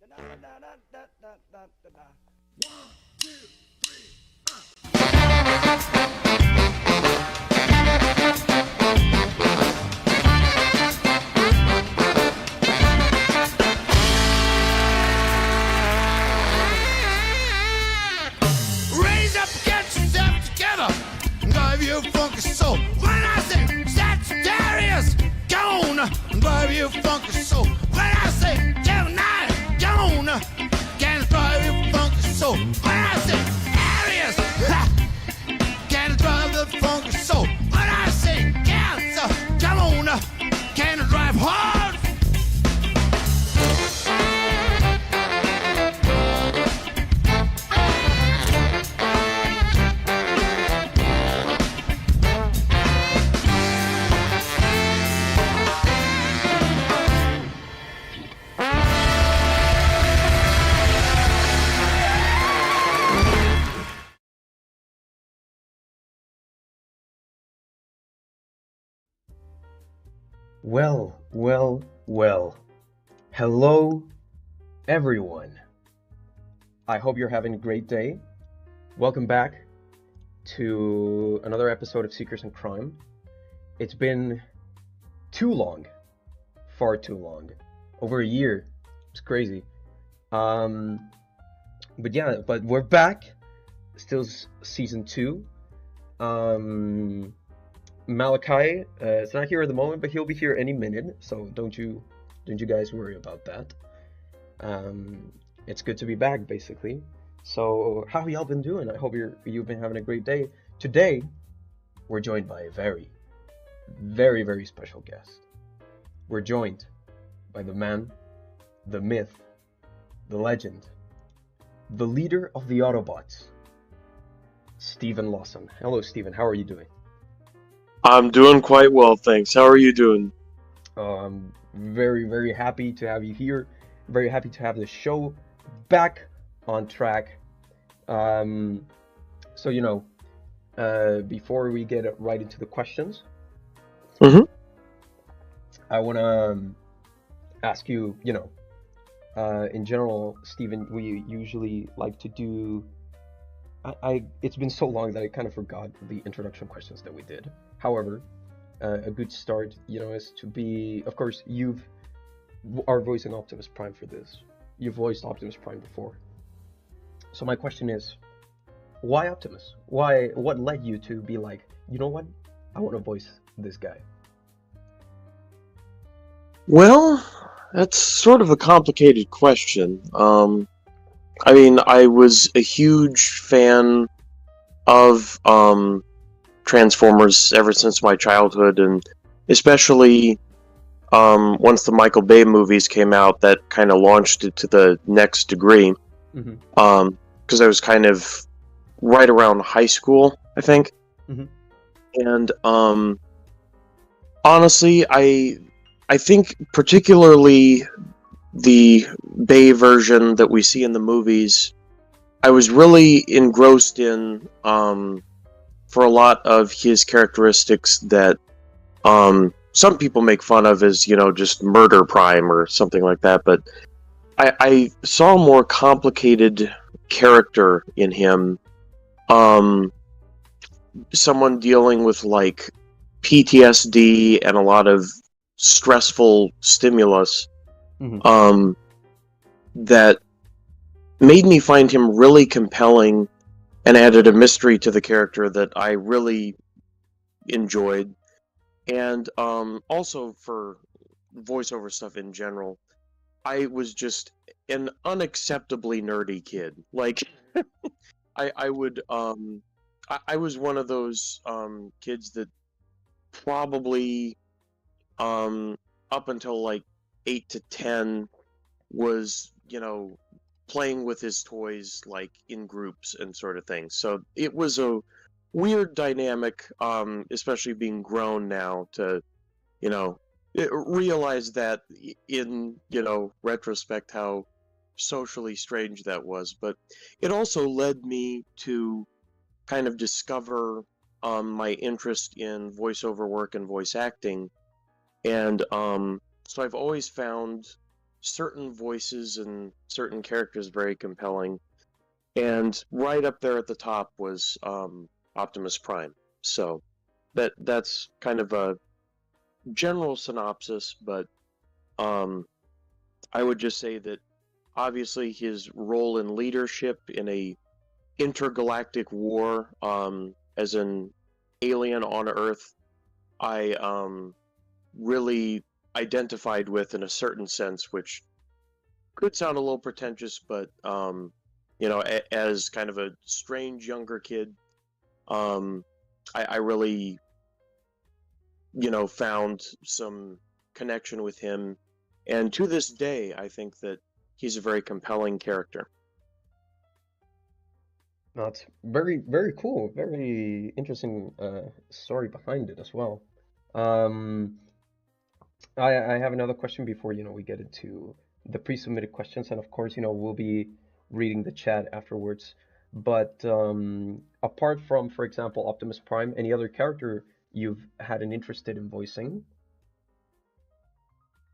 Raise up, get yourself together, drive your funky soul. When I say Sagittarius, gone, drive your funky soul. When I say Gemini, gone, can drive your funky soul. When I say Aries, can drive the funky soul. When I say Cancer, come on, can drive hard. Well. Hello, everyone. I hope you're having a great day. Welcome back to another episode of Seekers and Crime. It's been too long. Far too long. Over a year. It's crazy. But we're back. Still season 2. Malachi is not here at the moment, but he'll be here any minute, so don't you guys worry about that. It's good to be back, basically. So how y'all been doing? I hope you've been having a great day. Today we're joined by a very, very, very special guest. We're joined by the man, the myth, the legend, the leader of the Autobots, Steven Lawson. Hello, Steven. How are you doing? I'm doing quite well, thanks. How are you doing? I'm very, very happy to have you here. Very happy to have the show back on track. Before we get right into the questions, I want to ask you, in general, Steven, we usually like to do... It's been so long that I kind of forgot the introduction questions that we did. However, a good start, is to be, of course, you are voicing Optimus Prime for this. You've voiced Optimus Prime before. So my question is, why Optimus? What led you to be like, you know what? I want to voice this guy. Well, that's sort of a complicated question. I was a huge fan of Transformers ever since my childhood, and especially once the Michael Bay movies came out, that kind of launched it to the next degree. Because I was kind of right around high school, I think. And honestly, I think particularly the Bay version that we see in the movies, I was really engrossed in for a lot of his characteristics that some people make fun of as, just Murder Prime or something like that, but I saw a more complicated character in him. Someone dealing with, like, PTSD and a lot of stressful stimulus. That made me find him really compelling and added a mystery to the character that I really enjoyed. And also for voiceover stuff in general, I was just an unacceptably nerdy kid. Like, I was one of those kids that probably up until like 8 to 10 was, playing with his toys like in groups and sort of thing. So it was a weird dynamic, especially being grown now to, realize that in, retrospect how socially strange that was. But it also led me to kind of discover my interest in voiceover work and voice acting. And so I've always found certain voices and certain characters very compelling. And right up there at the top was Optimus Prime. So that's kind of a general synopsis, but um, I would just say that obviously his role in leadership in a intergalactic war, as an alien on Earth, I really identified with in a certain sense, which could sound a little pretentious, but as kind of a strange younger kid, um, I really, found some connection with him, and to this day, I think that he's a very compelling character. That's very, very cool. Very interesting story behind it as well. Um, I have another question before, we get into the pre-submitted questions, and of course, we'll be reading the chat afterwards. But apart from, for example, Optimus Prime, any other character you've had an interest in voicing?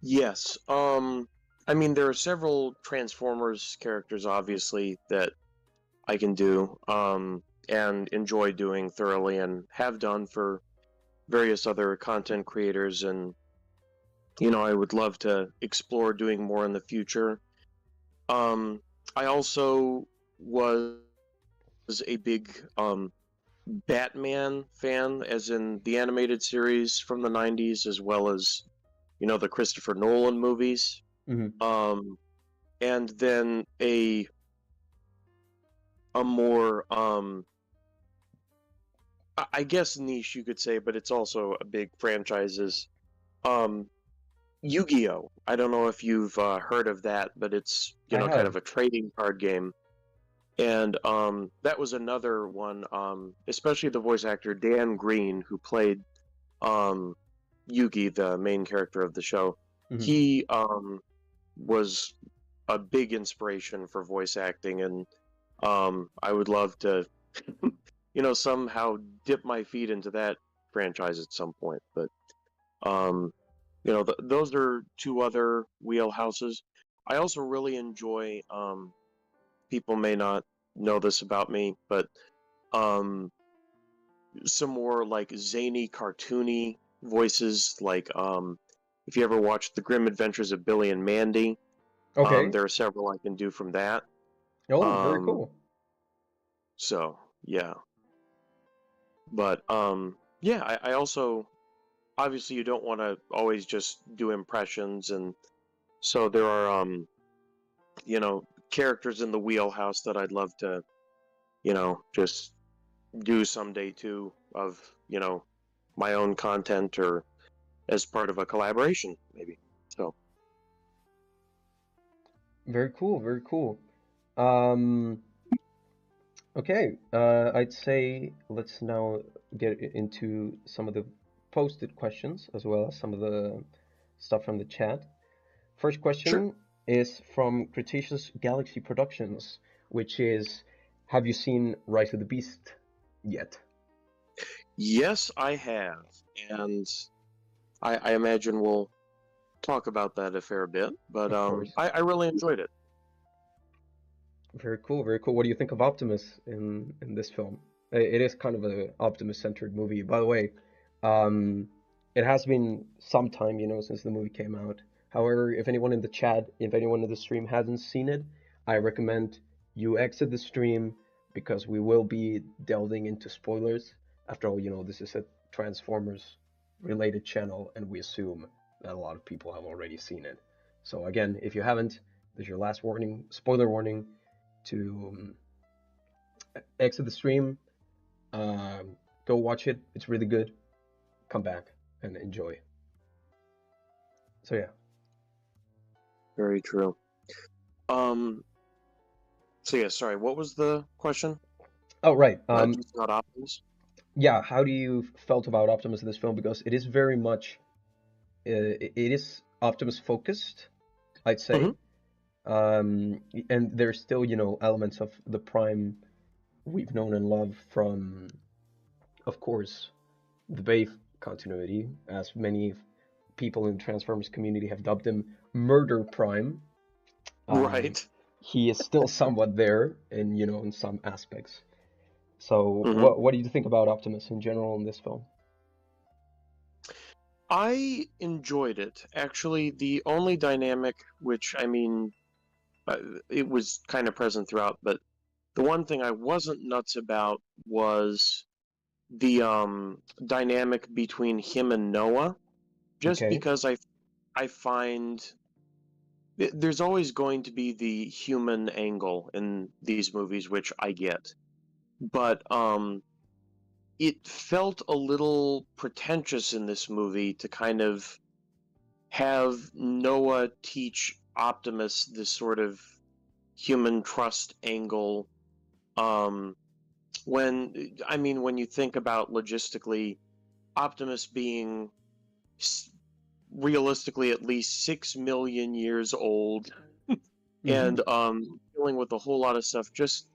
Yes. I mean, there are several Transformers characters, obviously, that I can do, and enjoy doing thoroughly, and have done for various other content creators. And, I would love to explore doing more in the future. I also was a big Batman fan, as in the animated series from the 90s, as well as, the Christopher Nolan movies. Hmm. Um, and then a more I guess niche, you could say, but it's also a big franchise, is um Yu-Gi-Oh! I don't know if you've heard of that, but it's, I kind have. of a trading card game. And that was another one, especially the voice actor Dan Green, who played um Yugi, the main character of the show. Hmm. He was a big inspiration for voice acting, and I would love to, somehow dip my feet into that franchise at some point. But um, those are two other wheelhouses. I also really enjoy. People may not know this about me, but um, some more like zany, cartoony voices. Like, if you ever watched The Grim Adventures of Billy and Mandy, Okay. there are several I can do from that. Oh, very Um, cool. so yeah, but yeah, I also, obviously, you don't want to always just do impressions, and so there are characters in the wheelhouse that I'd love to, just do someday too, of, my own content, or as part of a collaboration, maybe. So Very cool. Very cool. Um, Okay, I'd say let's now get into some of the posted questions as well as some of the stuff from the chat. First sure. question is from Cretaceous Galaxy Productions, which is, have you seen Rise of the Beast yet? Yes, I have, and I imagine we'll talk about that a fair bit, but Of course. I really enjoyed it. Very cool, very cool. What do you think of Optimus in this film? It is kind of a Optimus-centered movie. By the way, um, it has been some time, since the movie came out. However, if anyone in the chat, if anyone in the stream hasn't seen it, I recommend you exit the stream because we will be delving into spoilers. After all, this is a Transformers related channel, and we assume that a lot of people have already seen it. So again, if you haven't, there's your last warning, spoiler warning to exit the stream, go watch it. It's really good. Come back and enjoy. So yeah. Very true. Um, so yeah, sorry, what was the question? Oh right. Just about Optimus? Yeah. How do you felt about Optimus in this film? Because it is very much, it is Optimus focused, I'd Hmm. say. And there's still, elements of the Prime we've known and loved from, of course, the Bay continuity, as many people in the Transformers community have dubbed him Murder Prime. Right. He is still somewhat there in, in some aspects. So Hmm. what do you think about Optimus in general in this film? I enjoyed it. Actually, the only dynamic, which I mean, it was kind of present throughout, but the one thing I wasn't nuts about was the dynamic between him and Noah, just Okay. because I find there's always going to be the human angle in these movies, which I get, but it felt a little pretentious in this movie to kind of have Noah teach Optimus this sort of human trust angle. Um, when you think about logistically, Optimus being realistically at least 6 million years old Hmm. and dealing with a whole lot of stuff, just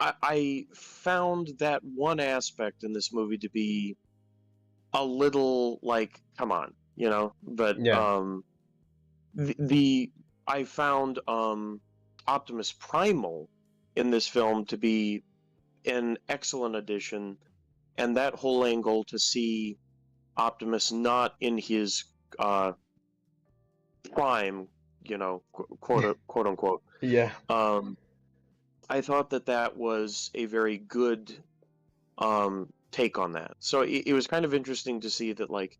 I found that one aspect in this movie to be a little like, come on, But Yeah. the I found Optimus Primal in this film to be an excellent addition, and that whole angle to see Optimus not in his uh, prime, quote unquote. Yeah. Um, I thought that was a very good take on that. So it was kind of interesting to see that, like,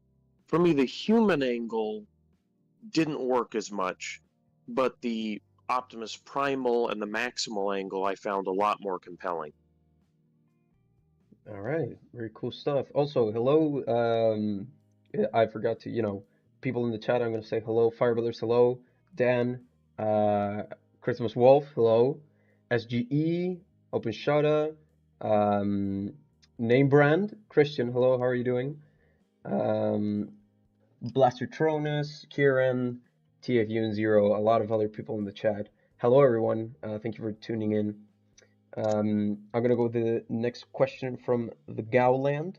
for me, the human angle didn't work as much, but the Optimus Primal and the Maximal angle I found a lot more compelling. All right. Very cool stuff. Also, hello. I forgot to, people in the chat. I'm gonna say hello. Fireballers, hello. Dan, uh, Christmas Wolf, hello. SGE, Open Shada, um, Name Brand, Christian, hello. How are you doing? Um, Blaster Tronus, Kieran, TFU and Zero, a lot of other people in the chat. Hello, everyone. Thank you for tuning in. I'm gonna go with the next question from the Gowland.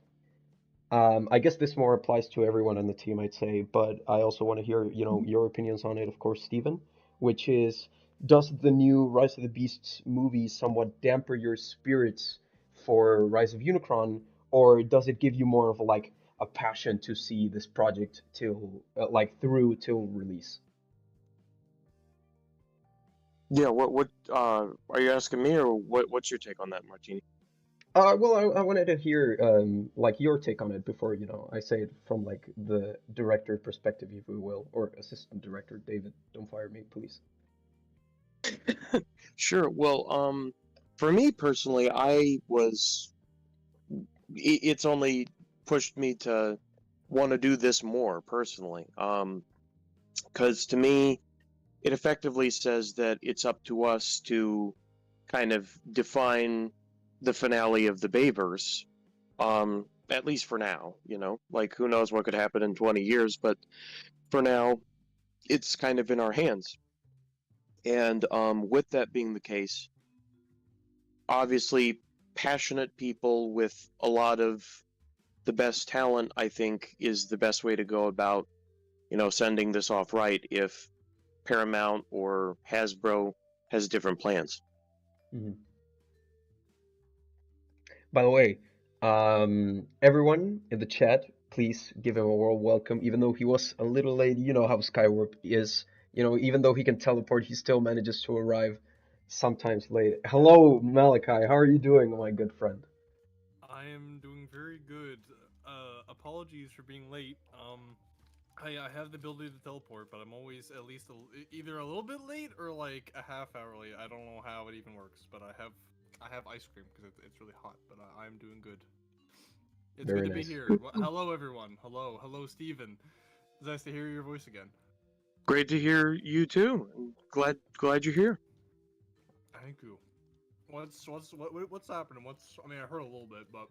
I guess this more applies to everyone on the team, I'd say, but I also want to hear, your opinions on it, of course, Steven, which is, does the new Rise of the Beasts movie somewhat damper your spirits for Rise of Unicron, or does it give you more of like a passion to see this project till through till release? Yeah, what are you asking me, or what's your take on that, Martini? Well, I wanted to hear like your take on it before, I say it from like the director perspective, if we will, or assistant director. David, don't fire me, please. Sure. Well, for me personally, it's only pushed me to want to do this more personally. Because to me, it effectively says that it's up to us to kind of define the finale of the Bayverse, at least for now, like who knows what could happen in 20 years, but for now, it's kind of in our hands. And with that being the case, obviously, passionate people with a lot of the best talent, I think, is the best way to go about, sending this off right if Paramount or Hasbro has different plans. Hmm. By the way, everyone in the chat, please give him a warm welcome, even though he was a little late. You know how Skywarp is. Even though he can teleport, he still manages to arrive sometimes late. Hello, Malachi. How are you doing, my good friend? I am doing very good. Apologies for being late. I have the ability to teleport, but I'm always at least either a little bit late or like a half hour late. I don't know how it even works, but I have ice cream because it's really hot. But I'm doing good. It's good Very to be nice. here. Hello, everyone. Hello, Steven. It's nice to hear your voice again. Great to hear you too. Glad you're here. Thank you. What's happening? I mean, I heard a little bit, but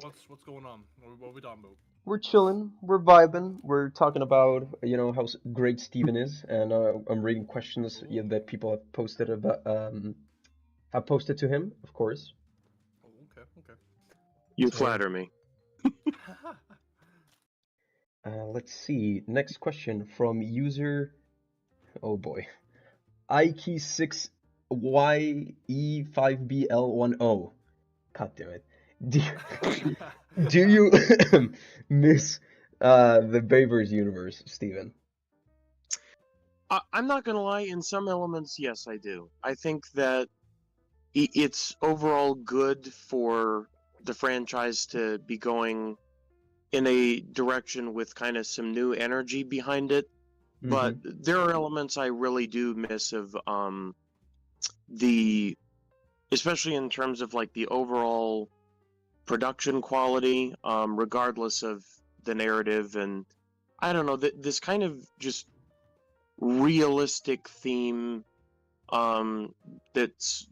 what's going on? What are we talking about? We're chilling, we're vibing, we're talking about, how great Steven is, and I'm reading questions that people have posted to him, of course. Oh, okay. You So yeah. flatter me. Let's see. Next question from user. Oh boy. IKEY6YE5BL10. God damn it. Do, do you miss the Babers universe, Steven? I'm not gonna lie. In some elements, yes, I do. I think that it's overall good for the franchise to be going in a direction with kind of some new energy behind it. But Mm-hmm. there are elements I really do miss of the, especially in terms of like the overall production quality, regardless of the narrative, and I don't know, this kind of just realistic theme, that's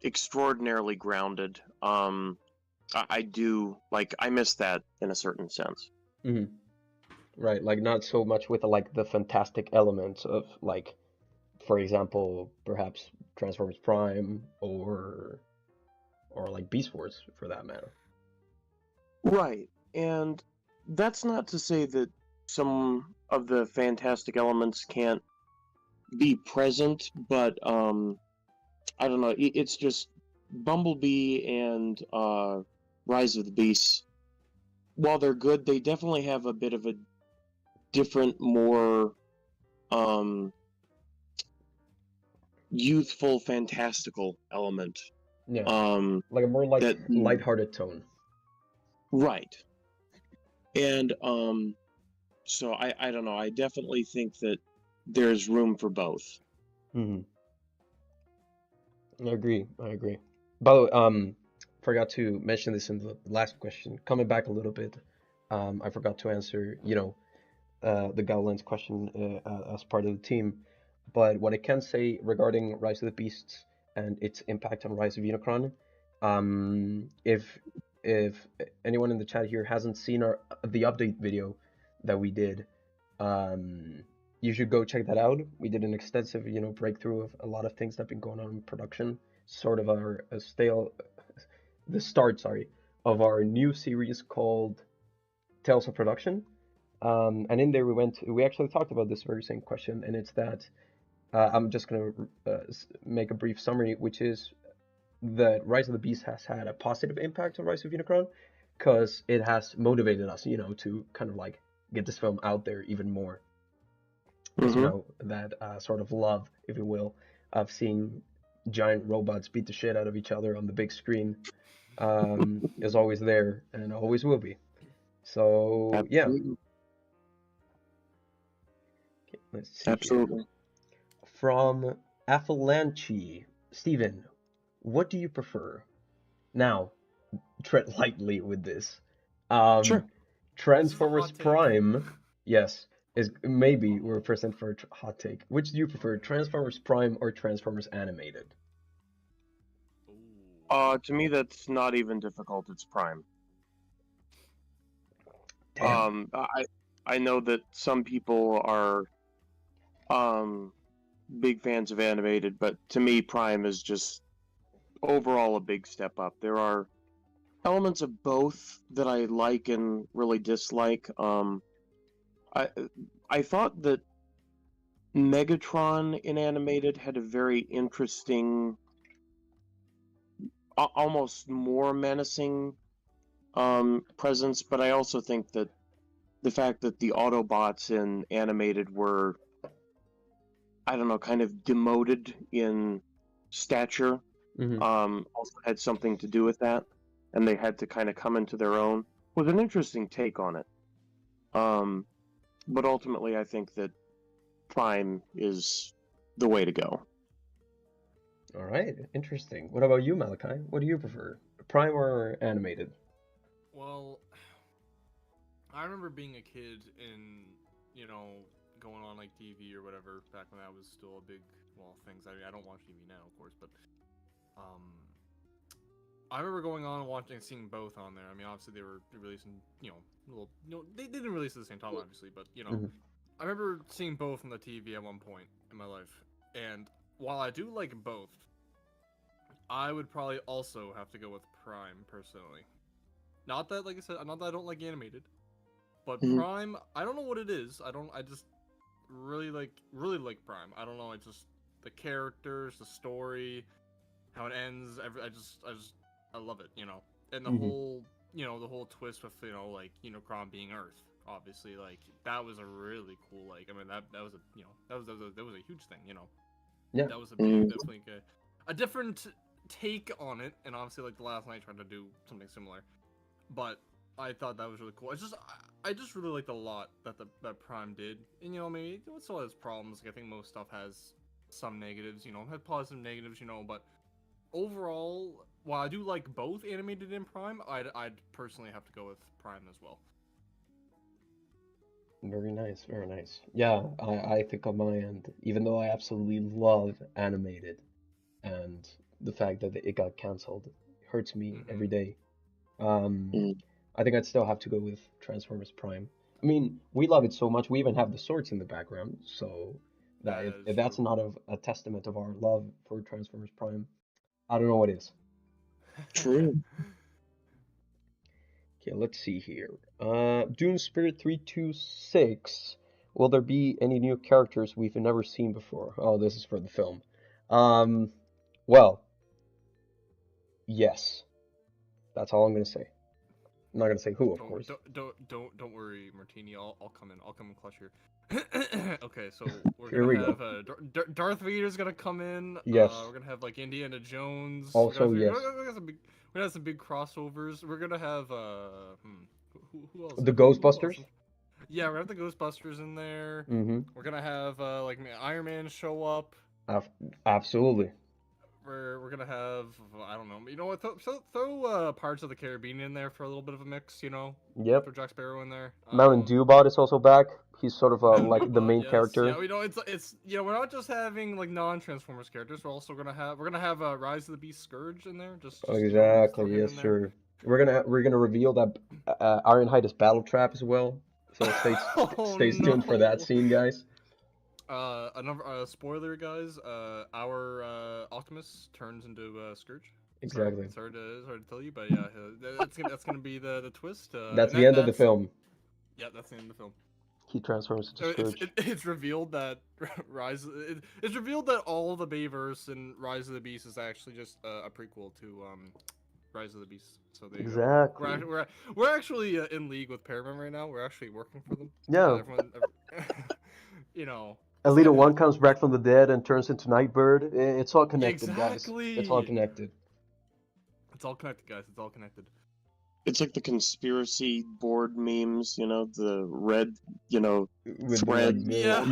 extraordinarily grounded. I do like, I miss that in a certain sense. Mm-hmm. Right, like not so much with like the fantastic elements of like, for example, perhaps Transformers Prime or like Beast Wars for that matter. Right, and that's not to say that some of the fantastic elements can't be present, but I don't know. It's just Bumblebee and Rise of the Beasts. While they're good, they definitely have a bit of a different, more um, youthful, fantastical element. Yeah, Um, like a more like that lighthearted tone. right, and so I don't know. I definitely think that there's room for both. Hmm. I agree. I agree. By the way, forgot to mention this in the last question. Coming back a little bit, I forgot to answer, the Goblins question as part of the team. But what I can say regarding Rise of the Beasts and its impact on Rise of Unicron, if anyone in the chat here hasn't seen the update video that we did, um, you should go check that out. We did an extensive, breakthrough of a lot of things that have been going on in production. Sort of the start, sorry, of our new series called Tales of Production. And in there we actually talked about this very same question, and it's that I'm just gonna make a brief summary, which is that Rise of the Beast has had a positive impact on Rise of Unicron, because it has motivated us, to kind of like get this film out there even more, because Hmm. that sort of love, if you will, of seeing giant robots beat the shit out of each other on the big screen is always there and always will be. So yeah, Absolutely. let's see here. Absolutely. From Avalanche, Steven, what do you prefer? Now, tread lightly with this. Sure. Um, This is a Transformers hot take. Prime, yes, is maybe we're present for a hot take. Which do you prefer, Transformers Prime or Transformers Animated? Ooh. To me, that's not even difficult. It's Prime. Damn. I know that some people are um big fans of animated, but to me, Prime is just overall a big step up. There are elements of both that I like and really dislike. I I thought that Megatron in animated had a very interesting, almost more menacing presence, but I also think that the fact that the Autobots in animated were, I don't know, kind of demoted in stature, Hmm. also had something to do with that, and they had to kind of come into their own. Was an interesting take on it. Um, but ultimately, I think that Prime is the way to go. All right, interesting. What about you, Malachi? What do you prefer, Prime or Animated? Well, I remember being a kid and, you know, going on like TV or whatever back when that was still a big, well, things. I don't watch TV now, of course, but um, I remember going on and watching, seeing both on there. I mean, obviously they were releasing, they didn't release at the same time, obviously, but Hmm. I remember seeing both on the TV at one point in my life. And while I do like both, I would probably also have to go with Prime personally. Not that, like I said, not that I don't like animated, But Mhm. Prime, I don't know what it is. I just really like Prime. I don't know. I just the characters, the story, how it ends. I love it. And the Mhm. whole the whole twist with like Unicron being Earth. Obviously, like that was a really cool. Like I mean that was a that was a huge thing. Yeah. That was a Mm. definitely a different take on it. And obviously, like the last night tried to do something similar, but I thought that was really cool. I just really liked a lot that Prime did, and maybe it still has problems. Like I think most stuff has some negatives, had positive negatives, but overall, while I do like both animated and Prime, I'd personally have to go with Prime as well. Very nice, very nice. Yeah, I think on my end, even though I absolutely love animated, and the fact that it got canceled hurts me Mm-hmm. every day. Um, Mm. I think I'd still have to go with Transformers Prime. I mean, we love it so much, we even have the swords in the background, so that That is if that's true. not a testament of our love for Transformers Prime, I don't know what is. True. Okay, let's see here. Dune Spirit 326. Will there be any new characters we've never seen before? Oh, this is for the film. Um, well, yes. That's all I'm gonna say. I'm not gonna say who, of course. Don't worry, Martini. I'll come in. I'll come and clutch here. Okay, so we're Here gonna we have go. Darth Vader's gonna come in. Yes. We're gonna have like Indiana Jones. Also, yes. We're gonna have some big crossovers. We're gonna have who else? The Who else? Ghostbusters? Yeah, we're gonna have the Ghostbusters in there. Mm-hmm. We're gonna have like Iron Man show up. Absolutely. We're gonna have I don't know. You know what? Throw Pirates of the Caribbean in there for a little bit of a mix. Yep. Throw Jack Sparrow in there. Mountain Dewbot is also back. He's sort of Mountain like the Dewbot, main yes. character. Yeah, it's we're not just having like non-Transformers characters. We're gonna have Rise of the Beast Scourge in there. Just throw Exactly. him Yes, in there. sir. We're gonna reveal that Ironhide is Battle Trap as well. So Oh stay tuned for that no! scene, guys. Another spoiler, guys. Our Optimus turns into Scourge. Exactly. Sorry to tell you, but yeah, that's gonna be the twist. That's And the end of the that's film. yeah, that's the end of the film. He transforms into It's Scourge. it's revealed that it's revealed that all of the Bayverse and Rise of the Beast is actually just a prequel to Rise of the Beast. So there you go. Exactly. We're actually in league with Paramount right now. We're actually working for them. Yeah. You know. Alita 1 comes back from the dead and turns into Nightbird. It's all connected, guys. Exactly. It's all connected. It's all connected, guys. It's all connected. It's like the conspiracy board memes, the red, With thread. yeah.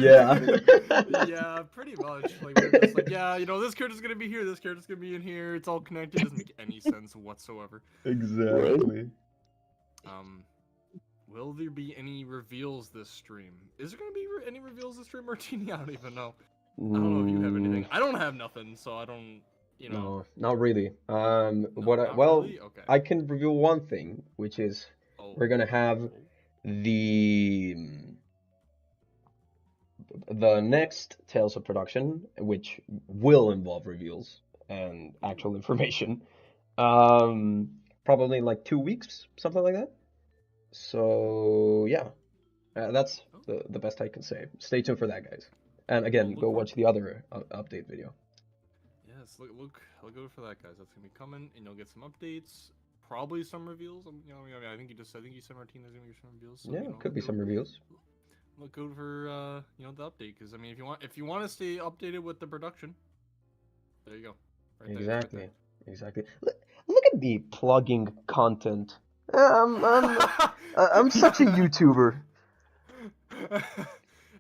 Yeah, pretty much. Like we're just like, yeah, this character's gonna be here, this character's gonna be in here. It's all connected. It doesn't make any sense whatsoever. Exactly. Will there be any reveals this stream? Is there gonna be any reveals this stream, Martini? I don't even know. I don't know if you have anything. I don't have nothing, so I don't. No, not really. Not Well, really? Okay. I can reveal one thing, which is we're gonna have the next Tales of Production, which will involve reveals and actual information. Probably in like 2 weeks, something like that. So yeah, that's the best I can say. Stay tuned for that, guys. And again, go watch the other update video. Yes, look out for that, guys. That's gonna be coming, and you'll get some updates, probably some reveals. I think you said Martina's gonna be some reveals. So, Yeah, could be some reveals. Look out for the update, because I mean, if you want to stay updated with the production, there you go. Right there, Exactly, right exactly. Look at me plugging content. I'm such a YouTuber.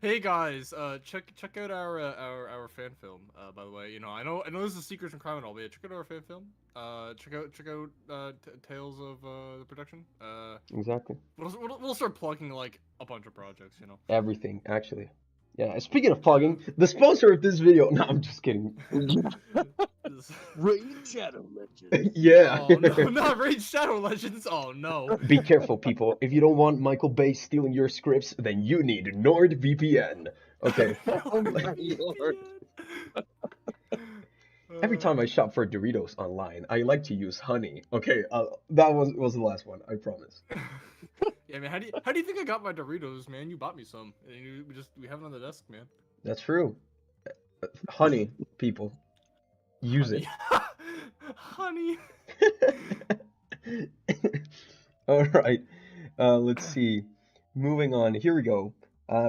Hey guys, check out our fan film. By the way, I know this is Secrets from Crime and all, but yeah, check out our fan film. Check out Tales of the production. Exactly. We'll start plugging like a bunch of projects. Everything, actually. Yeah. Speaking of plugging, the sponsor of this video. No, I'm just kidding. Raid Shadow Legends. Yeah. Oh no, not Raid Shadow Legends. Oh no. Be careful, people. If you don't want Michael Bay stealing your scripts, then you need NordVPN. Okay. Oh my lord. Every time I shop for Doritos online, I like to use honey. Okay, that was the last one, I promise. Yeah, man. How do you think I got my Doritos, man? You bought me some, and we have it on the desk, man. That's true. Honey, people, use Honey, honey. it. All right, let's see. Moving on, here we go.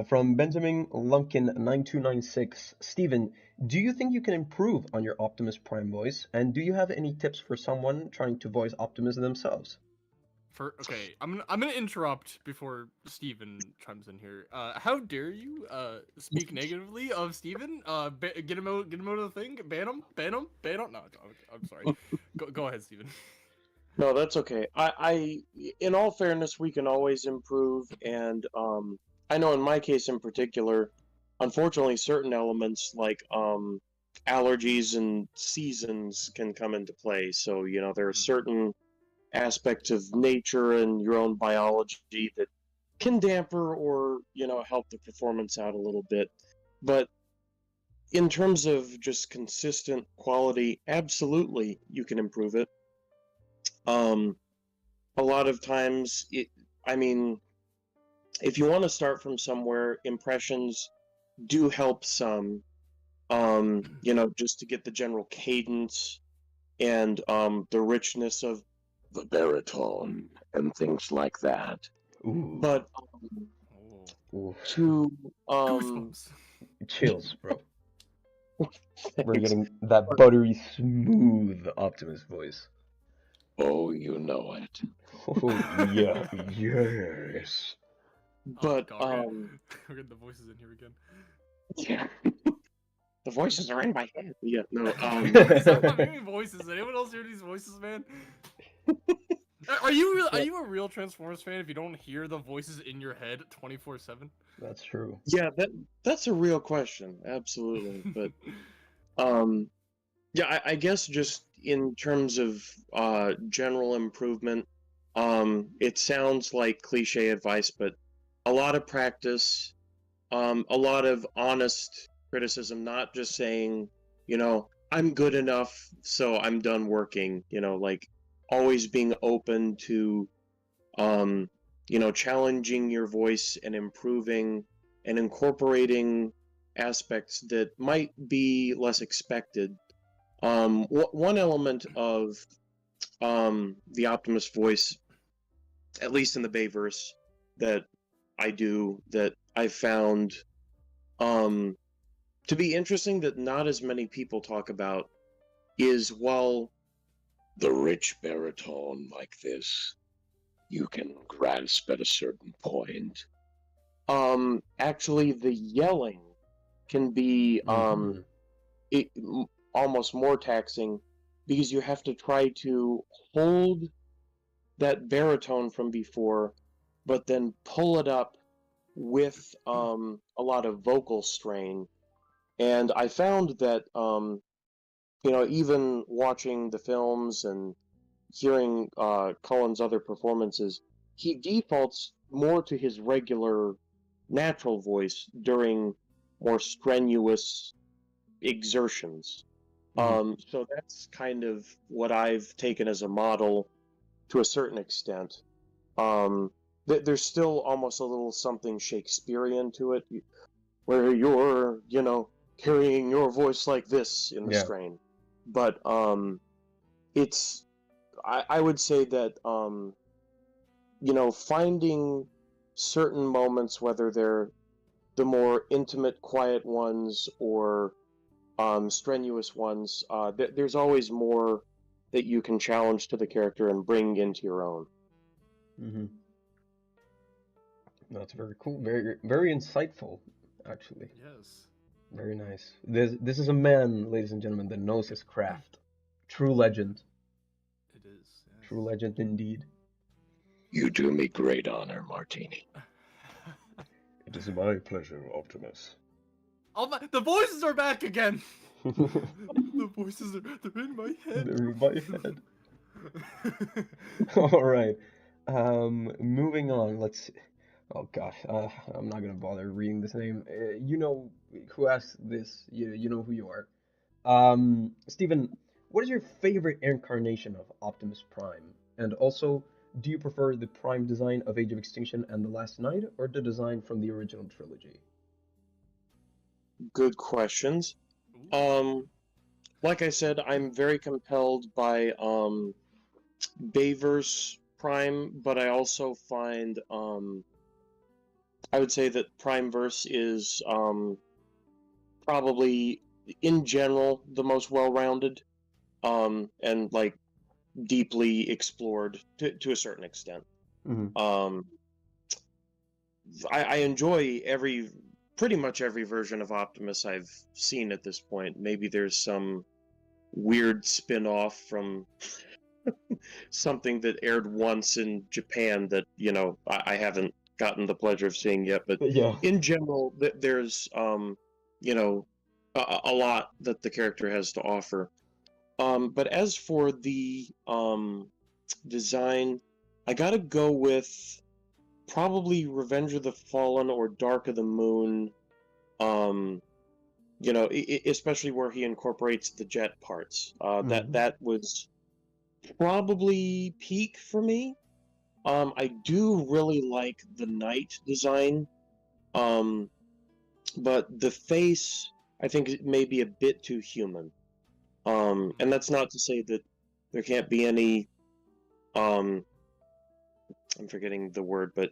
From Benjamin Lumpkin 9296. Steven, do you think you can improve on your Optimus Prime voice? And do you have any tips for someone trying to voice Optimus themselves? Okay, I'm gonna interrupt before Steven chimes in here. How dare you speak negatively of Steven? Get him out of the thing. Ban him. No, I'm sorry. Go ahead, Steven. No, that's okay. In all fairness, we can always improve, and I know in my case in particular, unfortunately, certain elements like allergies and seasons can come into play. So, there are certain aspects of nature and your own biology that can damper or, help the performance out a little bit. But in terms of just consistent quality, absolutely, you can improve it. A lot of times, I mean, if you want to start from somewhere, impressions do help some, just to get the general cadence and the richness of the baritone and things like that. Ooh, But Oh, ooh, to goosebumps. chills, bro. We're thanks. getting that buttery smooth Optimus voice. Oh, you know it. Oh, yeah, yes. Oh But God, we're getting the voices in here again. yeah, the voices are in my head. Yeah, no. Stop making voices. Anyone else hear these voices, man? Are you a real Transformers fan if you don't hear the voices in your head 24/7? That's true. Yeah, that's a real question, absolutely. But yeah, I guess just in terms of general improvement, it sounds like cliche advice, but a lot of practice, a lot of honest criticism, not just saying, I'm good enough, so I'm done working, like always being open to challenging your voice and improving and incorporating aspects that might be less expected. One element of the Optimus voice, at least in the Bayverse, that that I found to be interesting that not as many people talk about is, while the rich baritone like this you can grasp at a certain point. Actually, the yelling can be Mhm. it, almost more taxing because you have to try to hold that baritone from before, but then pull it up with a lot of vocal strain. And I found that even watching the films and hearing Cullen's other performances, he defaults more to his regular natural voice during more strenuous exertions. Mhm. So that's kind of what I've taken as a model to a certain extent. Um, there's still almost a little something Shakespearean to it, where you're, carrying your voice like this in the Yeah. strain. But it's I would say that finding certain moments, whether they're the more intimate, quiet ones or strenuous ones, there's always more that you can challenge to the character and bring into your own. Mhm. That's very cool. Very, very insightful, actually. Yes. Very nice. This is a man, ladies and gentlemen, that knows his craft. True legend. It is. True legend indeed. You do me great honor, Martini. Yes. It is my pleasure, Optimus. The voices are back again. They're The voices they're in my head. in my head. All right. Moving on. Let's see. Oh gosh, I'm not gonna bother reading this name. You know who asked this. You know who you are. Steven, what is your favorite incarnation of Optimus Prime? And also, do you prefer the Prime design of Age of Extinction and The Last Knight, or the design from the original trilogy? Good questions. Ooh. Like I said, I'm very compelled by Bayverse Prime, but I also find I would say that Primeverse is probably in general the most well-rounded and like deeply explored to a certain extent. Hmm. Um, I enjoy pretty much every version of Optimus I've seen at this point. Maybe there's some weird spin-off from something that aired once in Japan that, I haven't gotten the pleasure of seeing yet. But Yeah. in general, there's, you know, a lot that the character has to offer. But as for the design, I gotta go with probably Revenge of the Fallen or Dark of the Moon. Um, especially where he incorporates the jet parts. That Hmm. that was probably peak for me. I do really like the knight design, um, but the face I think it may be a bit too human. And that's not to say that there can't be any um, I'm forgetting the word, but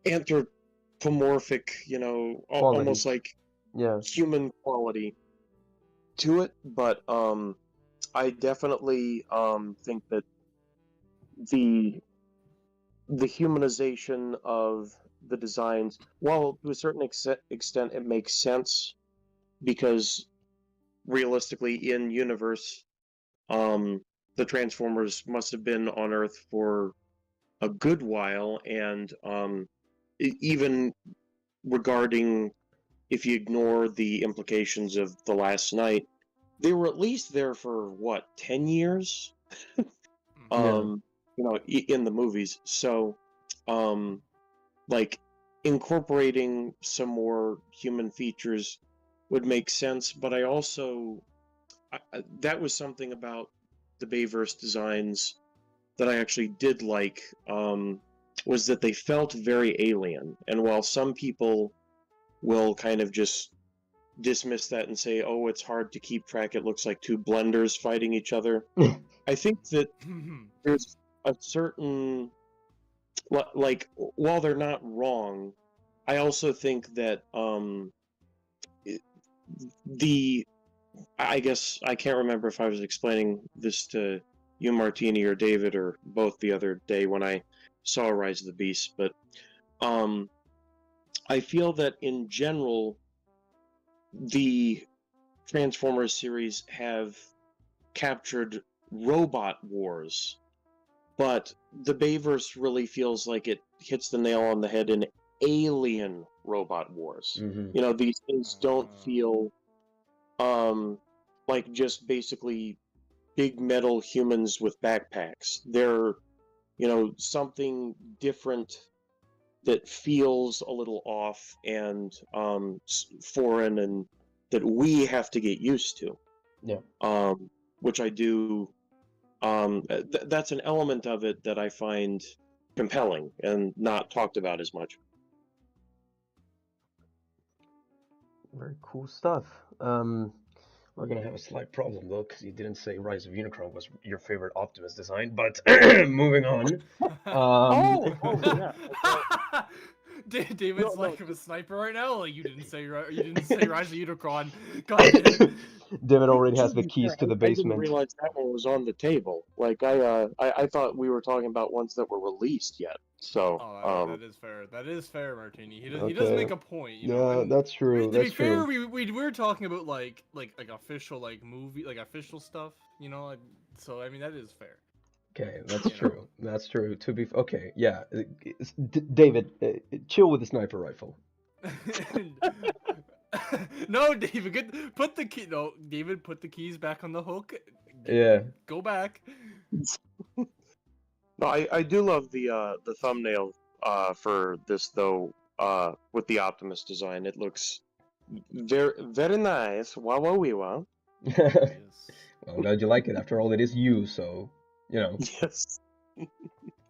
anthropomorphic, almost Qualities. like Yeah. human quality to it. But I definitely think that the the humanization of the designs, while to a certain extent it makes sense because realistically in universe, um, the Transformers must have been on Earth for a good while, and even regarding if you ignore the implications of the last night, they were at least there for what 10 years Yeah. um in the movies. So um like incorporating some more human features would make sense, but I also that was something about the Bayverse designs that I actually did like, was that they felt very alien. And while some people will kind of just dismiss that and say, oh, it's hard to keep track, it looks like two blenders fighting each other, I think that there's a certain, like, while they're not wrong, I also think that the I guess I can't remember if I was explaining this to you, Martini, or David, or both the other day when I saw Rise of the Beast, but um, I feel that in general, the Transformers series have captured robot wars, but the Bayverse really feels like it hits the nail on the head in alien robot wars. Hmm. These things don't feel um, like just basically big metal humans with backpacks. They're, something different that feels a little off and foreign, and that we have to get used to. Yeah. Which I do. That's an element of it that I find compelling and not talked about as much. Very cool stuff. We're gonna have a slight problem though, because you didn't say Rise of Unicron was your favorite Optimus design. But moving on. Um, Oh, yeah. David's No, like no. a sniper right now. Like you didn't say Rise of Unicron. God damn it. David already To has the be fair, keys to the I didn't basement. realize that one was on the table. Like I thought we were talking about ones that were released yet. So, Oh, that is fair. That is fair, Martini. He does Okay. make a point. Yeah, And that's true. to be That's fair, true. we were talking about like official movie official stuff. So I mean that is fair. Okay, that's You know. true. That's true. Okay, yeah. David, chill with the sniper rifle. No, David, put the key. No, David, put the keys back on the hook. Yeah. Go back. no, I do love the thumbnail for this though with the Optimus design. It looks Very nice. Wow, wow, wee, wow. Yes. Well, I'm glad you like it. After all, it is you, so Yes.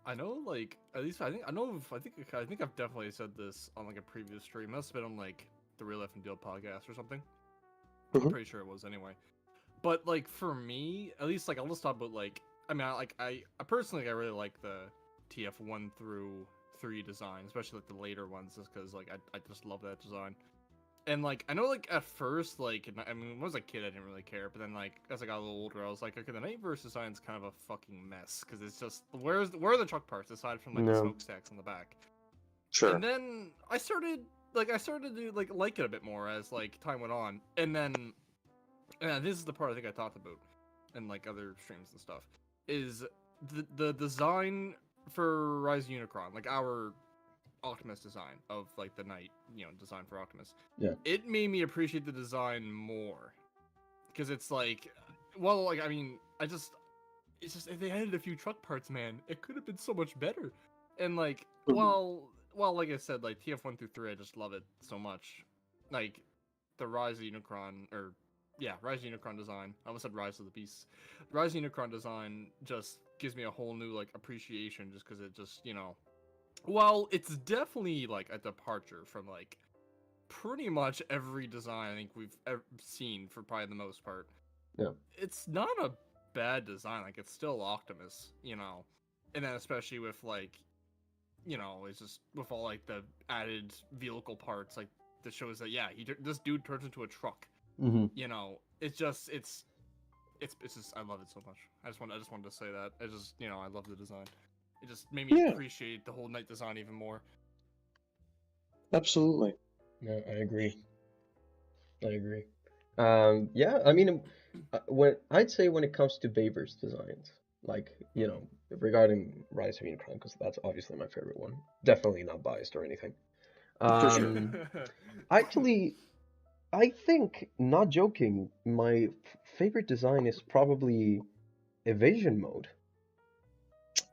I know, like, at least I think I know. I think I've definitely said this on like a previous stream. It must have been on like the Real Life and Deal podcast or something. I'm Mhm. pretty sure it was anyway. But like for me, at least like I'll just talk about like I mean I personally I really like the TF1 through 3 design, especially like the later ones, just because like I just love that design. And like I know like at first like I mean when I was a kid I didn't really care, but then like as I got a little older I was like, okay, the Nightverse design's kind of a fucking mess because it's just where are the truck parts aside from like the No. smokestacks on the back. Sure. And then I started to like it a bit more as like time went on, and then this is the part I think I talked about in like other streams and stuff is the design for Rise of Unicron, like our Optimus design of like the Knight, design for Optimus. Yeah. It made me appreciate the design more because it's like, well, like I mean, it's just if they added a few truck parts, man, it could have been so much better. And like, Mhm. well, like I said, like TF1 through 3, I just love it so much. Like the Rise of Unicron, or yeah, Rise of Unicron design. I almost said Rise of the Beasts. Rise of Unicron design just gives me a whole new like appreciation, just because it just well, it's definitely like a departure from like pretty much every design I think we've ever seen for probably the most part. Yeah. It's not a bad design, like it's still Optimus, and then especially with like, it's just with all like the added vehicle parts, like that shows that yeah, this dude turns into a truck. Mm-hmm. It's just it's just I love it so much. I just wanted to say that. I just I love the design. It just made me Yeah. appreciate the whole Knight design even more. Absolutely. No, I agree. Yeah, I mean, when I'd say when it comes to Baver's designs, like, regarding Rise of Unicron, because that's obviously my favorite one. Definitely not biased or anything. For sure. Actually, I think, not joking, my favorite design is probably Evasion Mode.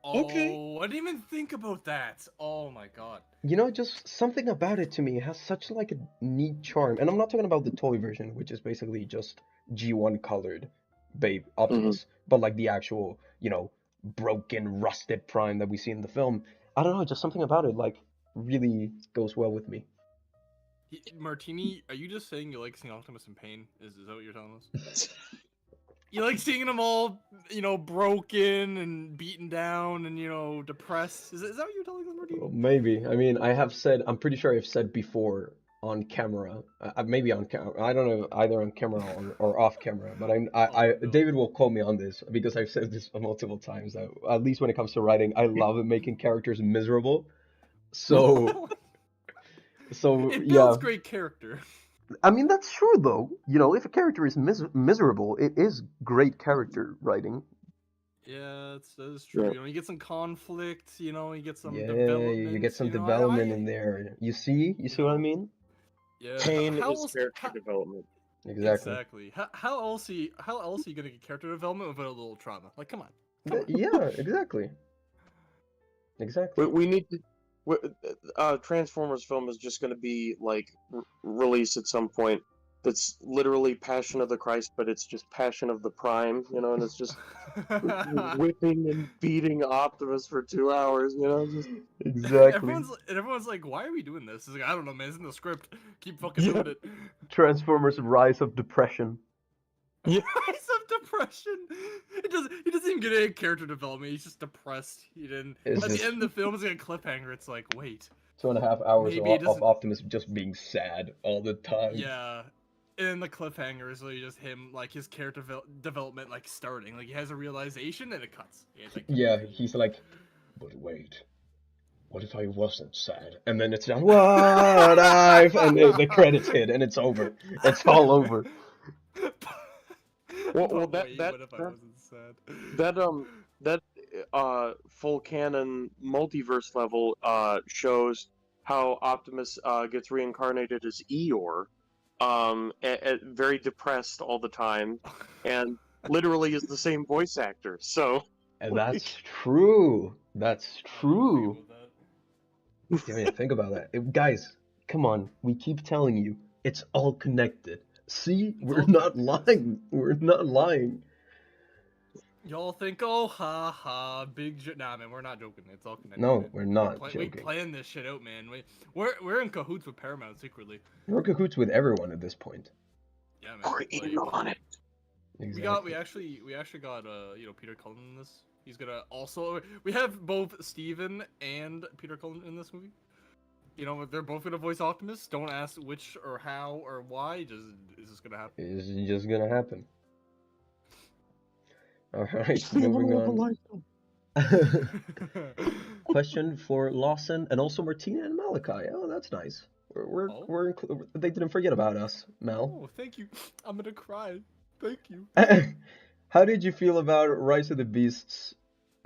Okay. Oh, I didn't even think about that. Oh my god. Just something about it to me has such like a neat charm. And I'm not talking about the toy version, which is basically just G1 colored Babe Optimus, but like the actual, broken, rusted Prime that we see in the film. I don't know, just something about it like really goes well with me. Martini, are you just saying you like seeing Optimus in pain? Is that what you're telling us? You like seeing them all, broken and beaten down and depressed? Is that what you're telling us, Martini? Well, maybe. I mean, I'm pretty sure I've said before on camera, maybe on camera, I don't know, either on camera or off camera, but No. David will quote me on this because I've said this multiple times that at least when it comes to writing, I love making characters miserable. So, It yeah. builds great character. I mean, that's true though. If a character is miserable, it is great character writing. Yeah, that is true. Yeah. You get some conflict. You get some Yeah, development. you get some development in there. You see what I mean? Yeah. Pain how is else? character development. Exactly. Exactly. How else are you gonna get character development without a little trauma? Like, come on. Yeah, exactly. Exactly. We need to. Transformers film is just going to be like released at some point. That's literally Passion of the Christ, but it's just Passion of the Prime, and it's just whipping and beating Optimus for 2 hours, just Exactly. Everyone's like, why are we doing this? It's like, I don't know, man. It's in the script. Keep fucking doing it. Transformers Rise of Depression. Rise of Depression. He doesn't even get any character development. He's just depressed. He didn't. It's At just the end of the film, it's like a cliffhanger. It's like, wait. 2.5 hours Maybe it of doesn't- Optimus just being sad all the time. Yeah. And the cliffhanger is really just him, like his character development, like starting. Like he has a realization, and it cuts. Yeah, he's like, but wait, what if I wasn't sad? And then it's done. What I've and the credits hit, and it's over. It's all over. Well, But that- wait, that- what if I that- wasn't sad? that full canon multiverse level shows how Optimus gets reincarnated as Eeyore, very depressed all the time, and literally is the same voice actor. So And that's true. That's true. I didn't think about that. Think about that. Guys, come on. We keep telling you. It's all connected. See, It's we're all not connected, yes. lying. We're not lying. Y'all think, oh, ha ha, nah, man, we're not joking. It's all connected, No, man. we're not We joking. planned this shit out, man. We're in cahoots with Paramount secretly. We're cahoots with everyone at this point. Yeah, man. We're in Like, on it. Exactly. we actually got Peter Cullen in this. He's gonna also we have both Steven and Peter Cullen in this movie. You know, they're both gonna voice Optimus. Don't ask which or how or why. Just is this gonna happen? It's just gonna happen. All right, moving on. Question for Lawson and also Martina and Malachi. Oh, that's nice. Oh. They didn't forget about us, Mel. Oh, thank you. I'm gonna cry. Thank you. How did you feel about Rise of the Beasts?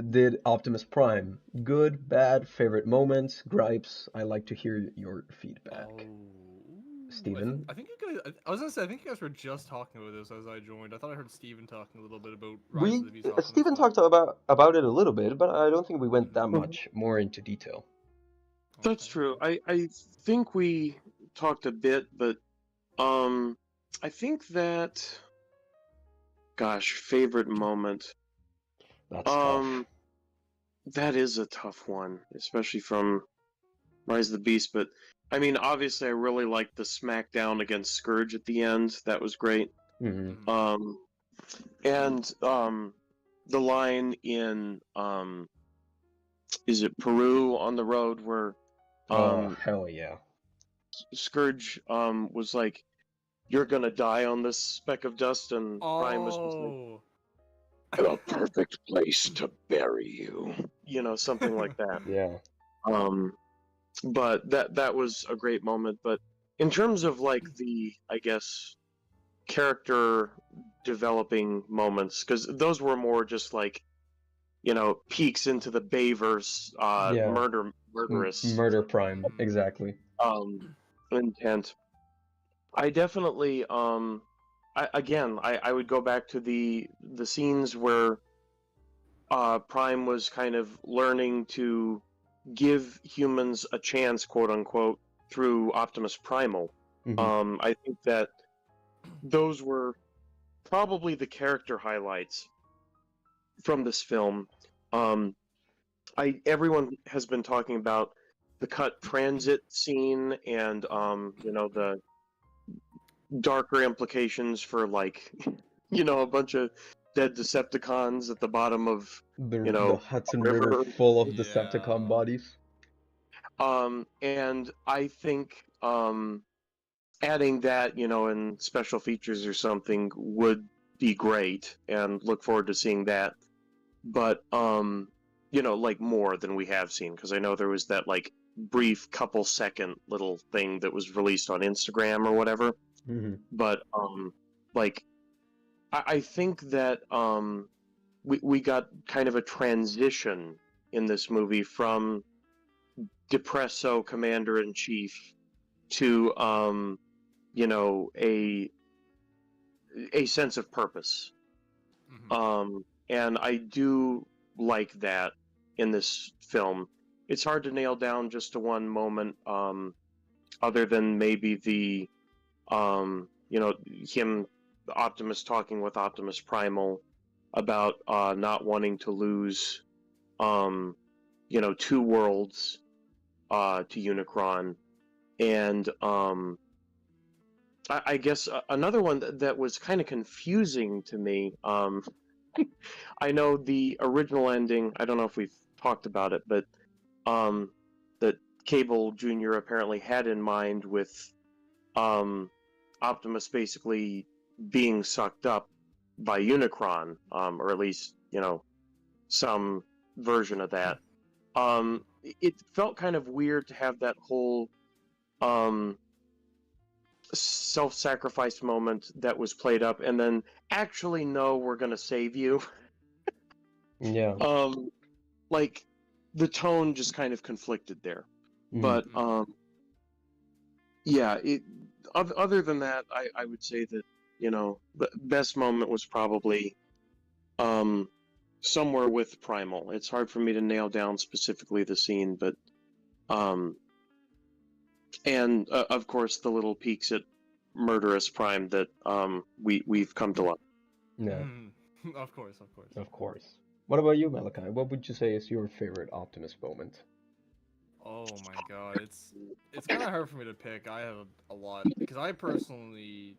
Did Optimus Prime? Good, bad, favorite moments, gripes? I like to hear your feedback. Steven? I think you guys. I was gonna say. I think you guys were just talking about this as I joined. I thought I heard Steven talking a little bit about Rise of the Beasts. Steven talked about it a little bit, but I don't think we went that much more into detail. That's true. I think we talked a bit, but I think that, gosh, favorite moment. That's tough. That is a tough one, especially from Rise of the Beast. But I mean, obviously, I really liked the smackdown against Scourge at the end. That was great. Mm-hmm. And the line in is it Peru on the road where Oh, hell yeah. Scourge was like, "You're gonna die on this speck of dust," and Prime was just like, "The perfect place to bury you," you know, something like that. Yeah. But that was a great moment. But in terms of like the, I guess, character developing moments, because those were more just like, you know, peeks into the Bayverse Yeah. murderous Murder Prime, exactly. intent. I definitely I would go back to the scenes where Prime was kind of learning to give humans a chance, quote unquote, through Optimus Primal. Mm-hmm. I think that those were probably the character highlights from this film. Everyone has been talking about the cut transit scene and you know, the darker implications for, like, you know, a bunch of dead Decepticons at the bottom of, you know, The Hudson a River river. full of Decepticon bodies. And I think adding that, you know, in special features or something would be great, and look forward to seeing that. But you know, like more than we have seen, because I know there was that like brief couple second little thing that was released on Instagram or whatever. Mm-hmm. But like I think that we got kind of a transition in this movie from Depresso Commander-in-Chief to you know, a sense of purpose. And I do like that in this film. It's hard to nail down just to one moment, other than maybe the you know, him, Optimus, talking with Optimus Primal about not wanting to lose you know, two worlds to Unicron. And I guess another one that was kind of confusing to me. I know the original ending. I don't know if we've talked about it, but that Cable Jr. apparently had in mind with Optimus basically being sucked up by Unicron, or at least, you know, some version of that. It felt kind of weird to have that whole self-sacrifice moment that was played up, and then actually, no, we're gonna save you. Yeah. Like the tone just kind of conflicted there. But yeah, other than that, I would say that, you know, the best moment was probably somewhere with Primal. It's hard for me to nail down specifically the scene, but and of course the little peeks at murderous Prime that we've come to love. No, Of course, of course. of course. What about you, Malachi? What would you say is your favorite Optimus moment? Oh my god, it's kind of hard for me to pick. I have a lot because I personally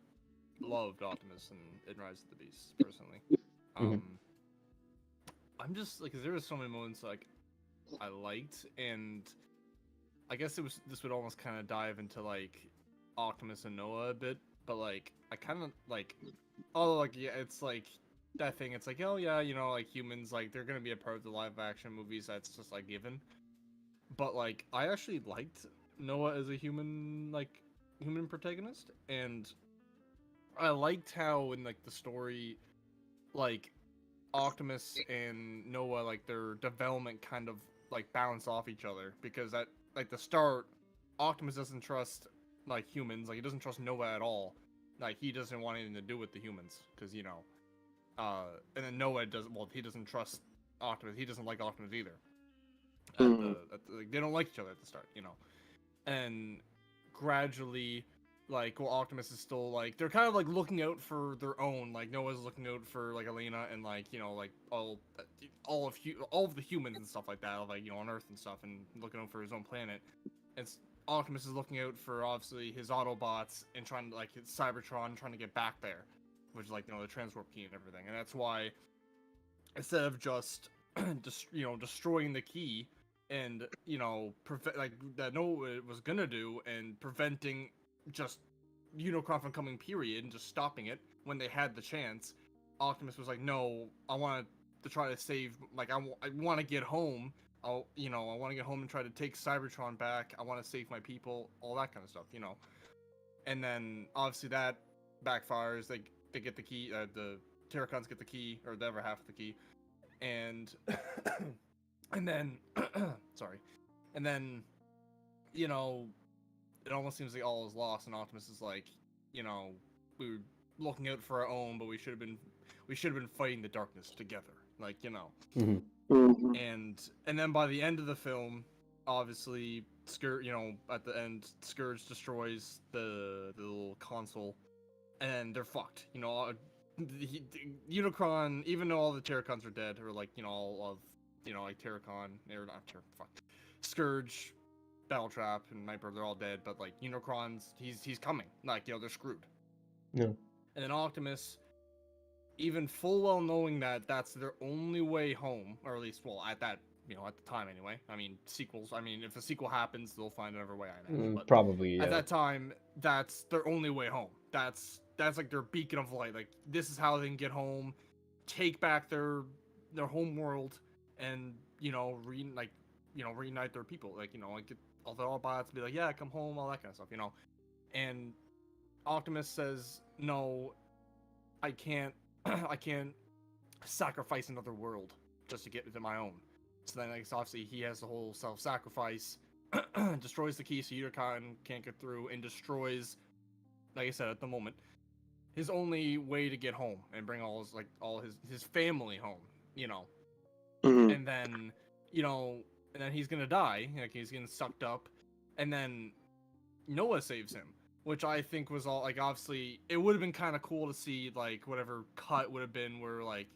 loved Optimus in Rise of the Beast. Personally, Mhm. I'm just like, 'cause there were so many moments like I liked, and I guess this would almost kind of dive into like Optimus and Noah a bit, but like I kind of like, although like yeah, it's like that thing. It's like, oh yeah, you know, like humans, like they're gonna be a part of the live action movies. That's just like given. But like I actually liked Noah as a human, like human protagonist, and I liked how in like the story, like Optimus and Noah, like their development kind of like bounce off each other, because at like the start, Optimus doesn't trust like humans, like he doesn't trust Noah at all. Like he doesn't want anything to do with the humans, because you know, and then Noah doesn't. Well, he doesn't trust Optimus. He doesn't like Optimus either. Like, they don't like each other at the start, you know, and gradually, like, well, Optimus is still like they're kind of like looking out for their own. Like Noah's looking out for like Elena and like you know like all of the humans and stuff like that, like you know on Earth and stuff, and looking out for his own planet. And Optimus is looking out for obviously his Autobots and trying to like his Cybertron trying to get back there, which is like you know the transport key and everything. And that's why instead of just you know destroying the key and you know like that Noah was gonna do and preventing just Unicron from coming period and just stopping it when they had the chance, Optimus was like, no, I want to try to save, like I want to get home. I want to get home and try to take Cybertron back. I want to save my people, all that kind of stuff, you know. And then obviously that backfires. They get the key, the Terracons get the key, or the other half of the key, and and then sorry, and then you know it almost seems like all is lost, and Optimus is like, you know, we were looking out for our own, but we should have been fighting the darkness together, like you know. Mhm. And then by the end of the film, obviously Scourge, you know, at the end Scourge destroys the little console, and they're fucked. You know, Unicron, even though all the Terracons are dead, or like you know all of you know like Terracon, or not fuck, Scourge, Battletrap, and Nightbird, they're all dead. But like Unicron's, he's coming. Like you know they're screwed. No. And then Optimus, even full well knowing that that's their only way home, or at least well at that you know at the time anyway. I mean sequels. I mean if a sequel happens, they'll find another way. I imagine. But Probably, at yeah. that time, that's their only way home. That's like their beacon of light. Like this is how they can get home, take back their home world, and you know reunite their people. Like you know like get all the Autobots to be like yeah come home, all that kind of stuff. You know, and Optimus says no, I can't I can't sacrifice another world just to get to my own. So then, like, obviously, he has the whole self-sacrifice, destroys the key so Unicron can't get through, and destroys, like I said, at the moment, his only way to get home and bring all his family home. You know, and then he's gonna die. Like he's getting sucked up, and then Noah saves him, which I think was all like obviously it would have been kind of cool to see like whatever cut would have been where like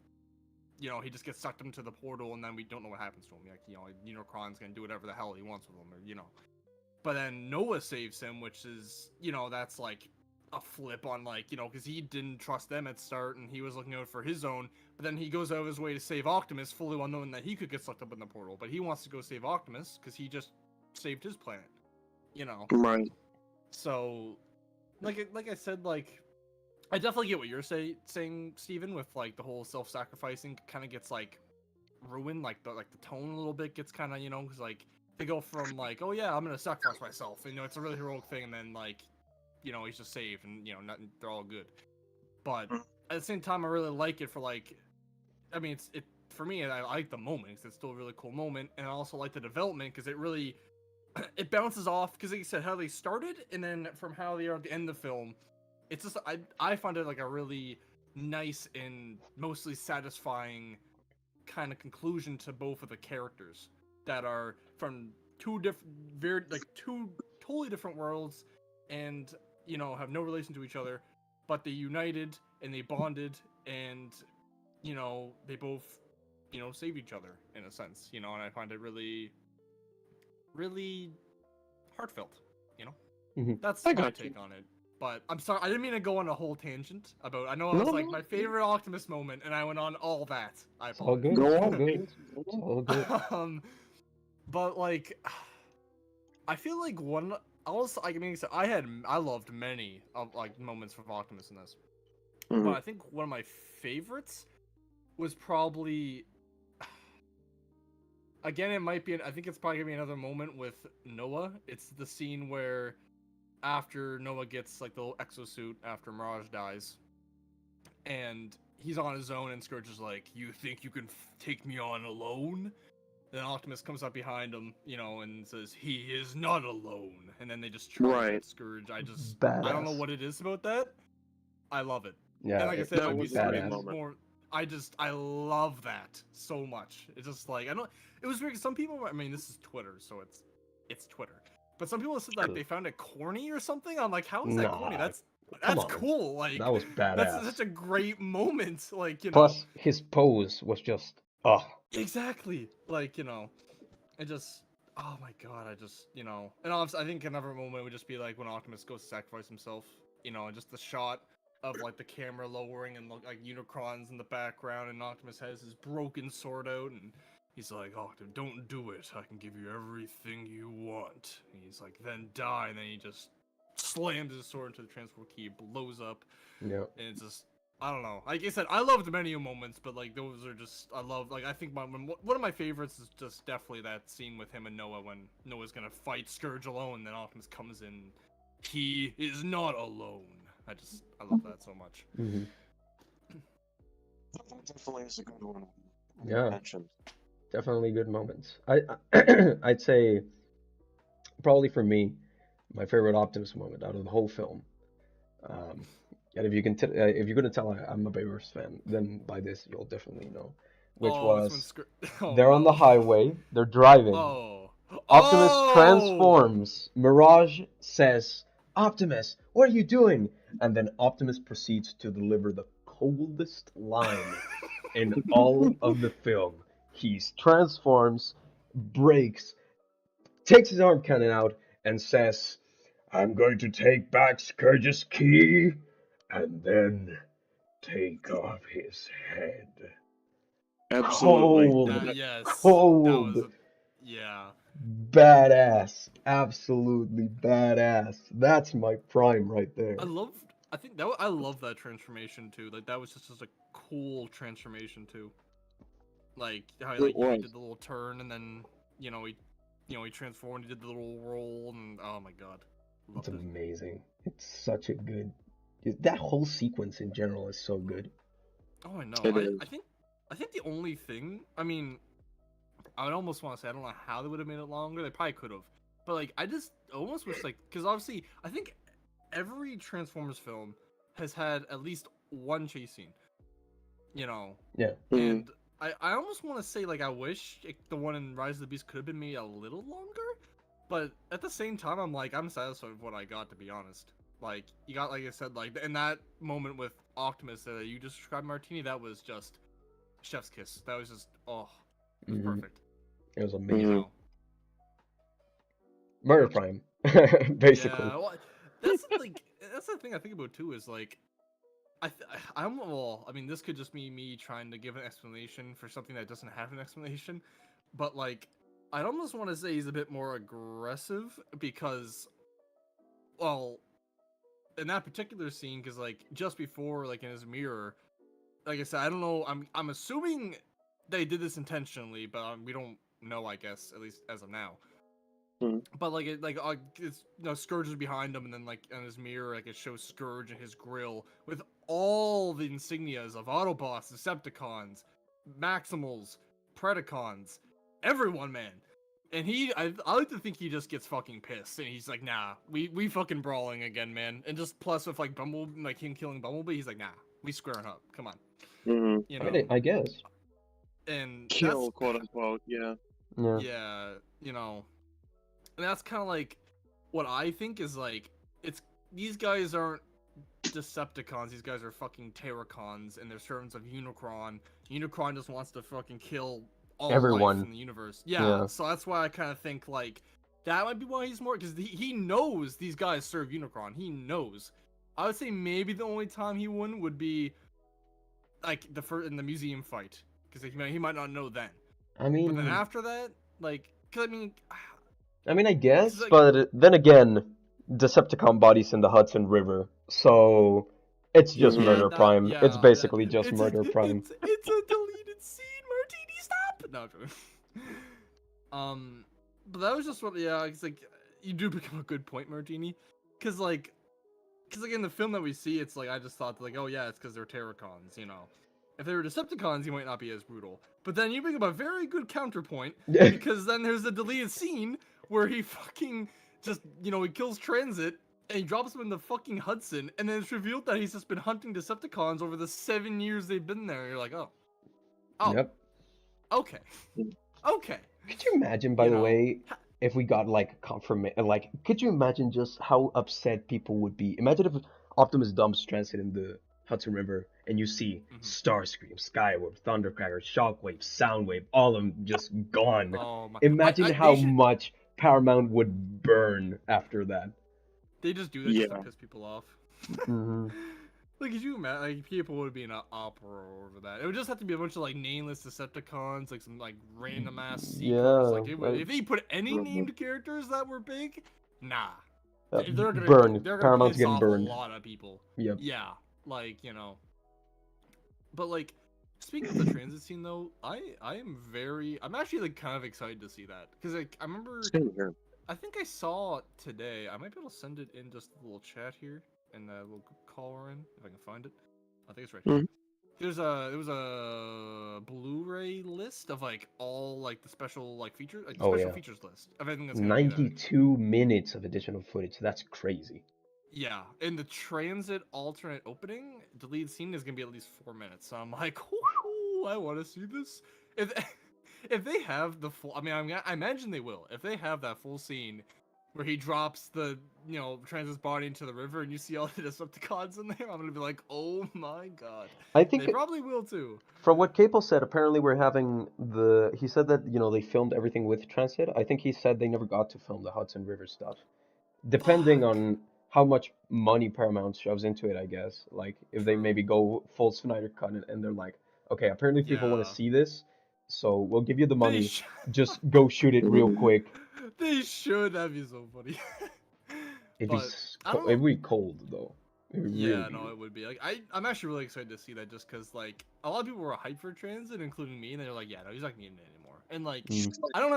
you know he just gets sucked into the portal and then we don't know what happens to him. Like you know Unicron's gonna do whatever the hell he wants with him, or you know. But then Noah saves him, which is you know that's like a flip on like you know because he didn't trust them at start and he was looking out for his own. But then he goes out of his way to save Optimus, fully well knowing that he could get sucked up in the portal. But he wants to go save Optimus because he just saved his planet. You know. Right. So, like I said, like I definitely get what you're saying, Steven, with like the whole self-sacrificing kind of gets like ruined, like the tone a little bit gets kind of you know because like they go from like oh yeah I'm gonna sacrifice myself, and, you know it's a really heroic thing, and then like you know he's just saved and you know nothing, they're all good. But at the same time, I really like it for like, I mean it for me I like the moment because it's still a really cool moment, and I also like the development because it really it bounces off because like you said how they started and then from how they are at the end of the film. It's just I find it like a really nice and mostly satisfying kind of conclusion to both of the characters that are from two totally different worlds, and have no relation to each other, but they united and they bonded, and they both save each other in a sense, and I find it really, really heartfelt. That's I my got you. take on it. But I'm sorry, I didn't mean to go on a whole tangent about. I know it No, was like no. my favorite Optimus moment, and I went on all that. I It's all apologize. good. Go It's all on. good. It's all good. But like, I feel like one. Also, I mean, I loved many of like moments from Optimus in this, but Mhm. I think one of my favorites was probably. Again, it might be. I think it's probably gonna be another moment with Noah. It's the scene where, after Noah gets like the little exosuit after Mirage dies, and he's on his own, and Scourge is like, "You think you can take me on alone?" Then Optimus comes up behind him, and says, "He is not alone." And then they just charge Right. at Scourge. I don't know Badass. what it is about that. I love it. Yeah, And like I said, that it might be was a great something moment. more. I love that so much. It's just like I don't. It was weird. Some people, I mean, this is Twitter, so it's Twitter. But some people said like True. they found it corny or something. I'm like, how is that corny? Nah, That's come on. cool. Like That was that's badass. such a great moment. Like Plus, his pose was just, exactly. Like it just. Oh my god, and obviously, I think another moment would just be like when Optimus goes to sacrifice himself, and just the shot of like the camera lowering and like Unicron's in the background, and Optimus has his broken sword out, and he's like, "Oh, don't do it. I can give you everything you want." And he's like, "Then die," and then he just slams his sword into the transport key, blows up, yeah. and it's just. I don't know. Like I said, I loved many moments, but like those are just I love. Like I think one of my favorites is just definitely that scene with him and Noah when Noah's gonna fight Scourge alone, then Optimus comes in. He is not alone. I love that so much. Hmm. That definitely is a good one. Yeah. Mentioned. Definitely good moments. I'd say probably for me, my favorite Optimus moment out of the whole film. And if you're gonna tell I'm a Beavers fan, then by this you'll definitely know, which Oh, it's when was oh they're on the no. highway, they're driving. Oh. Optimus Oh. transforms. Mirage says, "Optimus, what are you doing?" And then Optimus proceeds to deliver the coldest line in all of the film. He transforms, breaks, takes his arm cannon out, and says, "I'm going to take back Scourge's key, and then take off his head." Absolutely. Cold, Yes. cold, That was yeah. badass, absolutely badass. That's my prime right there. I love that transformation too. Like that was just a cool transformation too. Like how It he was. did the little turn and then he transformed, he did the little roll, and oh my god. It's Loved it. amazing. It's such a good. That whole sequence in general is so good. Oh, I know. It is. I think the only thing, I mean, I would almost want to say I don't know how they would have made it longer. They probably could have, but like I just almost wish like because obviously I think every Transformers film has had at least one chase scene, Yeah. and I almost want to say like I wish the one in Rise of the Beast could have been made a little longer, but at the same time I'm satisfied with what I got, to be honest. Like you got, like I said, like in that moment with Optimus that you just described, Martini, that was just chef's kiss. That was just it was Mhm. perfect. It was You amazing. Mhm. know? Murder Prime, basically. Yeah, well, that's the thing I think about too is like I mean this could just be me trying to give an explanation for something that doesn't have an explanation, but like I'd almost want to say he's a bit more aggressive because, well, in that particular scene, because like just before, like in his mirror, like I said, I don't know. I'm assuming they did this intentionally, but we don't know. I guess at least as of now. Mhm. But like it's Scourge is behind him, and then like in his mirror, like it shows Scourge and his grill with all the insignias of Autobots, Decepticons, Maximals, Predacons, everyone, man. And I like to think he just gets fucking pissed, and he's like, "Nah, we fucking brawling again, man." And just plus with like Bumblebee, like him killing Bumblebee, he's like, "Nah, we squaring up. Come on." Mhm. You I know. mean, I guess. And Kill, that's quote unquote. Yeah. Yeah. yeah, and that's kind of like what I think is like it's these guys aren't Decepticons. These guys are fucking Terracons, and they're servants of Unicron. Unicron just wants to fucking kill all Everyone. life in the universe. Yeah, Yeah. so that's why I kind of think like that might be why he's more, because he knows these guys serve Unicron. He knows. I would say maybe the only time he wouldn't would be like the first in the museum fight, because he might not know then. I mean, But then after that, like, cause I guess, like- but then again, Decepticon bodies in the Hudson River, so it's just Yeah, Murder that- Prime. yeah, it's basically that- just it's Murder a, Prime. It's a deleted scene. Martini, stop! No, I'm joking. But that was just what. Yeah, it's like you do become a good point, Martini, because like in the film that we see, it's like I just thought like, oh yeah, it's because they're Terracons, you know. If they were Decepticons, he might not be as brutal. But then you bring up a very good counterpoint, because then there's a deleted scene where he fucking just, you know, he kills Transit and he drops him in the fucking Hudson, and then it's revealed that he's just been hunting Decepticons over the 7 years they've been there. And you're like, oh, Yep. okay, okay. Could you imagine, by You the know, way, if we got like confirmation? Like, could you imagine just how upset people would be? Imagine if Optimus dumps Transit in the Hudson River, and you see Mhm. Starscream, Skywarp, Thundercracker, Shockwave, Soundwave, all of them just gone. Oh my! Imagine they how should- much Paramount would burn after that. they just do that just Yeah. to piss people off. hmm Like, could you imagine? Like, people would be in an uproar over that. It would just have to be a bunch of like nameless Decepticons, like some like random ass seekers. Yeah, Like, like- if they put any named characters that were big, nah. Uh, They're gonna burn. They're gonna Paramount's piss getting off burned. a lot of people. Yep. Yeah, like, you know. But like, speaking of the transit scene though, I'm actually like kind of excited to see that, because like I remember, Same here. I think I saw it today. I might be able to send it in just a little chat here, and a little call we're in if I can find it. I think it's right here. Mhm. There was a Blu-ray list of like all like the special like features, like the Oh, special yeah. features list of everything that's gonna be there. 92 minutes of additional footage. That's crazy. Yeah, in the transit alternate opening, the lead scene is gonna be at least 4 minutes. So I'm like, ooh, I want to see this. If they have the full, I mean, I imagine they will. If they have that full scene where he drops the, you know, transit's body into the river and you see all the Decepticons in there, I'm gonna be like, oh my god. I think They probably will too. from what Capel said, apparently we're having he said that, you know, they filmed everything with Transit. I think he said they never got to film the Hudson River stuff. Depending Fuck. on how much money Paramount shoves into it, I guess. Like, if they True. maybe go full Snyder cut and they're like, okay, apparently people want Yeah. to see this, so we'll give you the They money. sh- Just go shoot it real quick. They should. That'd be so funny. It'd be, But, I don't know. it'd be cold, though. It would Yeah, really no, be. it would be. Like, I'm actually really excited to see that, just because, like, a lot of people were hyped for Transit, including me, and they're like, yeah, no, he's not gonna need it anymore. And like, Mm. I don't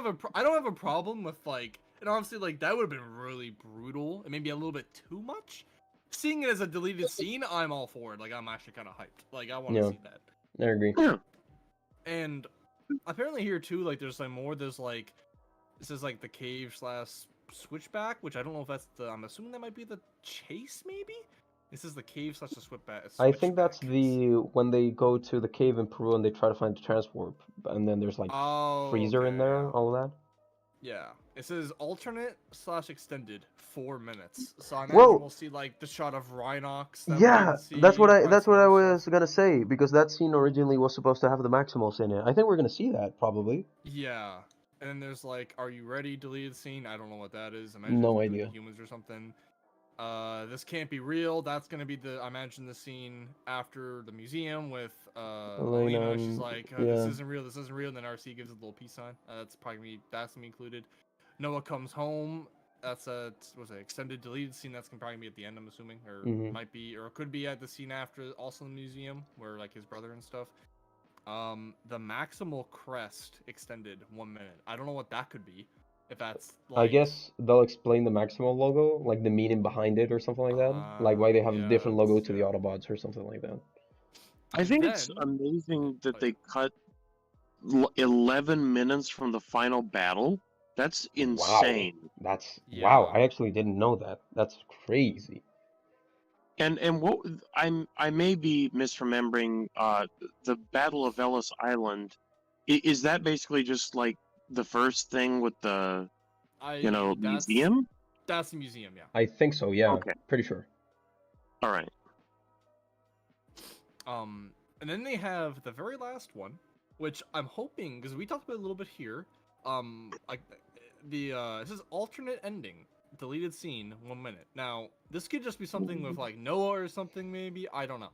have a problem with like, and obviously like that would have been really brutal and maybe a little bit too much. Seeing it as a deleted scene, I'm all for it. Like, I'm actually kind of hyped. Like, I want to Yeah. see that. I agree. Yeah. And apparently here too, like, there's like more. There's like, this is like the cave / switchback, which I don't know if that's the. I'm assuming that might be the chase, maybe. This is the cave / the switchback. I think that's switchback. when they go to the cave in Peru and they try to find the transwarp, and then there's like Oh, freezer in okay, there, yeah. all of that. Yeah, it says alternate / extended 4 minutes. So I Whoa. imagine we'll see like the shot of Rhinox. That we Yeah, didn't see, that's what I probably some other was stuff. gonna say, because that scene originally was supposed to have the Maximals in it. I think we're gonna see that probably. Yeah, and then there's like, "Are you ready?" deleted scene. I don't know what that is. I imagine No it's idea. Humans or something. This can't be real. That's gonna be I imagine the scene after the museum with Elena Elena. She's and- like, yeah. "This isn't real. This isn't real." And then RC gives a little peace sign. That's gonna be included. Noah comes home. That's was an extended deleted scene. That's gonna probably be at the end, I'm assuming, or Mhm. might be, or it could be at the scene after, also in the museum where like his brother and stuff. The Maximal Crest extended 1 minute. I don't know what that could be. If that's like, I guess they'll explain the Maximal logo, like the meaning behind it or something like that. Like why they have a different logo to the yeah. Autobots or something like that. I think it's Then- amazing that they cut 11 minutes from the final battle. That's insane. That's Yeah. wow, I actually didn't know that. That's crazy. And what I may be misremembering the Battle of Ellis Island. Is that basically just like the first thing with the I, you know that's- museum? That's the museum, yeah. I think so. Yeah. Okay. Pretty sure. All right. And then they have the very last one, which I'm hoping, because we talked about it a little bit here. Like this is alternate ending, deleted scene, 1 minute. Now this could just be something with like Noah or something, maybe. I don't know.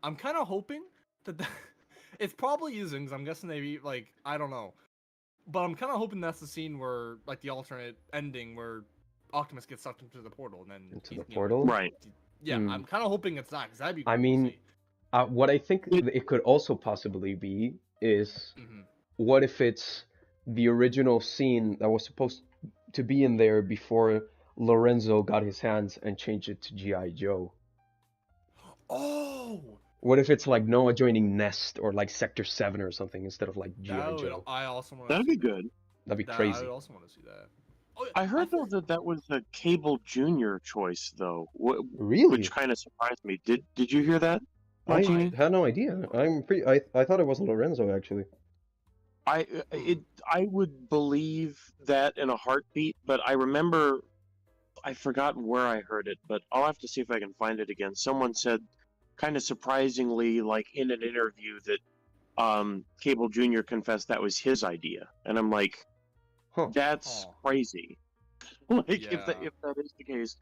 I'm kind of hoping that it's probably using, because I'm guessing they like, I don't know, but I'm kind of hoping that's the scene where like the alternate ending where Optimus gets sucked into the portal and then Into he's, the portal? Right. Yeah, I'm kind of hoping it's that, because that'd be cool I to mean, see. what I think it could also possibly be is, Mhm. what if it's the original scene that was supposed to be in there before Lorenzo got his hands and changed it to G.I. Joe? Oh, What if it's like Noah joining Nest or like Sector 7 or something instead of like G.I. Joe? I also want to. That'd be good. That'd be I crazy. would also want to see that. Oh, I heard though thought- that was a Cable Jr. choice though, Really? which kind of surprised me. Did you hear that? I Martini? had no idea. I thought it was Lorenzo actually. I would believe that in a heartbeat, but I remember I forgot where I heard it, but I'll have to see if I can find it again. Someone said, kind of surprisingly, like in an interview, that Cable Jr. confessed that was his idea, and I'm like, Huh. that's Oh. crazy. Like Yeah. if that is the case,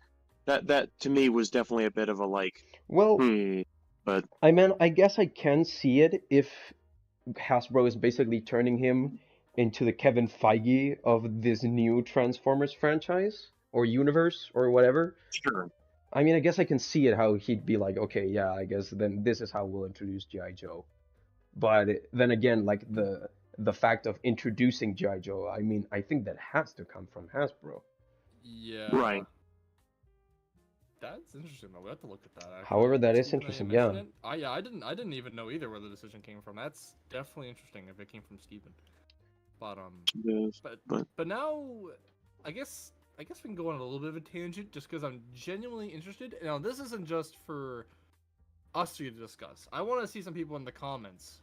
that to me was definitely a bit of a like, Well, but I mean, I guess I can see it if Hasbro is basically turning him into the Kevin Feige of this new Transformers franchise or universe or whatever. sure. I mean, I guess I can see it how he'd be like, okay, yeah, I guess then this is how we'll introduce G.I. Joe. But then again, like the fact of introducing G.I. Joe, I mean, I think that has to come from Hasbro. Yeah. Right. That's interesting though. We have to look at that. Actually. However, that That's is cool that you interesting, yeah. mentioned it. Yeah, I didn't even know either where the decision came from. That's definitely interesting if it came from Steven. But Yes, but now, I guess we can go on a little bit of a tangent just because I'm genuinely interested. Now, this isn't just for us to discuss. I want to see some people in the comments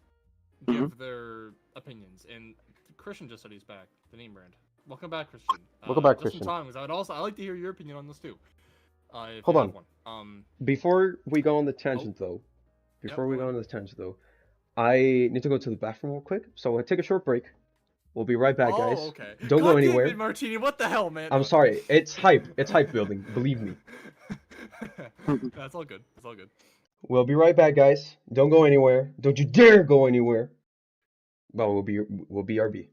give their opinions. And Christian just said he's back. The name brand. Welcome back, Christian. Welcome back, just Christian. in time, 'cause I'd like to hear your opinion on this too. If Hold you on. have one. Before we go on the tangent, though, I need to go to the bathroom real quick. So we'll take a short break. We'll be right back, guys. Oh, okay. Don't go God damn anywhere. it, Martini, what the hell, man? I'm sorry. It's hype. It's hype building. Believe me. That's all good. It's all good. We'll be right back, guys. Don't go anywhere. Don't you dare go anywhere. Well, we'll be RB.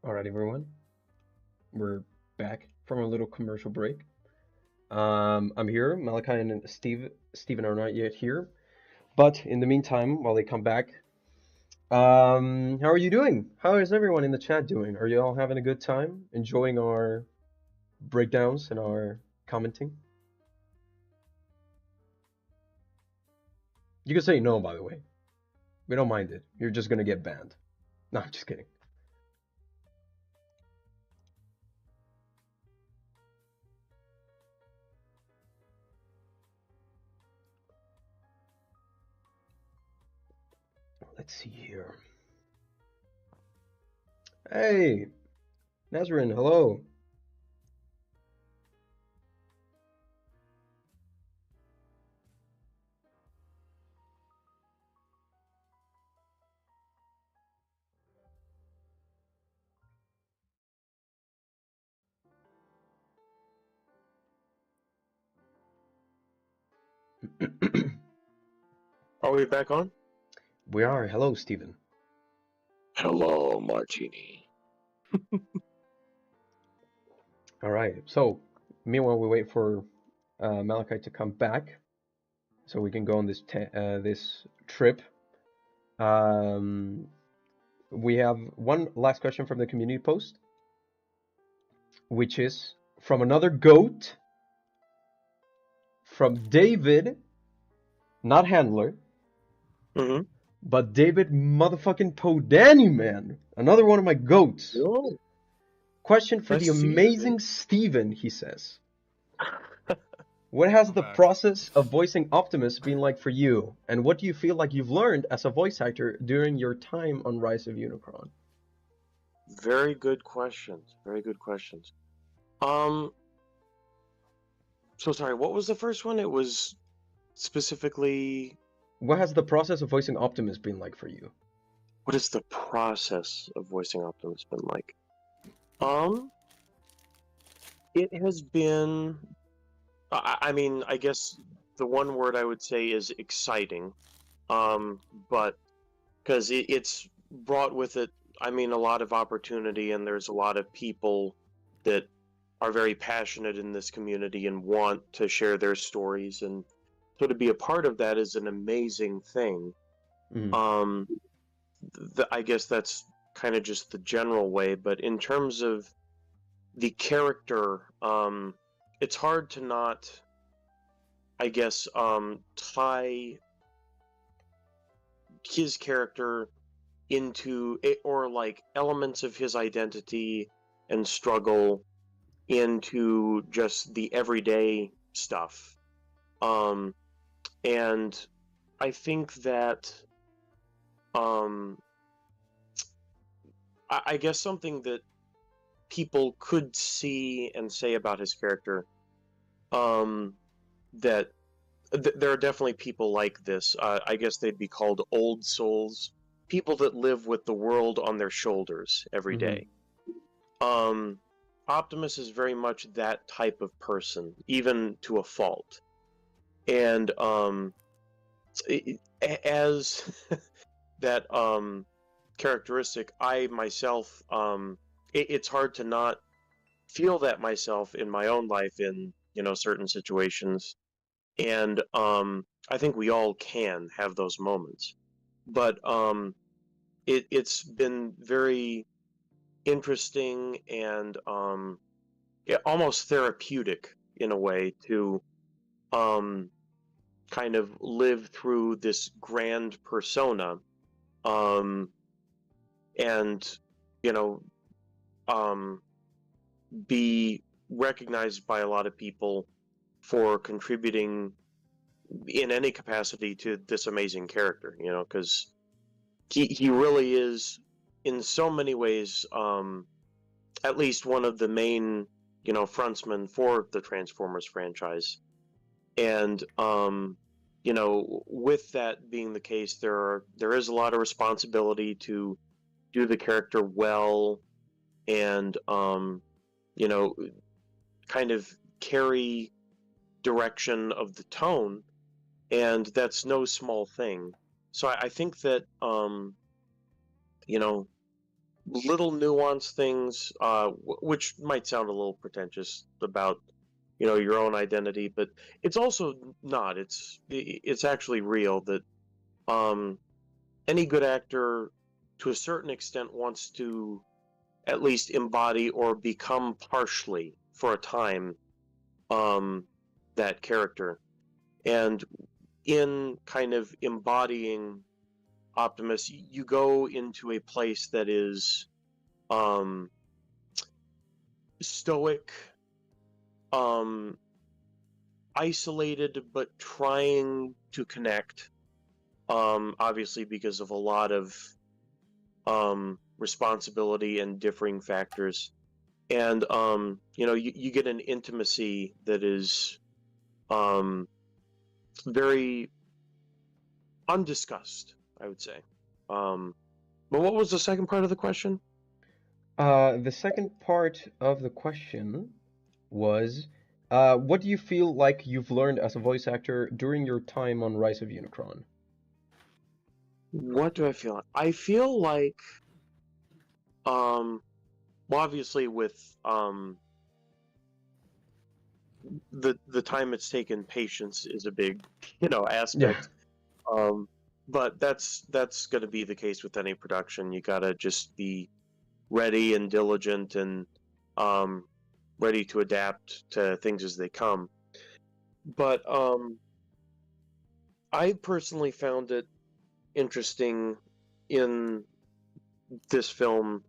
All right, everyone. We're back from a little commercial break. I'm here. Malachi and Steven are not yet here. But in the meantime, while they come back, how are you doing? How is everyone in the chat doing? Are you all having a good time? Enjoying our breakdowns and our commenting? You can say no, by the way. We don't mind it. You're just gonna get banned. No, I'm just kidding. Let's see here. Hey, Nazrin, hello. Are we back on? We are. Hello, Steven. Hello, Martini. All right. So, meanwhile, we wait for Malachi to come back, so we can go on this this trip. We have one last question from the community post, which is from another goat, from David, not Handler, Mm-hmm. but David motherfucking Podani, man. Another one of my goats. Oh, Question for nice the to see you, amazing Steven, he says. What has I'm the back. process of voicing Optimus been like for you? And what do you feel like you've learned as a voice actor during your time on Rise of Unicron? very good questions. Very good questions. So sorry, what was the first one? It was specifically, What has the process of voicing Optimus been like for you? what is the process of voicing Optimus been like? Um, it has been, I mean, I guess the one word I would say is exciting. But because it's brought with it, I mean, a lot of opportunity, and there's a lot of people that are very passionate in this community and want to share their stories, and so to be a part of that is an amazing thing. Mm. Um, I guess that's kind of just the general way, but in terms of the character, it's hard to not, I guess, tie his character into it, or like elements of his identity and struggle into just the everyday stuff. And I think that um, I guess something that people could see and say about his character, that there are definitely people like this. I guess they'd be called old souls, people that live with the world on their shoulders every Mm-hmm. day. Optimus is very much that type of person, even to a fault. And as that characteristic, I myself, it's hard to not feel that myself in my own life in certain situations, and I think we all can have those moments. But it's been very interesting and almost therapeutic in a way to kind of live through this grand persona, and you know be recognized by a lot of people for contributing in any capacity to this amazing character, because he really is in so many ways, at least one of the main frontsmen for the Transformers franchise. And with that being the case, there is a lot of responsibility to do the character well, and kind of carry direction of the tone, and that's no small thing. So I think that little nuanced things, which might sound a little pretentious about, your own identity, but it's also not. It's actually real that um, any good actor, to a certain extent, wants to at least embody or become partially for a time that character. And in kind of embodying Optimus, you go into a place that is stoic, um, isolated, but trying to connect. Obviously, because of a lot of responsibility and differing factors, and you get an intimacy that is very undiscussed, I would say. But what was the second part of the question? The second part of the question was, what do you feel like you've learned as a voice actor during your time on Rise of Unicron? What do I feel? I feel like, well, obviously with the time it's taken, patience is a big, aspect. But that's going to be the case with any production. You gotta just be ready and diligent and ready to adapt to things as they come. But I personally found it interesting in this film,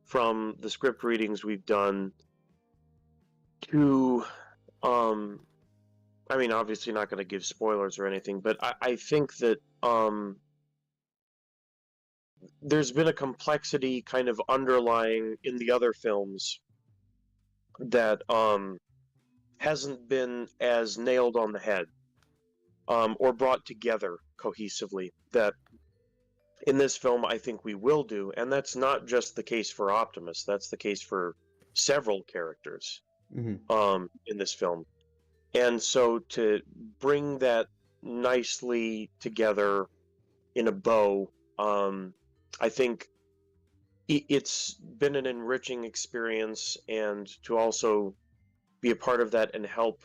from the script readings we've done, to I mean, obviously not going to give spoilers or anything, but I think that there's been a complexity kind of underlying in the other films that hasn't been as nailed on the head or brought together cohesively, that in this film I think we will do. And that's not just the case for Optimus, that's the case for several characters in this film. And so to bring that nicely together in a bow, I think it's been an enriching experience, and to also be a part of that and help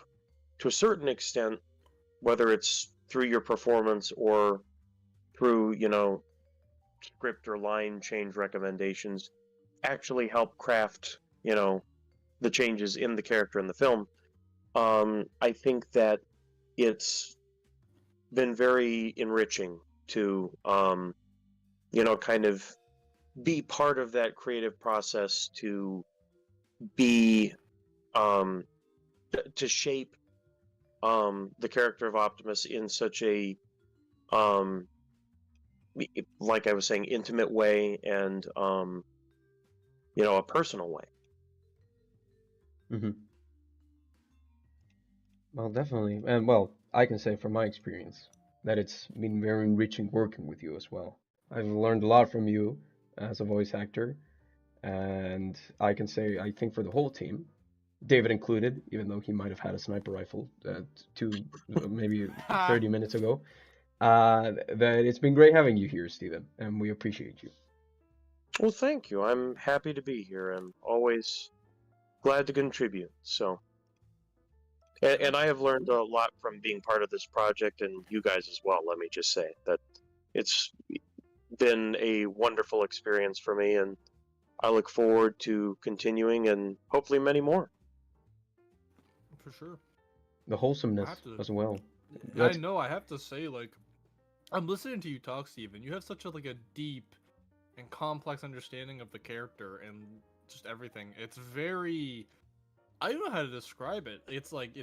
to a certain extent, whether it's through your performance or through, script or line change recommendations, actually help craft, the changes in the character in the film. I think that it's been very enriching to, kind of be part of that creative process, to be, to shape the character of Optimus in such a, like I was saying, intimate way, and, a personal way. Well, definitely. And well, I can say from my experience that it's been very enriching working with you as well. I've learned a lot from you as a voice actor, and I can say, I think for the whole team, David included, even though he might have had a sniper rifle maybe 30 minutes ago, that it's been great having you here, Steven, and we appreciate you. Well, thank you. I'm happy to be here and always glad to contribute. So, and I have learned a lot from being part of this project, and you guys as well. Let me just say that it's been a wonderful experience for me, and I look forward to continuing, and hopefully many more. For sure. The wholesomeness as well. I know, I have to say, like, I'm listening to you talk, Steven. You have such a deep and complex understanding of the character and just everything. It's very, I don't know how to describe it. It's like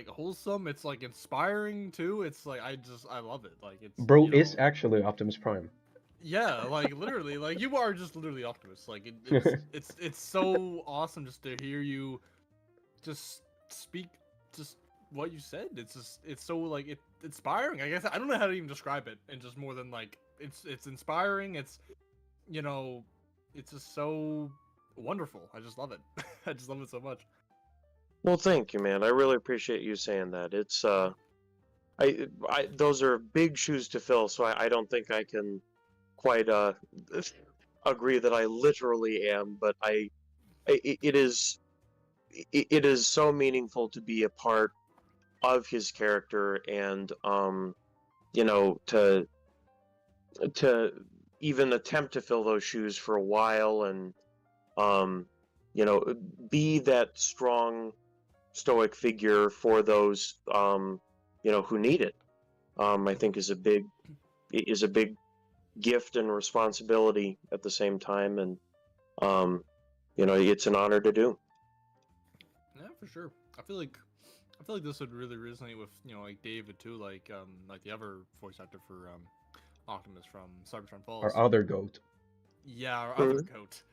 wholesome. It's like inspiring too. It's like I love it. Like, it's bro is actually Optimus Prime. Yeah, like literally, like you are just literally Optimus. Like it's so awesome just to hear you just speak just what you said. It's so like it's inspiring. I guess I don't know how to even describe it, and just more than like it's inspiring. It's it's just so wonderful. I just love it. I just love it so much. Well, thank you, man. I really appreciate you saying that. It's I those are big shoes to fill, so I don't think I can quite agree that I literally am, but it is so meaningful to be a part of his character, and you know, to even attempt to fill those shoes for a while, and you know, be that strong stoic figure for those you know, who need it. I think is a big gift and responsibility at the same time, and you know, it's an honor to do. Yeah, for sure. I feel like this would really resonate with, you know, like David too, like the other voice actor for Optimus from Cybertron Falls. Our other goat. Yeah, our other goat.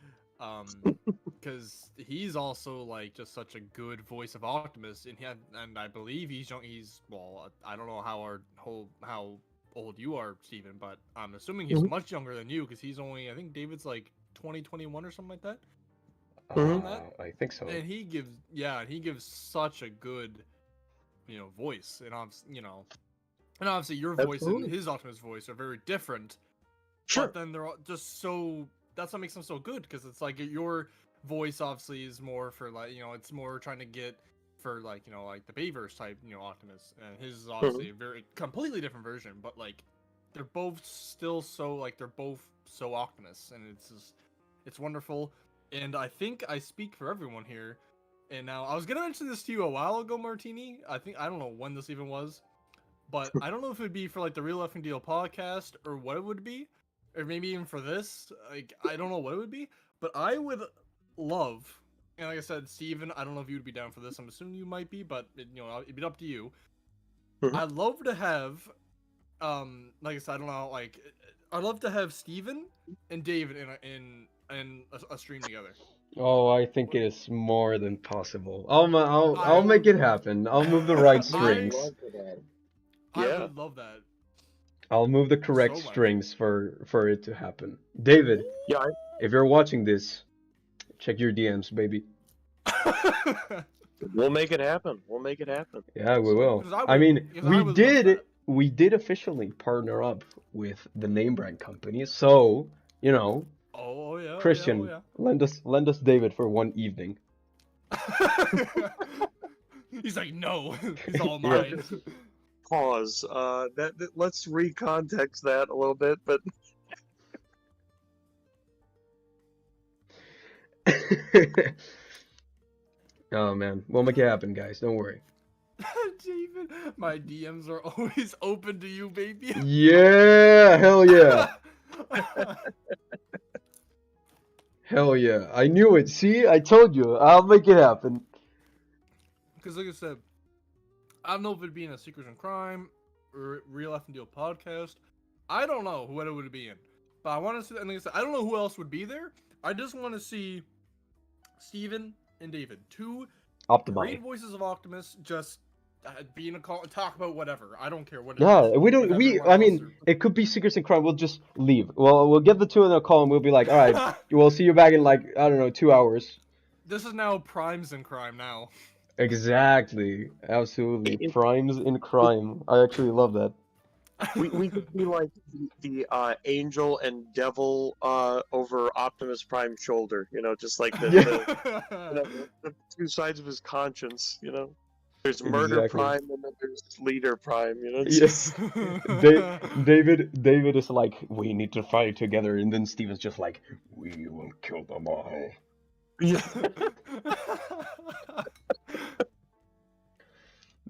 Because he's also like just such a good voice of Optimus, and I believe he's well, I don't know how old you are, Steven, but I'm assuming he's much younger than you, because he's only, I think David's like 2021 or something like that. I think so. And he gives such a good, you know, voice, and obviously your voice and his Optimus voice are very different. Sure. But then they're all just so, that's what makes them so good, because it's like your voice obviously is more for, like, you know, it's more trying to get for, like, you know, like the Bayverse type, you know, Optimus, and his is obviously a very completely different version, but like they're both still so, like, they're both so Optimus, and it's wonderful. And I think I speak for everyone here. And now, I was gonna mention this to you a while ago, Martini. I don't know when this even was, but I don't know if it would be for like the Real Effing Deal podcast or what it would be, or maybe even for this. Like, I don't know what it would be, but I would love, and like I said, Steven, I don't know if you would be down for this. I'm assuming you might be, but you know, it'd be up to you. I'd love to have, like I said, I don't know, like, I'd love to have Steven and David in a stream together. Oh, I think it is more than possible. I'll make it happen. I'll move the right strings. I would love that. I'll move the correct So much. strings for it to happen. David, Yeah, if you're watching this, check your DMs, baby. we'll make it happen. We'll make it happen. Yeah, we will. 'Cause I I would- mean, 'cause I would love that. we did officially partner up with the name brand company, so you know, Oh yeah, Christian, yeah. lend us David for one evening. He's like, no, he's all Yeah. mine. Pause. That let's recontext that a little bit, but Oh man, we'll make it happen, guys. Don't worry. David, my DMs are always open to you, baby. Yeah, hell yeah, hell yeah. I knew it. See, I told you. I'll make it happen. Because like I said, I don't know if it'd be in a Secrets and Crime or Real F and Deal podcast. I don't know what it would be in, but I want to see. And like I said, I don't know who else would be there. I just want to see Steven and David, two great Optimize. voices of Optimus, just be in a call and talk about whatever. I don't care what. Yeah, it is, we don't. with We. everyone I else mean, it could be Secrets and Crime. We'll just leave. Well, we'll get the two in a call and we'll be like, all right, we'll see you back in like, I don't know, 2 hours. This is now Primes and Crime now. Exactly. Absolutely. Primes in crime. I actually love that. we could be like the angel and devil over Optimus Prime's shoulder. You know, just like the two sides of his conscience. You know, there's Murder Exactly. Prime and then there's Leader Prime. You know, it's Yes. just- David is like, we need to fight together, and then Steven's just like, we will kill them all. yeah.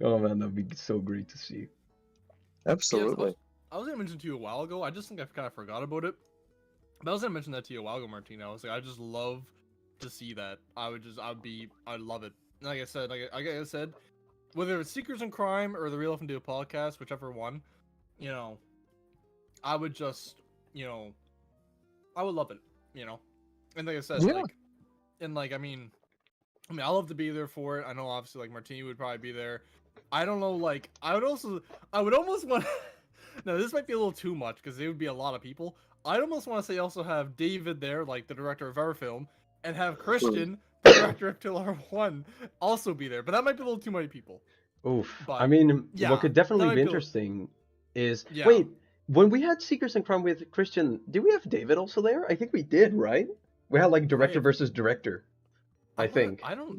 Oh man, that'd be so great to see. Absolutely. I was gonna mention to you a while ago. I just think I kind of forgot about it. But I was gonna mention that to you a while ago, Martina. I was like, I just love to see that. I'd love it. And like I said, whether it's Secrets and Crime or the Real F and Deal podcast, whichever one, you know, I would just, you know, I would love it, you know. And like I said, Yeah. I mean, I love to be there for it. I know obviously like Martini would probably be there. I don't know, like I would almost want. No, this might be a little too much because it would be a lot of people. I'd almost want to say also have David there, like the director of our film, and have Christian, the director of Killer One, also be there. But that might be a little too many people. Oof. But, I mean, yeah, what could definitely that might be be a- interesting is Yeah. wait, When we had Seekers and Crime with Christian, did we have David also there? I think we did, right? We had like director versus director, I think. I don't.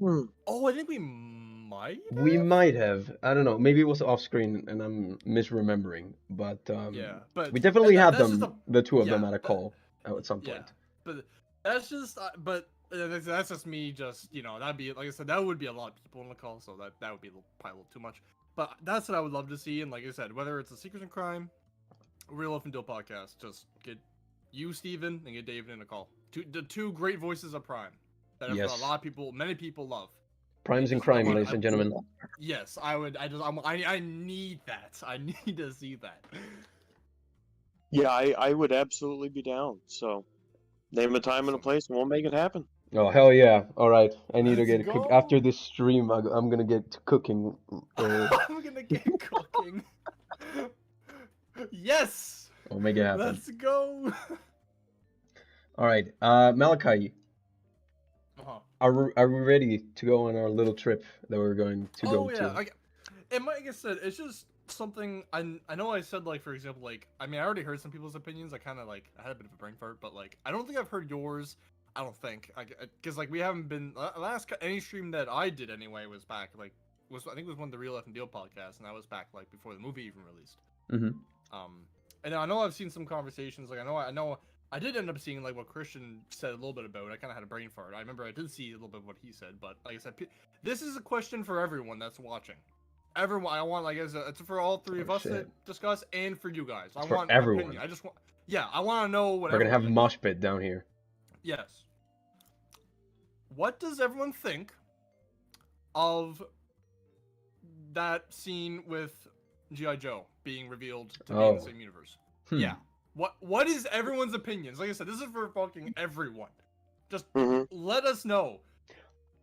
Mm. Oh, I think we might. We Have? might have. I don't know. Maybe it was off screen and I'm misremembering. But Yeah, but we definitely had that's just them, the two of them, yeah, at a call at some yeah, point. but that's just that's just me. Just that'd be like I said, that would be a lot of people on the call, so that would be probably a little too much. But that's what I would love to see, and like I said, whether it's a Secrets and Crime, Real Life and Deal podcast, just get you, Steven, and get David in a call. The two great voices of Prime that a Yes. lot of people, many people love. Primes in Just- Crime, want- ladies and gentlemen. Yes, I would. I need that. I need to see that. Yeah, I would absolutely be down. So, name a time and a place, and we'll make it happen. Oh, hell yeah. All right. I need to Let's get cook go. after this stream. I'm gonna get to cooking. I'm gonna get cooking. Yes. I'll make it happen. Let's go. All right. Malachi, Uh-huh. are we ready to go on our little trip that we're going to go Oh yeah, to? and like I said, it's just something I know. I said, like, for example, like, I mean, I already heard some people's opinions. I kind of like I had a bit of a brain fart, but like I don't think I've heard yours. I don't think because like we haven't been any stream that I did anyway was back like I think it was one of the Real Life and Deal podcasts, and that was back like before the movie even released. Mm-hmm. And I know I've seen some conversations. Like I know I did end up seeing like what Christian said a little bit about. I kind of had a brain fart. I remember I did see a little bit of what he said, but like I said, this is a question for everyone that's watching. Everyone, I want like it's for all three of us to discuss, and for you guys. I For want everyone. opinion. I just want, yeah, I want to know what We're gonna have a everyone mosh pit down here. thinks. Yes. What does everyone think of that scene with G.I. Joe being revealed to be in the same universe? Yeah. What is everyone's opinions? Like I said, this is for fucking everyone. Just let us know.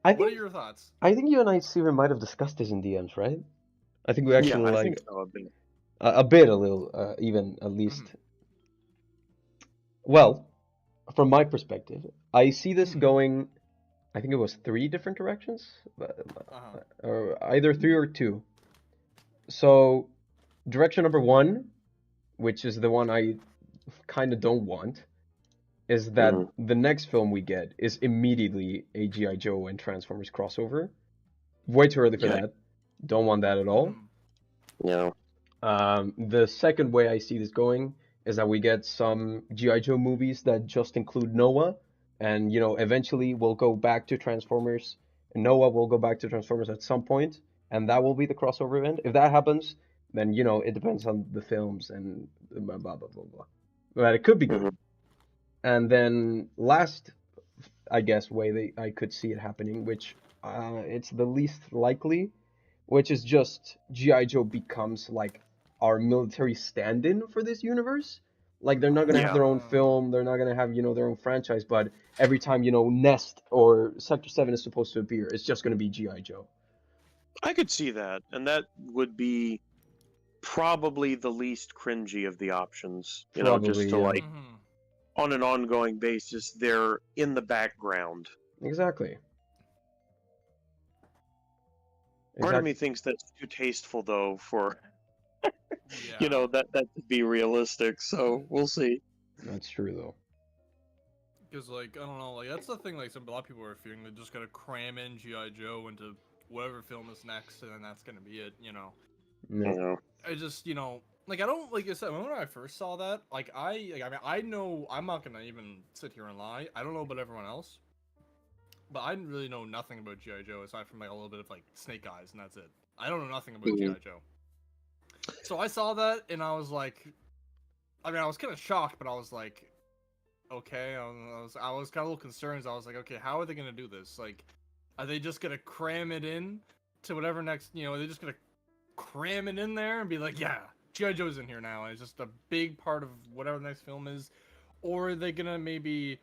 What are your thoughts? I think you and I, Steven, might have discussed this in DMs, right? I think we actually I like think so, a little, even at least. Well, from my perspective, I see this going. I think it was 3 different directions, or either 3 or 2. So, direction number 1, which is the one I kind of don't want, is that the next film we get is immediately a G.I. Joe and Transformers crossover. Way too early for that. Don't want that at all. Yeah. The second way I see this going is that we get some G.I. Joe movies that just include Noah, and eventually we'll go back to Transformers, and Noah will go back to Transformers at some point, and that will be the crossover event. If that happens, then it depends on the films and blah blah blah blah blah. But it could be good. And then last, I guess, way I could see it happening, which it's the least likely, which is just G.I. Joe becomes like our military stand-in for this universe. Like they're not gonna have their own film, they're not gonna have their own franchise, but every time Nest or Sector 7 is supposed to appear, it's just gonna be G.I. Joe. I could see that, and that would be probably the least cringy of the options. Just to like on an ongoing basis, they're in the background. Exactly. Part of me thinks that's too tasteful, though, for that to be realistic. So we'll see. That's true, though. Because like I don't know, like that's the thing. Like a lot of people are fearing they're just gonna cram in G.I. Joe into whatever film is next, and then that's gonna be it. No. I just like I don't like I said when I first saw that I know I'm not gonna even sit here and lie. I don't know about everyone else, but I really know nothing about G.I. Joe aside from like a little bit of like Snake Eyes, and that's it. I don't know nothing about G.I. Joe. So I saw that and I was like, I was kind of shocked, but I was like, okay. I was kind of a little concerned. I was like, okay, how are they gonna do this? Like, are they just gonna cram it in to whatever next? Are they just gonna cram it in there and be like, yeah, G.I. Joe's in here now, and it's just a big part of whatever the next film is? Or are they gonna maybe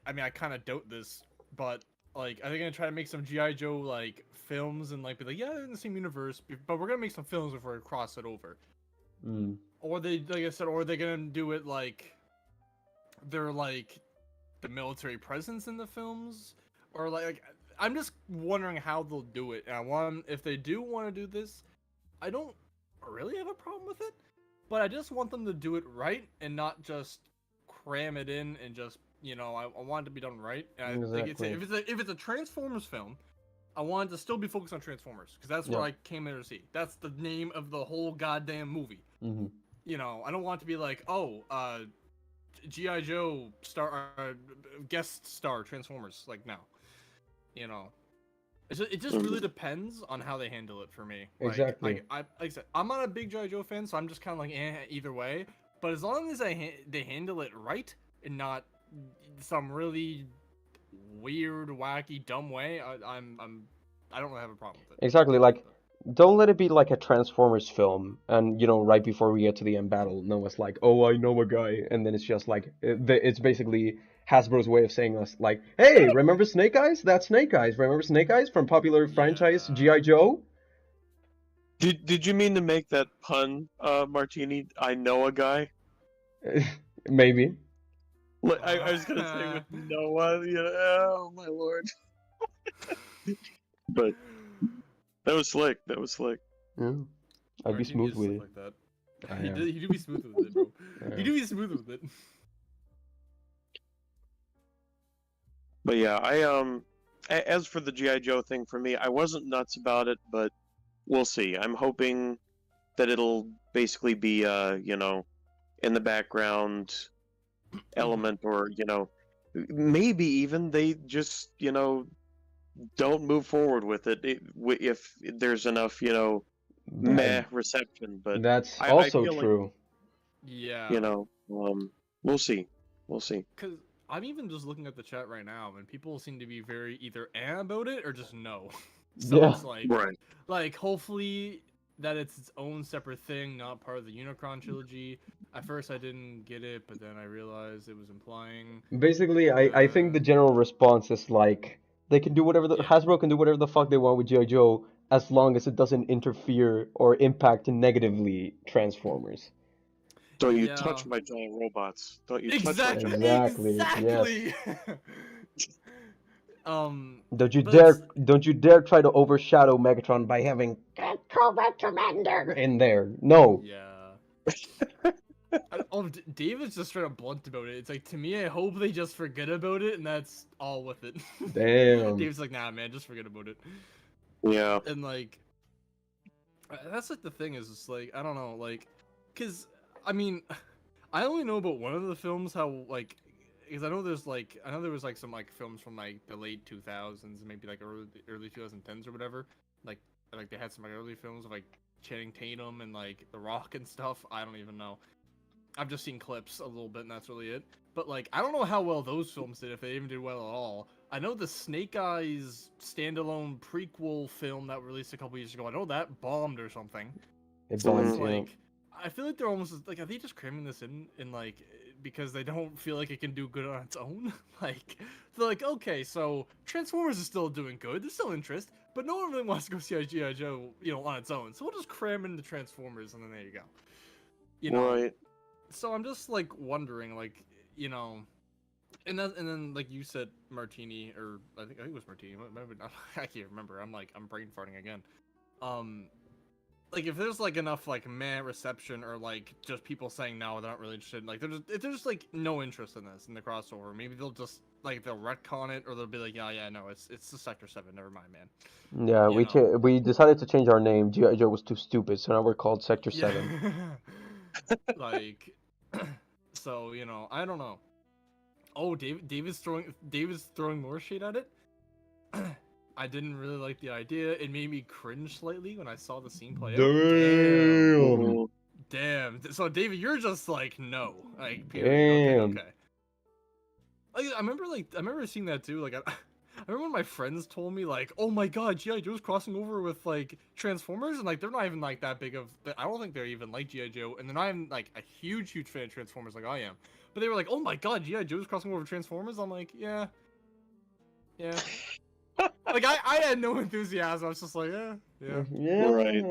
I kind of doubt this, but like, are they gonna try to make some G.I. Joe like films and like be like, yeah, they're in the same universe, but we're gonna make some films before we cross it over? Or they, like I said, or are they gonna do it like they're like the military presence in the films, or like I'm just wondering how they'll do it. And if they do want to do this, I don't really have a problem with it. but I just want them to do it right and not just cram it in and just I want it to be done right. And I think Exactly. if it's a Transformers film, I want it to still be focused on Transformers because that's what Yeah. I came there to see. That's the name of the whole goddamn movie. Hmm. I don't want it to be like, G.I. Joe guest star Transformers. Like, no. It just really depends on how they handle it for me. Exactly. Like I said, I'm not a big G.I. Joe fan, so I'm just kind of like either way. But as long as they handle it right and not some really weird, wacky, dumb way, I don't really have a problem with it. Exactly. Like, don't let it be like a Transformers film, and right before we get to the end battle, Noah's like, "Oh, I know a guy," and then it's just like it's basically Hasbro's way of saying us like, "Hey, remember Snake Eyes? That's Snake Eyes. Remember Snake Eyes from popular franchise Yeah. G.I. Joe?" Did you mean to make that pun, Martini? I know a guy. Maybe. I was gonna say with Noah. Oh my lord. But that was slick. That was slick. Yeah. I'd be Martini smooth is with stuff it. like that. I He am. do be smooth with it, bro. I He am. do be smooth with it. But yeah, as for the GI Joe thing for me, I wasn't nuts about it, but we'll see. I'm hoping that it'll basically be in the background element, or maybe even they just don't move forward with it, if there's enough meh reception. But That's I also feel like true. Yeah. we'll see. We'll see. Because I'm even just looking at the chat right now, and people seem to be very either about it or just no. So Yeah. it's Right. like hopefully that it's its own separate thing, not part of the Unicron trilogy. At first I didn't get it, but then I realized it was implying. Basically, I think the general response is like they can do whatever Yeah. Hasbro can do whatever the fuck they want with G.I. Joe as long as it doesn't interfere or impact negatively Transformers. Don't you Yeah. touch my giant robots. Don't you touch my Exactly. giant Exactly, Exactly. Don't you But it's dare try to overshadow Megatron by having Combat Commander in there. No. yeah. David's just straight up blunt about it. It's like, to me, I hope they just forget about it, and that's all with it. Damn. David's like, nah, man, just forget about it. Yeah. And like, that's like the thing is, it's like, I don't know, like, cause I mean, I only know about one of the films, how like, because I know there was like some like films from like the late 2000s, maybe like early 2010s or whatever. Like they had some like early films of like Channing Tatum and like The Rock and stuff. I don't even know. I've just seen clips a little bit, and that's really it. But like, I don't know how well those films did, if they even did well at all. I know the Snake Eyes standalone prequel film that released a couple years ago. I know that bombed or something. It So bombs, it's yeah. like, I feel like they're almost like, are they just cramming this in like because they don't feel like it can do good on its own? Like, they're like, okay, so Transformers is still doing good. There's still interest, but no one really wants to go see G.I. Joe, on its own. So we'll just cram into Transformers, and then there you go. Right. So I'm just like wondering, like, and then like you said, Martini, or I think it was Martini. Maybe not, I can't remember. I'm brain farting again. Like if there's like enough like meh reception, or like just people saying no, they're not really interested. Like if there's like no interest in this in the crossover, maybe they'll just like they'll retcon it, or they'll be like, yeah, no, it's the Sector 7. Never mind, man. Yeah, You know. we decided to change our name. G.I. Joe was too stupid, so now we're called Sector 7. Like, so I don't know. Oh, David's throwing more shade at it. I didn't really like the idea. It made me cringe slightly when I saw the scene play out. Damn. Damn. So David, you're just like no. Like period. Damn. Okay. Like I remember seeing that too. Like I remember when my friends told me like, oh my god, G.I. Joe's crossing over with like Transformers, and like they're not even like that big of. I don't think they're even like G.I. Joe, and they're not even like a huge fan of Transformers like I am. But they were like, oh my god, G.I. Joe's crossing over with Transformers. I'm like, yeah. Like I had no enthusiasm. I was just like, yeah. Yeah. Right.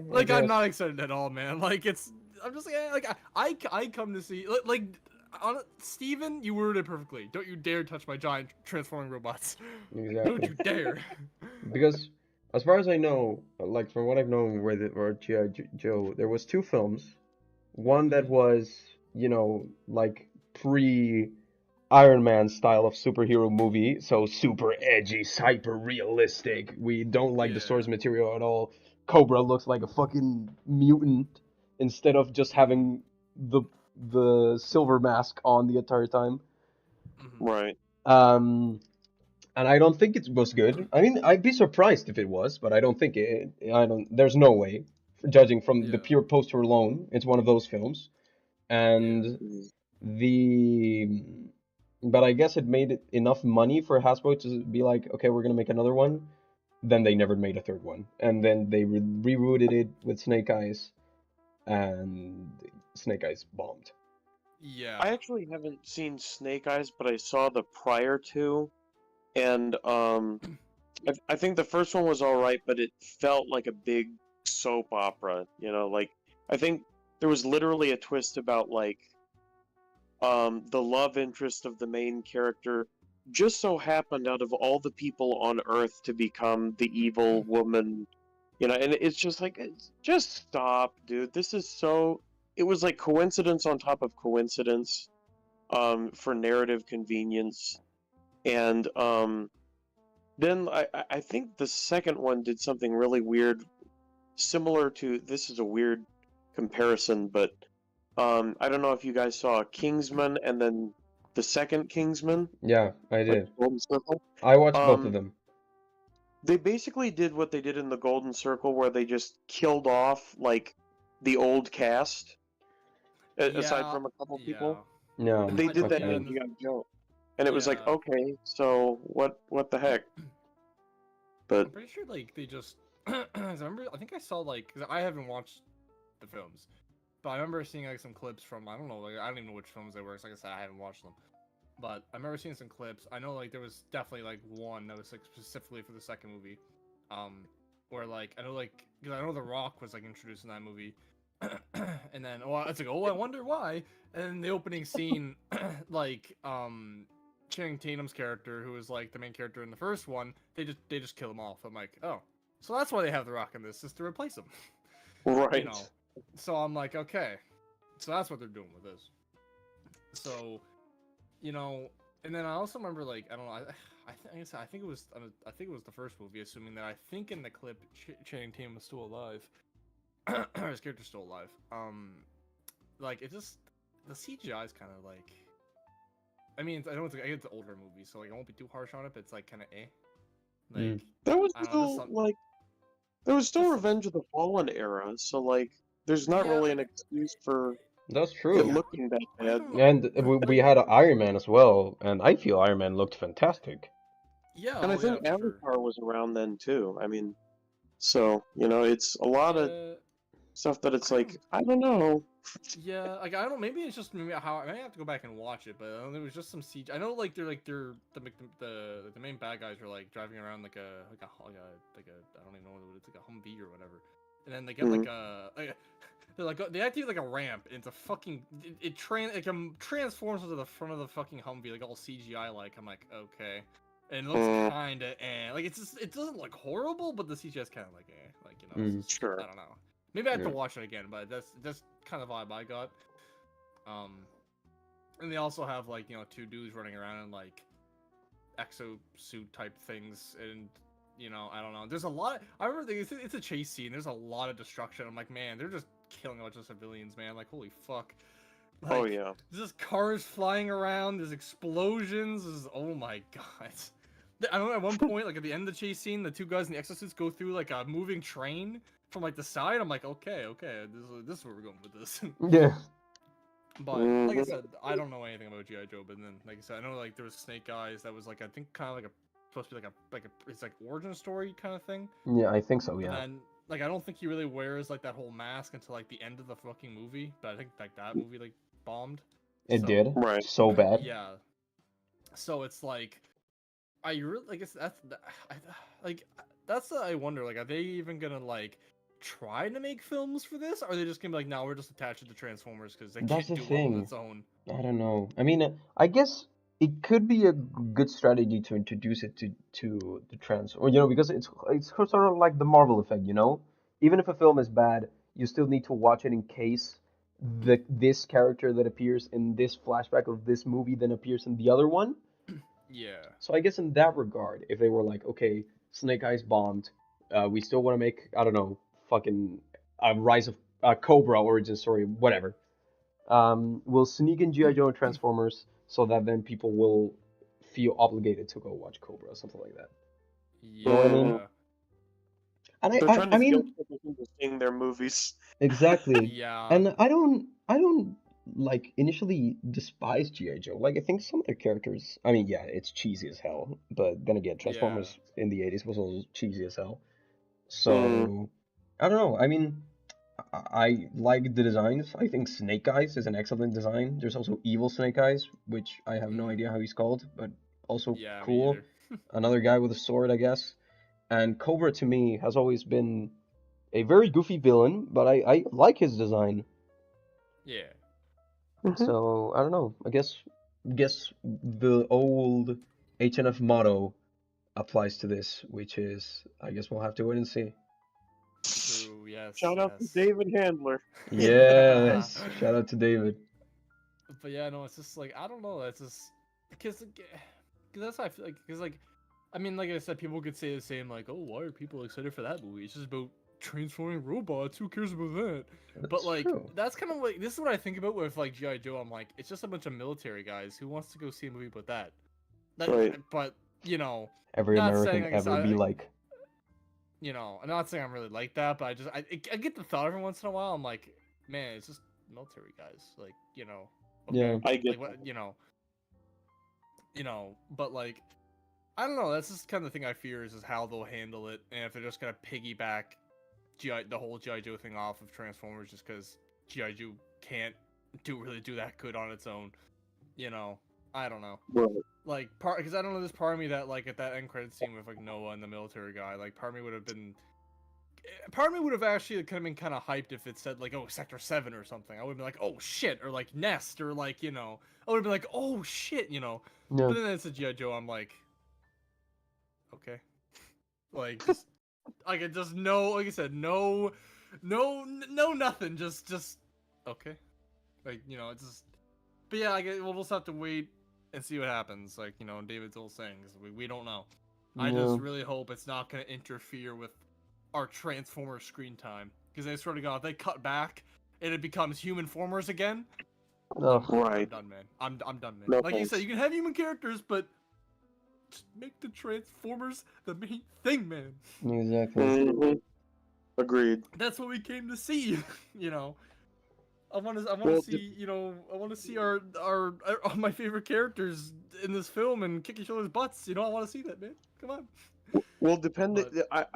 Like I'm not excited at all, man. Like I'm just like I come to see Steven, you worded it perfectly. Don't you dare touch my giant transforming robots. Exactly. Don't you dare. Because as far as I know, like from what I've known, where G.I. Joe, there was two films, One that was, like pre Iron Man style of superhero movie, so super edgy, hyper realistic. We don't like the Yeah. source material at all. Cobra looks like a fucking mutant instead of just Mhm. having the the silver mask on the entire time. Mhm. Right. Um, and I don't think it was good. I mean, I'd be surprised if it was, but I don't think it. I don't. There's no way, judging from the Yeah. pure poster alone. It's one of those films, Yeah. and Mm. the. But I guess it made it enough money for Hasbro to be like, okay, we're gonna make another one. Then they never made a third one, and then they rerouted it with Snake Eyes, and Snake Eyes bombed. Yeah. I actually haven't seen Snake Eyes, but I saw the prior two, and I think the first one was all right, but it felt like a big soap opera. Like I think there was literally a twist about like the love interest of the main character just so happened out of all the people on Earth to become the evil woman. And it's just like, just stop, dude. This is so. It was like coincidence on top of coincidence, for narrative convenience, and then I think the second one did something really weird, similar to, this is a weird comparison, but I don't know if you guys saw Kingsman and then the second Kingsman, Yeah, I like did. Golden Circle. I watched both of Um, them. they basically did what they did in the Golden Circle, where they just killed off like the old cast, aside Yeah. from a couple people. Yeah. Yeah, They did that Yeah. in okay. And G.I. Joe, and it was like, yeah. okay, so what the heck? But I'm pretty sure like they just. 'Cause I remember. I think I saw like. 'Cause I haven't watched the films, but I remember seeing like some clips from. I don't know. Like I don't even know which films they were. 'Cause like I said, I haven't watched them. But I remember seeing some clips. I know like there was definitely like one that was like specifically for the second movie, um, where like I know like because I know The Rock was like introduced in that movie, and then it's like I wonder why. And then the opening scene, like Channing Tatum's character, who was like the main character in the first one, they just kill him off. I'm like, oh, so that's why they have The Rock in this, is to replace him, you know. right. So I'm like, okay, so that's what they're doing with this. So you know, and then I also remember like I don't know, I think it was the first movie, assuming that I think in the clip Channing Tatum was still alive, or his character's still alive. Like it just the CGI is kind of like, I mean I know it's an older movie, so like I won't be too harsh on it, but it's like kind of Mm. like That was I don't know, just still some like there was still just some Revenge of the Fallen era, so like there's not yeah really an excuse for That's it true. looking that I bad. don't know, And we like had Iron Man as well, and I feel Iron Man looked fantastic. yeah, And I oh yeah, think for sure. Avatar was around then too. I mean, so it's a lot of uh stuff that it's I don't like, I don't know. Yeah, like I don't. Maybe it's just maybe how I may have to go back and watch it, but there was just some CG. I know they're the main bad guys are like driving around I don't even know what it's like, a Humvee or whatever, and then they get Mhm. they're like they activate like a ramp and it's a fucking transforms into the front of the fucking Humvee like all CGI like. I'm like, okay, and it looks Mm, kind of like it's just, it doesn't look horrible, but the CGI is kind of like like it's Mm, just, I sure. don't know. Maybe I have to yeah. watch it again, but that's kind of vibe I got. Um, and they also have like two dudes running around in like exosuit type things, and I don't know. There's a lot. I remember it's a chase scene. There's a lot of destruction. I'm like, man, they're just killing a bunch of civilians, man. Like, holy fuck. Oh Like, yeah. there's just cars flying around. There's explosions. Oh my god. I don't know. At one point, like at the end of the chase scene, the two guys in the exosuits go through like a moving train from like the side. I'm like, okay, this is where we're going with this. Yeah. But like I Mhm. said, I don't know anything about GI Joe. But then, like I said, I know like there was Snake Eyes that was like I think kind of like a supposed to be like a it's like origin story kind of thing. Yeah, I think so, But yeah. then like I don't think he really wears like that whole mask until like the end of the fucking movie. But I think like that movie like bombed. It So did. Right. So bad. yeah. So it's like I really like I, like that's I wonder like are they even gonna like try to make films for this? Or are they just gonna be like, no, we're just attached to the Transformers because they That's can't the do well on thing. its own. I don't know. I mean, I guess it could be a good strategy to introduce it to the trans, or because it's sort of like the Marvel effect. Even if a film is bad, you still need to watch it in case this character that appears in this flashback of this movie then appears in the other one. Yeah. So I guess in that regard, if they were like, okay, Snake Eyes bombed, we still want to make, I don't know, fucking Rise of Cobra origin story, whatever. We'll sneak in G.I. Joe and Transformers so that then people will feel obligated to go watch Cobra or something like that. Yeah. know what I mean? And They're trying to I mean, guilt people into seeing their movies. exactly. Yeah. And I don't like initially despise G.I. Joe. Like I think some of their characters, I mean, yeah, it's cheesy as hell. But then again, Transformers in the 80s was also cheesy as hell. So I don't know. I mean, I like the designs. I think Snake Eyes is an excellent design. There's also Evil Snake Eyes, which I have no idea how he's called, but also Yeah, me cool. either. Another guy with a sword, I guess. And Cobra to me has always been a very goofy villain, but I like his design. Yeah. So I don't know. I guess the old HNF motto applies to this, which is I guess we'll have to wait and see. True. Yes. Shout out to yes. David Handler. Yes, shout out to David. But yeah, no, it's just like I don't know. It's just because that's how I feel like because like I mean, like I said, people could say the same like, oh, why are people excited for that movie? It's just about transforming robots. Who cares about that? But That's like true. that's kind of like this is what I think about with like G.I. Joe. I'm like, it's just a bunch of military guys who wants to go see a movie about that. Right. But you know, Every not American saying, I guess, ever be like. you know, I'm not saying I'm really like that, but I get the thought every once in a while. I'm like, man, it's just military guys, like you know. Yeah. I get like what you know, but like I don't know. That's just kind of the thing I fear is how they'll handle it, and if they're just gonna piggyback the whole GI Joe thing off of Transformers, just because GI Joe can't really do that good on its own. You know, I don't know. Right. Like because I don't know. There's part of me that like at that end credit scene with like Noah and the military guy, like part of me would have actually been kind of hyped if it said like, oh, Sector 7 or something. I would have been like, oh shit, or like Nest, or like, you know, I would have been like, oh shit, you know. Yeah. But then it's a G.I. Joe, I'm like, okay. Like, just, like, it just no, like I said, no, nothing, just, okay. Like, you know, it's just, but yeah, like, we'll just have to wait and see what happens. Like, you know, David's all saying, 'cause we don't know. I Yeah. just really hope it's not going to interfere with our Transformer screen time, because I swear to God, if they cut back and it becomes Human Formers again, Oh, I'm Right. done, man. I'm done, man. No Like you said, thanks. you can have human characters, but just make the Transformers the main thing, man. exactly. Mhm. Agreed. That's what we came to see, you know. I want to Well, see, you know, I want to see our my favorite characters in this film and kick each other's butts. You know, I want to see that, man. Come on. Well, depending, But-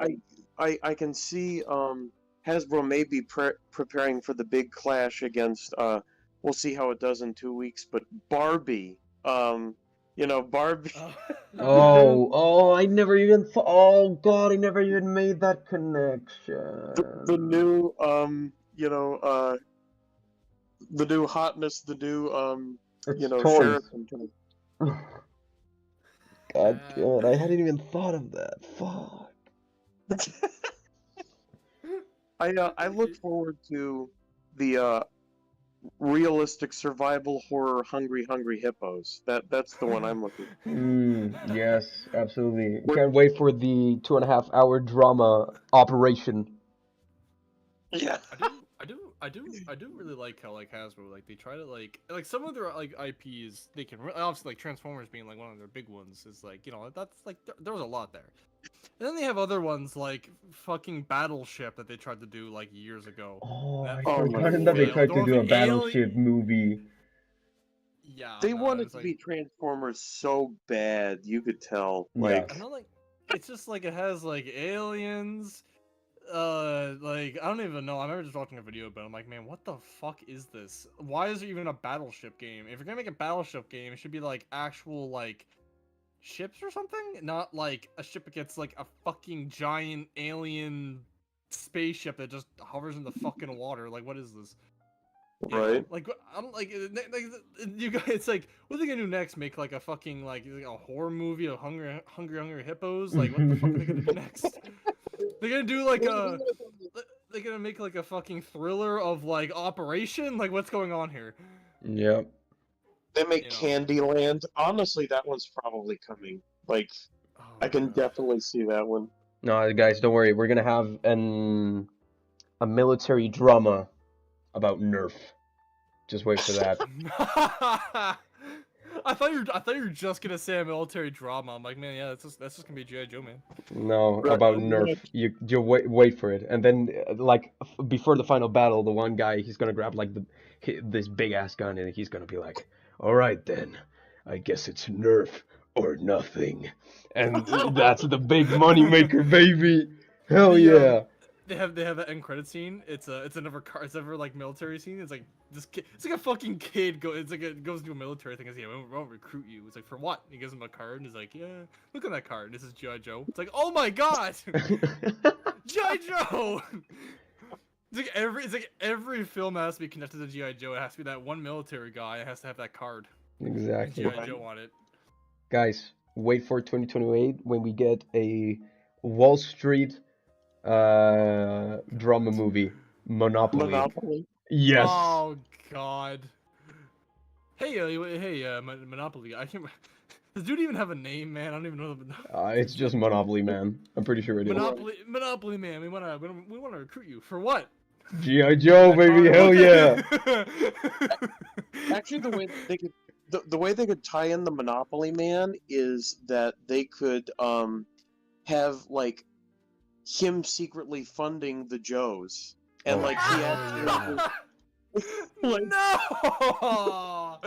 I can see Hasbro may be preparing for the big clash against. We'll see how it does in 2 weeks, but Barbie. You know, Barbie. Oh, I never even thought. Oh God, I never even made that connection. The new you know the new hotness, the new It's you know toys. sheriff. And God damn it, I hadn't even thought of that. Fuck. I look forward to the realistic survival horror Hungry Hippos. That's the one I'm looking for. Yes, absolutely. Can't wait for the 2.5 hour drama operation. Yeah. I do really like how like Hasbro like they try to like some of their like IPs they can obviously like Transformers being like one of their big ones is like, you know, that's like there was a lot there. And then they have other ones like fucking Battleship that they tried to do like years ago. Oh, I That Oh, forgot my that they God. tried to do a Alien- Battleship movie. Yeah, They no, wanted it's to like, be Transformers so bad, you could tell. Yeah. Like, I'm not like it's just like it has like aliens. Like I don't even know. I remember just watching a video, but I'm like, man, what the fuck is this? Why is there even a Battleship game? If you're gonna make a Battleship game, it should be like actual like ships or something, not like a ship that gets like a fucking giant alien spaceship that just hovers in the fucking water. Like, what is this? You know, right? like I'm like you guys. It's like what are they gonna do next? Make like a fucking like a horror movie of hungry hippos? Like what the fuck are they gonna do next? They're gonna do like a They gonna make like a fucking thriller of like Operation? Like what's going on here? Yep. They make You know. Candyland. Honestly, that one's probably coming. Like, Oh, I can God. definitely see that one. No, guys, don't worry. We're gonna have a military drama about Nerf. Just wait for that. I thought you were just gonna say a military drama. I'm like, man, yeah, that's just gonna be G.I. Joe, man. No, Right, about right. Nerf. You wait for it, and then like before the final battle, the one guy he's gonna grab like this big ass gun, and he's gonna be like, "All right then, I guess it's Nerf or nothing," and that's the big money maker, baby. Hell The, yeah! They have that end credit scene. It's ever like military scene. It's like this kid. It's like a fucking kid goes into a military thing. He's like, yeah, we won't recruit you. It's like, for what? He gives him a card and he's like, yeah, look at that card. This is G.I. Joe. It's like, oh my god, G.I. Joe. It's like every film has to be connected to G.I. Joe. It has to be that one military guy. It has to have that card. Exactly. G.I. Joe on it. Guys, wait for 2028 when we get a Wall Street drama movie, Monopoly. Monopoly. Yes. Oh god. Hey, Monopoly. I can't. Does dude even have a name, man? I don't even know the. It's just Monopoly, man. I'm pretty sure it is. Monopoly, man. We wanna recruit you for what? G.I. Joe, baby, hell yeah. Actually, the way they could tie in the Monopoly Man is that they could have like him secretly funding the Joes, and like he actually like, No.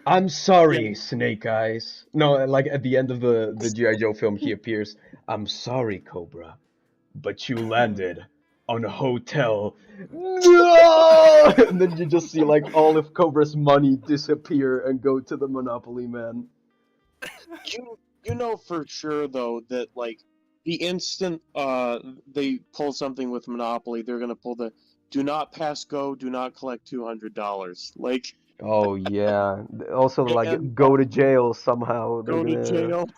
I'm sorry, Snake Eyes. No, like at the end of the G.I. Joe film, he appears. I'm sorry, Cobra, but you landed on a hotel. No! And then you just see like all of Cobra's money disappear and go to the Monopoly Man. you know for sure though that like the instant they pull something with Monopoly, they're gonna pull the do not pass go, do not collect $200. Like, Oh yeah. Also like and go to jail somehow. They're go to gonna. jail.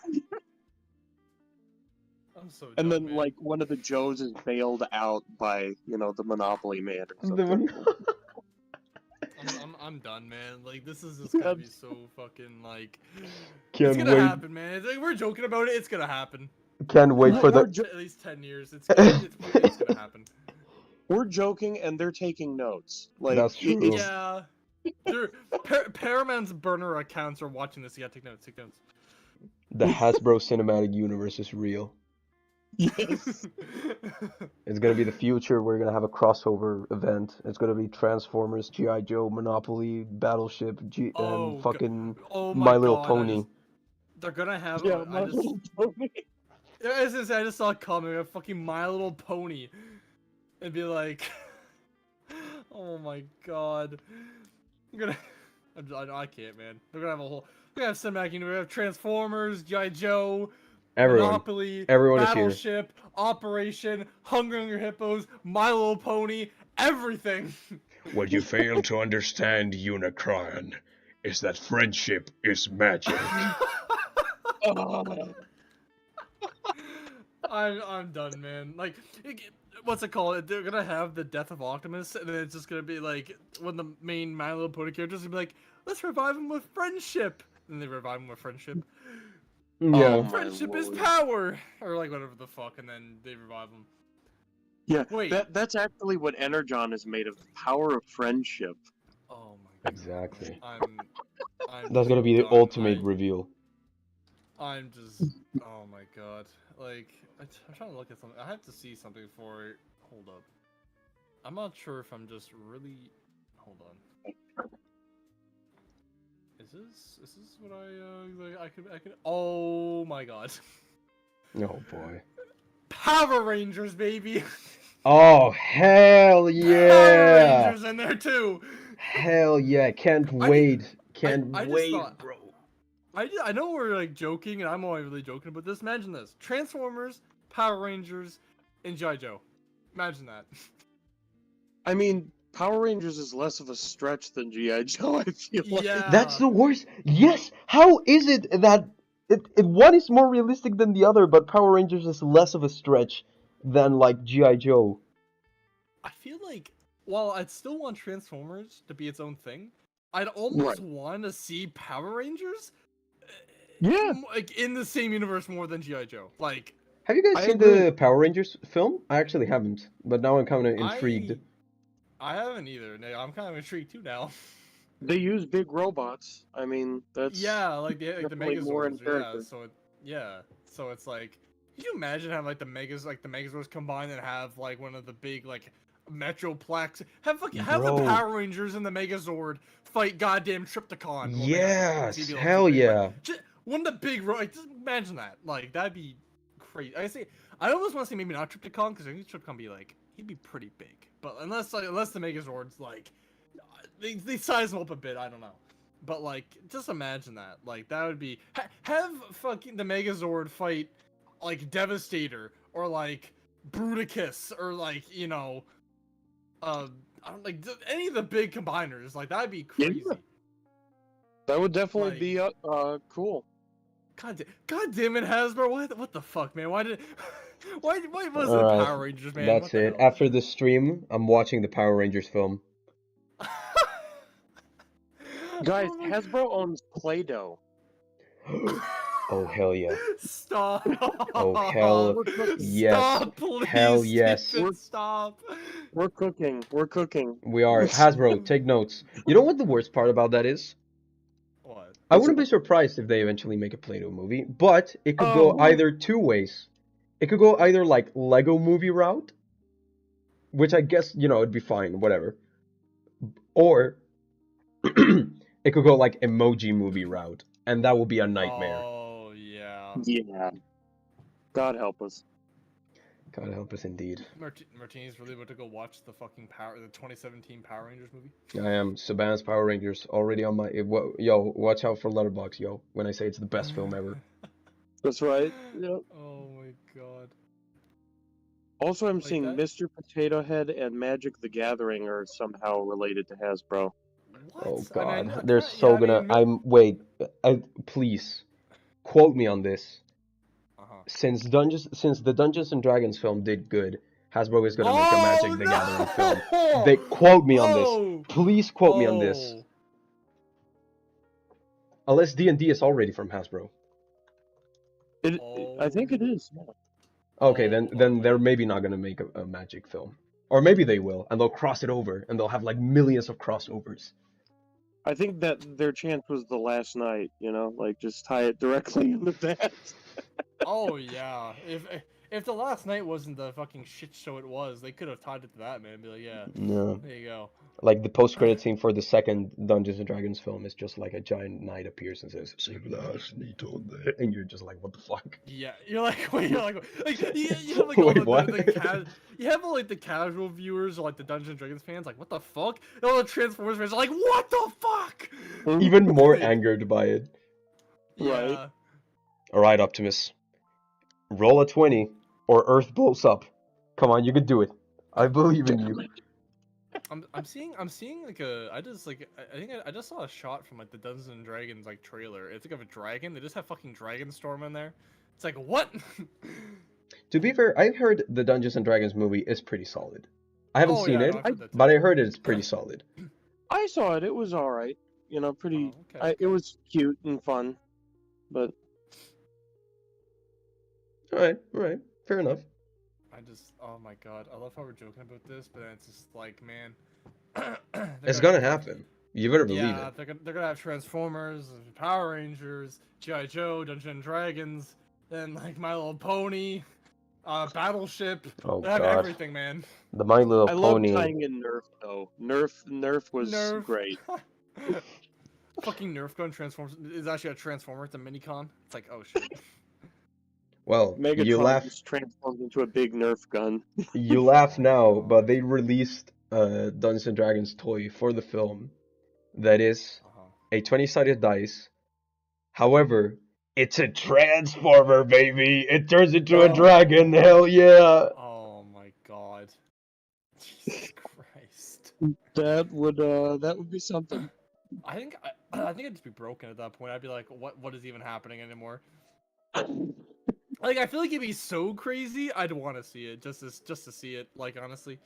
I'm so And dumb, then man. like one of the Joes is bailed out by, you know, the Monopoly Man or The something. I'm done, man. Like this is just gonna be so fucking like. Can't It's gonna wait. happen, man. It's like, we're joking about it. It's gonna happen. Can't wait for We're the. At least 10 years. It's gonna happen. We're joking and they're taking notes. Like, That's true. it's- Yeah. Paramount's burner accounts are watching this. You gotta take notes. Take notes. The Hasbro Cinematic Universe is real. Yes. It's gonna be the future. We're gonna have a crossover event. It's gonna be Transformers, G.I. Joe, Monopoly, Battleship, Oh, and fucking Oh My Little God, Pony. They're gonna have. Yeah, My Little Pony. I just saw a comment of fucking My Little Pony, and be like, oh my god, I'm gonna. I can't, man. They're gonna have a whole. We're gonna have cinematic. We're gonna have Transformers, G.I. Joe. Everyone, Monopoly, everyone is here. Battleship, Operation, Hungry Hippos, My Little Pony, everything. What you fail to understand, Unicron, is that friendship is magic. I'm done, man. Like, what's it called? They're gonna have the death of Optimus, and then it's just gonna be like when the main My Little Pony characters gonna be like, let's revive him with friendship, and they revive him with friendship. Yeah. Oh my Friendship is lord. power, or like whatever the fuck, and then they revive him. Yeah, Wait. that's actually what Energon is made of, the power of friendship. Oh my god. Exactly. I'm That's gonna be the done. ultimate reveal. I'm just. Oh my god. Like, I'm trying to look at something. I have to see something before. Hold up. I'm not sure if I'm just really. Hold on. Is this what like I could. Oh my god. Oh boy. Power Rangers, baby. Oh hell Power yeah! Rangers in there too. Hell yeah! Can't wait! Can't I just wait, thought- bro. I know we're like joking, and I'm only really joking, but just imagine this: Transformers, Power Rangers, and G.I. Joe. Imagine that. I mean, Power Rangers is less of a stretch than G.I. Joe, I feel like. Yeah. That's the worst. Yes. How is it that one is more realistic than the other, but Power Rangers is less of a stretch than like G.I. Joe? I feel like while I'd still want Transformers to be its own thing, I'd almost want to see Power Rangers Yeah. like in the same universe more than GI Joe. Like Have you guys I seen agree. the Power Rangers film? I actually haven't, but now I'm kind of intrigued. I haven't either. I'm kind of intrigued too now. They use big robots. I mean, that's Yeah, like the definitely more in Megazords. Yeah, character. so it's like, can you imagine having like the Megazords combined and have like one of the big like Metroplex have the Bro. Power Rangers and the Megazord fight goddamn Trypticon. Well, Yes, Megazord, hell yeah. just one of the big like just imagine that. Like that'd be crazy. I almost want to say maybe not Trypticon because I think Trypticon be like he'd be pretty big, but unless the Megazords like they size him up a bit, I don't know. But like, just imagine that. Like that would be have fucking the Megazord fight like Devastator or like Bruticus or like I don't like any of the big combiners. Like that'd be crazy. Yeah. That would definitely Like- be cool. God damn it, Hasbro! What the fuck, man? Why was it Alright, Power Rangers, man? That's What the it. hell? After the stream, I'm watching the Power Rangers film. Guys, Oh my Hasbro owns Play-Doh. Oh hell yeah. Stop! Oh hell yes. Stop, please! Hell yes. Steven, stop! We're cooking. We're cooking. We are. Hasbro, take notes. You know what the worst part about that is? What? I wouldn't be surprised if they eventually make a Play-Doh movie, but it could go Oh. either two ways. It could go either like Lego movie route, which I guess, it'd be fine, whatever. Or it could go like emoji movie route, and that would be a nightmare. Oh yeah. Yeah. God help us. God help us indeed. Martini's really about to go watch the 2017 Power Rangers movie. I am Saban's Power Rangers already on my. Yo, watch out for Letterboxd, yo. When I say it's the best film ever. That's right. Yep. Oh my god. Also, I'm Like seeing that? Mr. Potato Head and Magic the Gathering are somehow related to Hasbro. What? Oh I mean, God, they're yeah, so I mean, gonna. Wait. Please, quote me on this. Uh-huh. Since the Dungeons and Dragons film did good, Hasbro is gonna make a Magic the Gathering film. They quote me on this. Please quote me on this. Unless D&D is already from Hasbro. I think it is. Yeah. Okay, then they're maybe not gonna make a Magic film, or maybe they will, and they'll cross it over, and they'll have like millions of crossovers. I think that their chance was the last night, like just tie it directly into that. Oh yeah. If the last night wasn't the fucking shit show it was, they could have tied it to that, man. Be like, yeah, No. there you go. Like the post-credit scene for the second Dungeons and Dragons film is just like a giant knight appears and says, "Save last night on there," and you're just like, "What the fuck?" Yeah, you're like, wait, you have like all Wait, the, what? you have all like the casual viewers or like the Dungeons and Dragons fans, like, what the fuck? And all the Transformers fans are like, what the fuck? Even more angered by it. Right. Yeah. All right, Optimus, roll a 20, or Earth blows up. Come on, you can do it. I believe in you. I'm seeing like I just saw a shot from like the Dungeons and Dragons like trailer. It's like of a dragon. They just have fucking Dragonstorm in there. It's like what? To be fair, I heard the Dungeons and Dragons movie is pretty solid. I haven't Oh, seen yeah, it, no, I've heard that but too. I heard it's pretty solid. I saw it. It was all right. Pretty. Oh, okay. It was cute and fun, but All right, fair enough. Oh my god, I love how we're joking about this, but then it's just like, man, It's gonna happen. You better believe yeah, it. they're gonna have Transformers, Power Rangers, GI Joe, Dungeons and Dragons, then like My Little Pony, Battleship. Oh They have God, everything, man. the My Little I love Pony. tying in Nerf though. Nerf was Nerf. great. Fucking Nerf gun transforms is actually a transformer. It's a minicon. It's like, oh shit. Well, you Megatron laugh. just transformed into a big Nerf gun. You laugh now, but they released a Dungeons and Dragons toy for the film that is a 20-sided dice. However, it's a transformer, baby. It turns into a dragon. Hell yeah. Oh my god. Jesus Christ. That would be something. I think I'd just be broken at that point. I'd be like, what is even happening anymore? Like, I feel like it'd be so crazy. I'd want to see it just to see it. Like, honestly.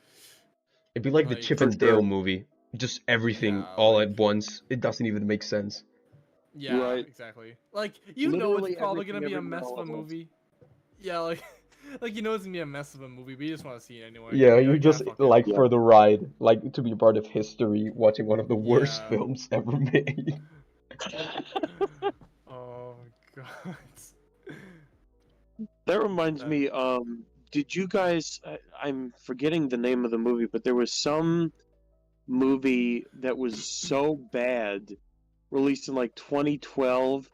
It'd be like the Like, Chip For and Dale sure. movie, just everything Yeah, all like- at once. It doesn't even make sense. Yeah, Right. exactly. Like, you know Literally it's probably gonna everything be a everywhere mess all of a at once. movie. Yeah, like, like you know it's gonna be a mess of a movie, but you just want to see it anyway. Yeah, You're you like, just fuck it. like Yeah. for the ride, like to be part of history, watching one of the worst Yeah. films ever made. Oh my god. That reminds That- me, did you guys, I'm forgetting the name of the movie, but there was some movie that was so bad, released in like 2012,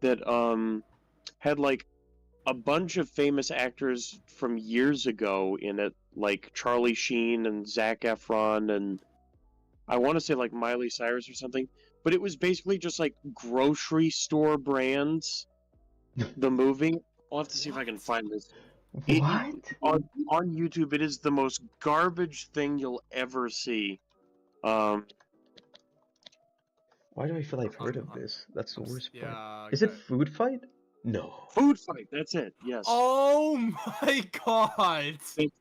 that had like a bunch of famous actors from years ago in it, like Charlie Sheen and Zac Efron, and I want to say like Miley Cyrus or something, but it was basically just like grocery store brands, the movie. I'll have to see if I can find this. It- What? on YouTube, it is the most garbage thing you'll ever see. Um, Why do I feel I've heard of I'm- this? That's the worst part. Yeah. Is it okay. Food Fight? No. Food Fight, that's it. Yes. Oh my god. That's it.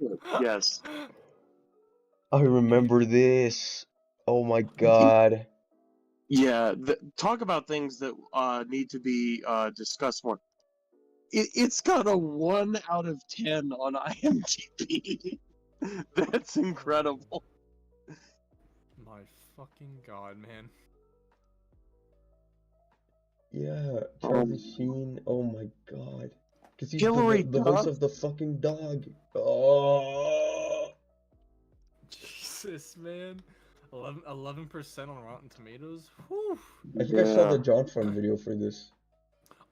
Yes. I remember this. Oh my god. Yeah. Talk about things that need to be discussed more. It's got a 1 out of 10 on IMDb. That's incredible. My fucking god, man. Yeah, Charlie Sheen. Oh my god. Because he's Hillary the voice Duff. of the fucking dog. Oh. Jesus, man. 11% on Rotten Tomatoes. Whew. I think I saw Yeah. the John Fun video for this.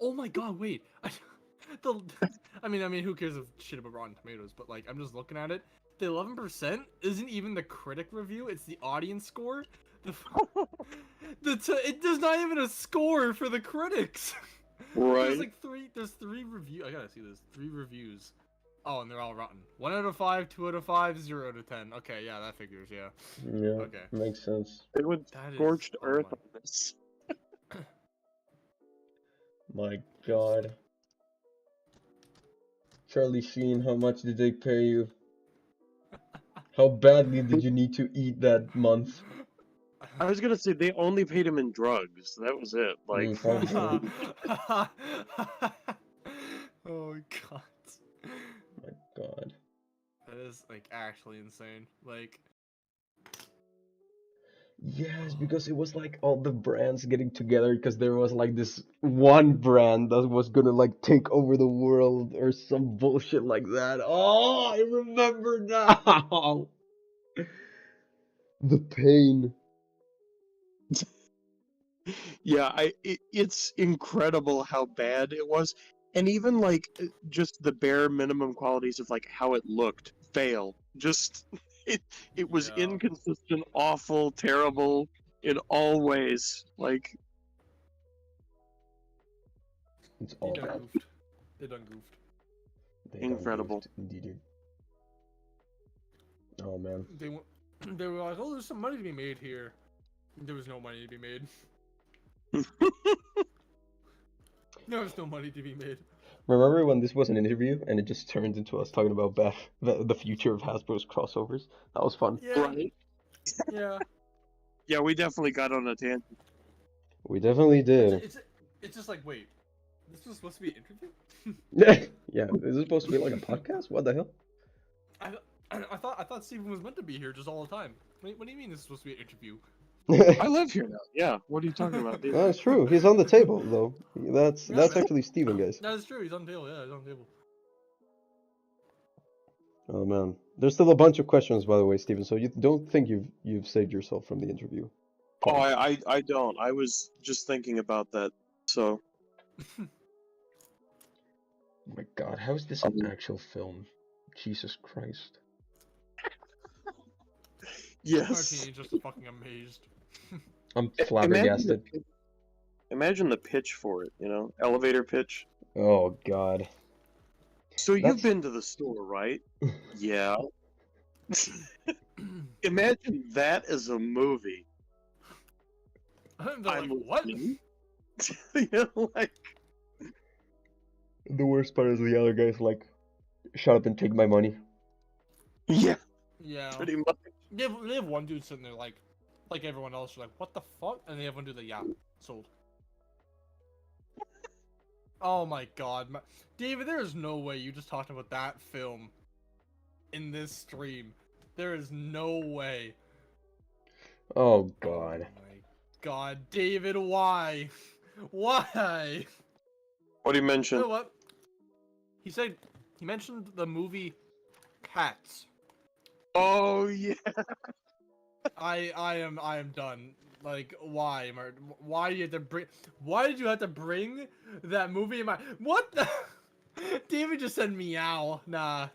Oh my god, wait. I mean, who cares if shit about Rotten Tomatoes? But like, I'm just looking at it. The 11% isn't even the critic review; it's the audience score. It does not even a score for the critics. Right. There's like three. There's 3 reviews. I gotta see this. 3 reviews. Oh, and they're all rotten. 1 out of 5, 2 out of 5, 0 out of 10. Okay, yeah, that figures. Yeah. Yeah, Okay. makes sense. They went That is- scorched oh earth my- on this. My god. Charlie Sheen, how much did they pay you? How badly did you need to eat that month? I was gonna say they only paid him in drugs. That was it. Like, Probably so. Oh god. My god. That is like actually insane. Like, Yes, because it was like all the brands getting together because there was like this one brand that was gonna like take over the world or some bullshit like that. Oh, I remember now. The pain. yeah, it's incredible how bad it was, and even like just the bare minimum qualities of like how it looked fail. Just it was Yeah. inconsistent, awful, terrible in all ways. Like, It's they all done bad. goofed. They done goofed. They done Incredible. goofed, indeed. Oh man. They were like, oh, there's some money to be made here. There was no money to be made. There was no money to be made. Remember when this was an interview and it just turned into us talking about the future of Hasbro's crossovers? That was fun. Yeah. right? Yeah. Yeah, we definitely got on a tangent. We definitely did. It's just like, wait, this was supposed to be an interview? Yeah, is this supposed to be like a podcast? What the hell? I thought Steven was meant to be here just all the time. What do you mean this is supposed to be an interview? I live here now. Yeah, what are you talking about, dude? That's true. He's on the table though. That's Yeah, man. actually Steven, guys. That is true. He's on the table. Yeah, he's on the table. Oh man, there's still a bunch of questions, by the way, Steven. So you don't think you've saved yourself from the interview? Oh, I don't. I was just thinking about that. So, Oh my God, how is this an actual film? Jesus Christ. yes. Martini's just fucking amazed. I'm flabbergasted. Imagine the pitch for it, you know? Elevator pitch. Oh God. So That's- you've been to the store, right? Yeah. Imagine that as a movie. They're like, I'm what? listening. You know, like, The worst part is the other guy's like, "Shut up and take my money." yeah, Yeah. pretty much. They have one dude sitting there like everyone else. You're like, what the fuck? And they have one dude like, yeah, sold. Oh my god, David, there is no way you just talked about that film in this stream. There is no way. Oh Oh god. my god, David, why? Why? What do you You mention? know what? He mentioned the movie Cats. Oh yeah. I am done. Like, why, why did you have to bring? Why did you have to bring that movie in my? What the? David just said meow. Nah,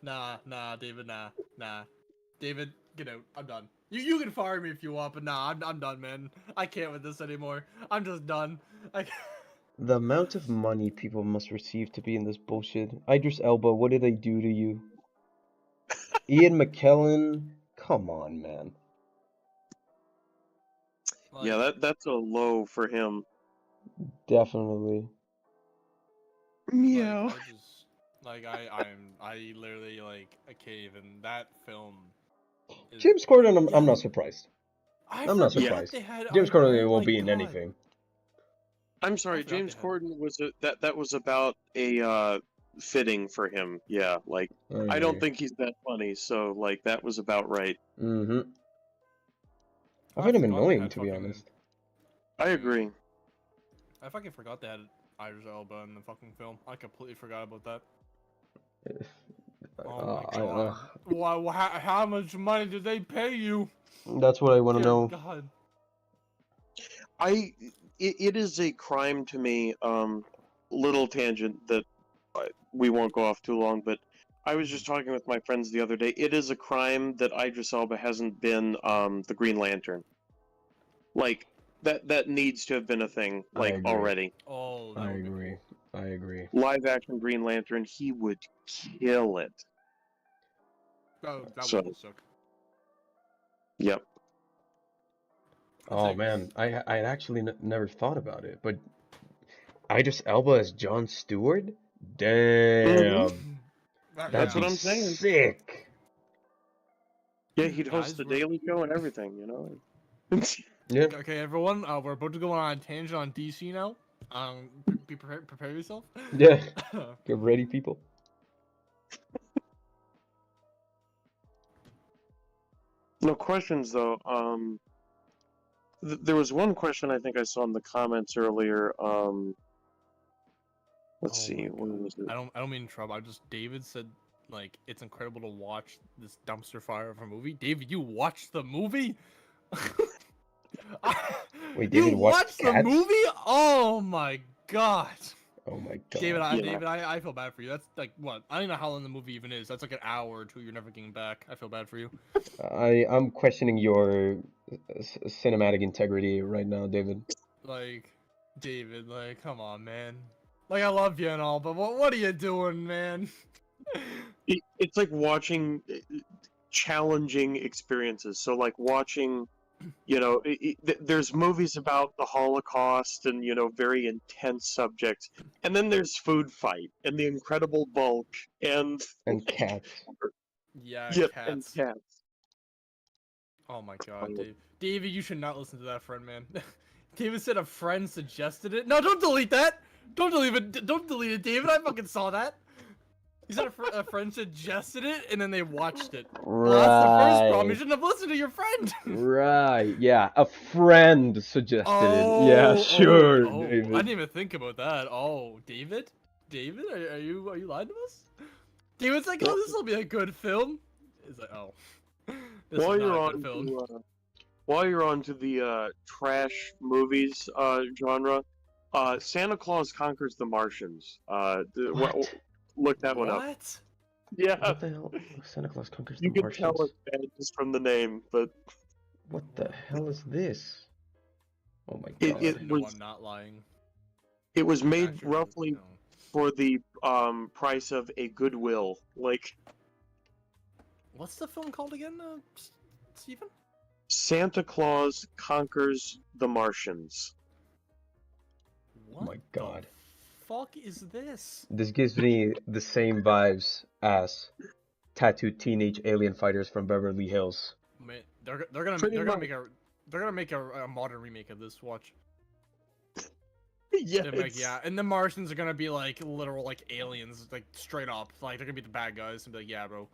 David, nah. David, get out. I'm done. You can fire me if you want, but nah, I'm done, man. I can't with this anymore. I'm just done. The amount of money people must receive to be in this bullshit. Idris Elba, what did they do to you? Ian McKellen, come on, man. Yeah, that's a low for him. Definitely. Meow. Like, I literally like a cave, and that film. James Corden, I'm Yeah. not surprised. I'm not forgot surprised. they had. James Corden oh won't my be in God. anything. I'm sorry, forgot James they had- Corden was that was about a fitting for him. Yeah, like I don't think he's that funny, so like that was about right. Mm-hmm. I I find him forgot they annoying, had to be fucking- honest. I agree. I fucking forgot they had Idris Elba in the fucking film. I completely forgot about that. Oh my god. How much money did they pay you? That's what I want to Dear know. God. It is a crime to me. Little tangent that we won't go off too long, but I was just talking with my friends the other day. It is a crime that Idris Elba hasn't been the Green Lantern. Like that needs to have been a thing like agree. already. Oh, that I would be agree. I agree. Live action Green Lantern, he would kill it. cool. That So- would be sick. Yep. Oh like- man, I actually never thought about it, but Idris Elba as Jon Stewart? Damn. That's what I'm saying. Sick. Yeah, he'd Guys, host the we're- Daily Show and everything, you know. Yeah. Okay, everyone, we're about to go on a tangent on DC now. Be prepared. Prepare yourself. Yeah. Get ready, people. No questions though. There was one question I think I saw in the comments earlier. Let's Oh see, my what God. was it? I don't mean to trouble. David said like it's incredible to watch this dumpster fire of a movie. David, you watched the movie? Wait, you David watched the Cats? movie? Oh my god. Oh my god. David, Yeah. I feel bad for you. That's like what? I don't know how long the movie even is. That's like an hour or two. You're never getting back. I feel bad for you. I'm questioning your cinematic integrity right now, David. Like, David, like, come on, man. Like, I love you and all, but what are you doing, man? It's like watching challenging experiences. So like watching, you know, there's movies about the Holocaust and you know very intense subjects, and then there's Food Fight and The Incredible Bulk and And Cats. Yeah, yeah, Cats. and Cats. Oh my god, Dave. David, you should not listen to that friend, man. David said a friend suggested it. No, don't delete that. Don't delete it. Don't delete it, David. I fucking saw that. He said a friend suggested it, and then they watched it. Well, that's the first problem. You shouldn't have listened to your friend. Right. Yeah. A friend suggested it. Yeah, sure, I David. didn't even think about that. Oh, David? David, are you lying to us? David's like, oh, this will be a good film. He's like, oh, this While is you're not a on good film. to, while you're on to the trash movies genre, Santa Claus Conquers the Martians. What? Look that one up. What? Yeah, What the hell? Santa Claus Conquers the you can Martians? tell it's bad just from the name, but What the hell is this? Oh my It- god. it- No, was- I'm not lying. it was made Actually, roughly no. for the price of a Goodwill. Like What's the film called again, Steven? Santa Claus Conquers the Martians. What my god. the fuck is this? This gives me the same vibes as tattooed teenage alien fighters from Beverly Hills. Man, they're gonna make a modern remake of this. Watch. Yes. They're like, yeah, and the Martians are gonna be like literal like aliens, like straight up. Like they're gonna be the bad guys and be like, yeah, bro.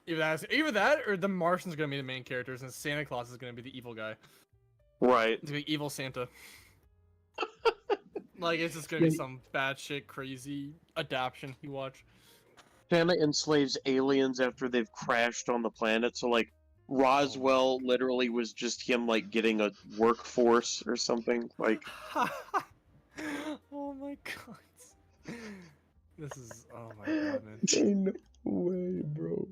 Either that or the Martians are gonna be the main characters and Santa Claus is gonna be the evil guy. Right. It's gonna be evil Santa. Like it's just gonna be some bad shit, crazy adaptation you watch. Santa enslaves aliens after they've crashed on the planet. So like Roswell literally was just him like getting a workforce or something. Like Oh my god. This is oh my god, man. Ain't no way, bro.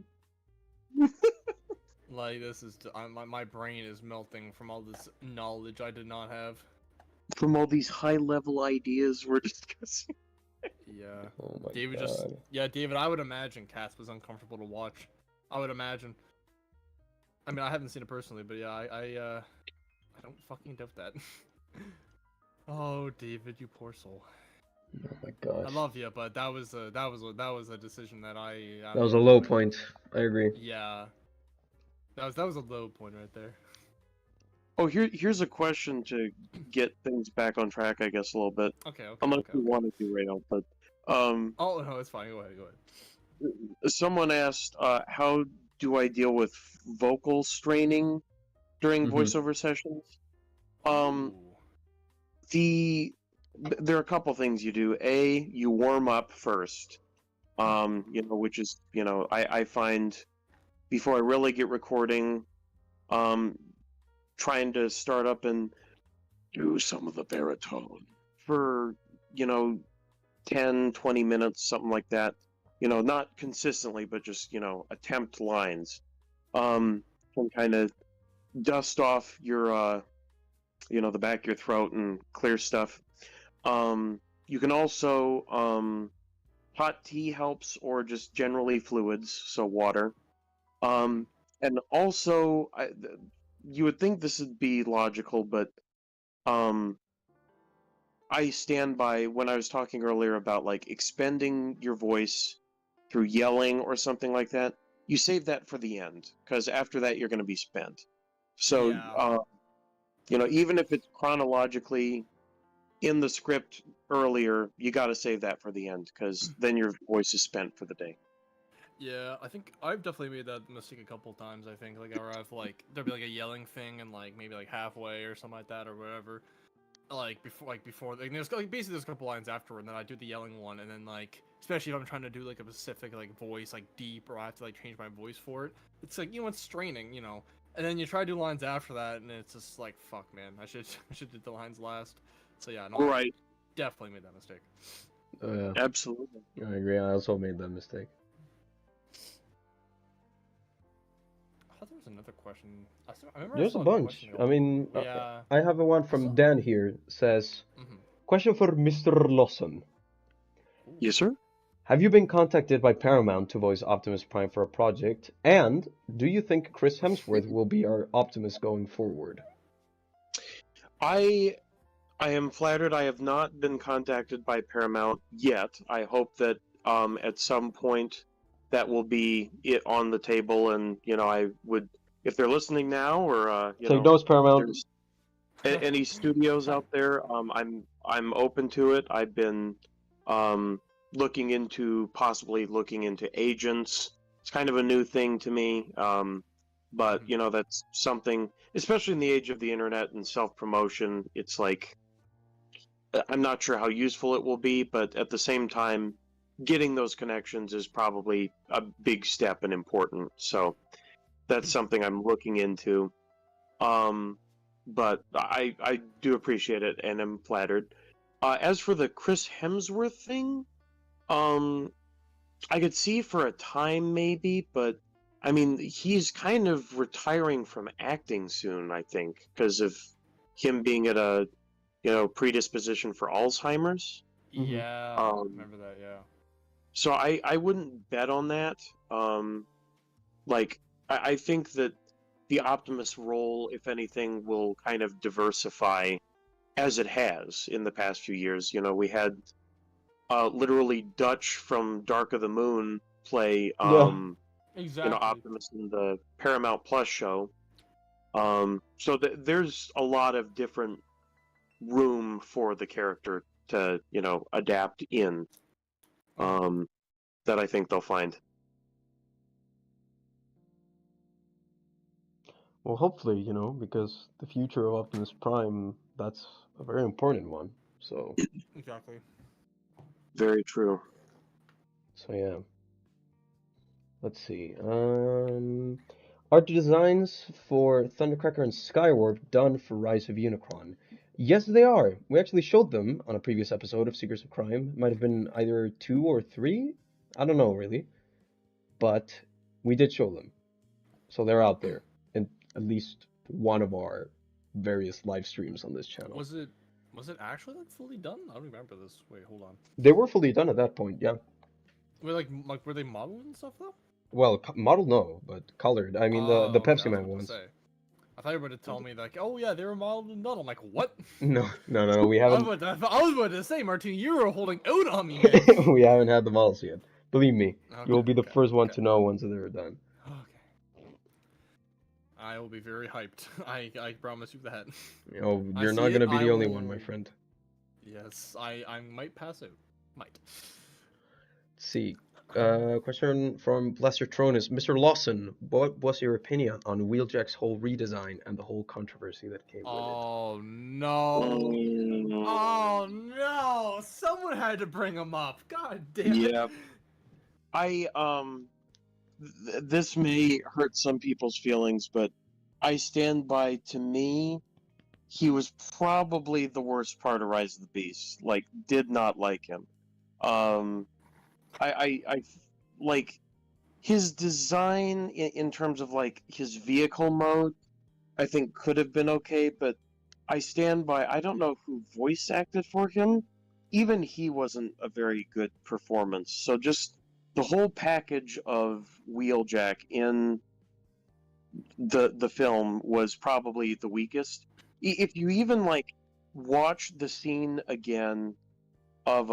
Like this is my brain is melting from all this knowledge I did not have. from all these high level ideas we're discussing. Yeah. Oh my David god. David, I would imagine Cass was uncomfortable to watch. I would imagine. I mean, I haven't seen it personally, but yeah, I don't fucking doubt that. Oh, David, you poor soul. Oh my gosh. I love you, but that was a decision that That was a low point. I agree. Yeah. That was a low point right there. Oh, here's a question to get things back on track, I guess, a little bit. Okay. Unless you want to do right now, but Oh no, it's fine. Go ahead. someone asked, how do I deal with vocal straining during voiceover sessions? Ooh. There are a couple things you do. You warm up first, which is, I find before I really get recording, trying to start up and do some of the baritone for, 10, 20 minutes, something like that. Not consistently, but just, attempt lines. Can kind of dust off your, the back of your throat and clear stuff. You can also, hot tea helps, or just generally fluids, so water. And also, you would think this would be logical, but I stand by when I was talking earlier about like expending your voice through yelling or something like that. You save that for the end, because after that you're going to be spent. So, even if it's chronologically in the script earlier, you got to save that for the end, because then your voice is spent for the day. Yeah, I think I've definitely made that mistake a couple times. I think where I've there'll be like a yelling thing and maybe halfway or something like that or whatever. Before there's basically there's a couple lines afterward, and then I do the yelling one, and then especially if I'm trying to do a specific voice deep, or I have to change my voice for it. It's it's straining, And then you try to do lines after that, and it's just fuck, man, I should do the lines last. So yeah, no, Right. I definitely made that mistake. Oh yeah. Absolutely. I agree. I also made that mistake. I thought there was another question. I remember There's I a saw bunch. question I mean, Yeah. I have a one from Dan here. Says, question for Mr. Lawson. Yes, sir. Have you been contacted by Paramount to voice Optimus Prime for a project? And do you think Chris Hemsworth will be our Optimus going forward? I am flattered. I have not been contacted by Paramount yet. I hope that at some point that will be it on the table, and I would, if they're listening now, or So those Paramount. Any studios out there, I'm open to it. I've been possibly looking into agents. It's kind of a new thing to me, but that's something, especially in the age of the internet and self-promotion. It's I'm not sure how useful it will be, but at the same time, getting those connections is probably a big step and important. So that's something I'm looking into. But I do appreciate it and am flattered. As for the Chris Hemsworth thing, I could see for a time maybe, but I mean, he's kind of retiring from acting soon, I think, because of him being at a predisposition for Alzheimer's. Yeah, I remember that. Yeah. So I wouldn't bet on that. I think that the Optimus role, if anything, will kind of diversify as it has in the past few years. We had literally Dutch from Dark of the Moon play Exactly. Optimus in the Paramount Plus show. So there's a lot of different room for the character to, adapt in, that I think they'll find. Well, hopefully, because the future of Optimus Prime, that's a very important one. So, Exactly. Very true. so yeah. Let's see. Art designs for Thundercracker and Skywarp done for Rise of Unicron? Yes, they are. We actually showed them on a previous episode of Secrets of Crime. Might have been either 2 or 3. I don't know really, but we did show them. So they're out there in at least one of our various live streams on this channel. Was it actually like fully done? I don't remember this. Wait, hold on. They were fully done at that point, yeah. Were like were they modeled and stuff though? Well, model no, but colored. I mean the Okay, Pepsi I was Man about to ones. say. I thought you were about to tell me like, oh yeah, they were modeled and done. I'm like, what? No, we I was, haven't. I was about to say, Martin, you were holding out on me, man. We haven't had the models yet. Believe me, Okay, you'll be the first one okay. to know once they're done. Okay. I will be very hyped. I promise you that. I You're see not it, gonna be I the only one, my will- friend. Yes, I might pass out. Might. Let's see. Question from Blessed Tronus. Mr. Lawson, what was your opinion on Wheeljack's whole redesign and the whole controversy that came with it? Oh no. Oh no! Someone had to bring him up. God damn it. Yeah. This may hurt some people's feelings, but I stand by, to me, he was probably the worst part of Rise of the Beast. Like, did not like him. I like his design in terms of like his vehicle mode, I think could have been okay, but I stand by, I don't know who voice acted for him. Even he wasn't a very good performance. So just the whole package of Wheeljack in the film was probably the weakest. If you even like watch the scene again of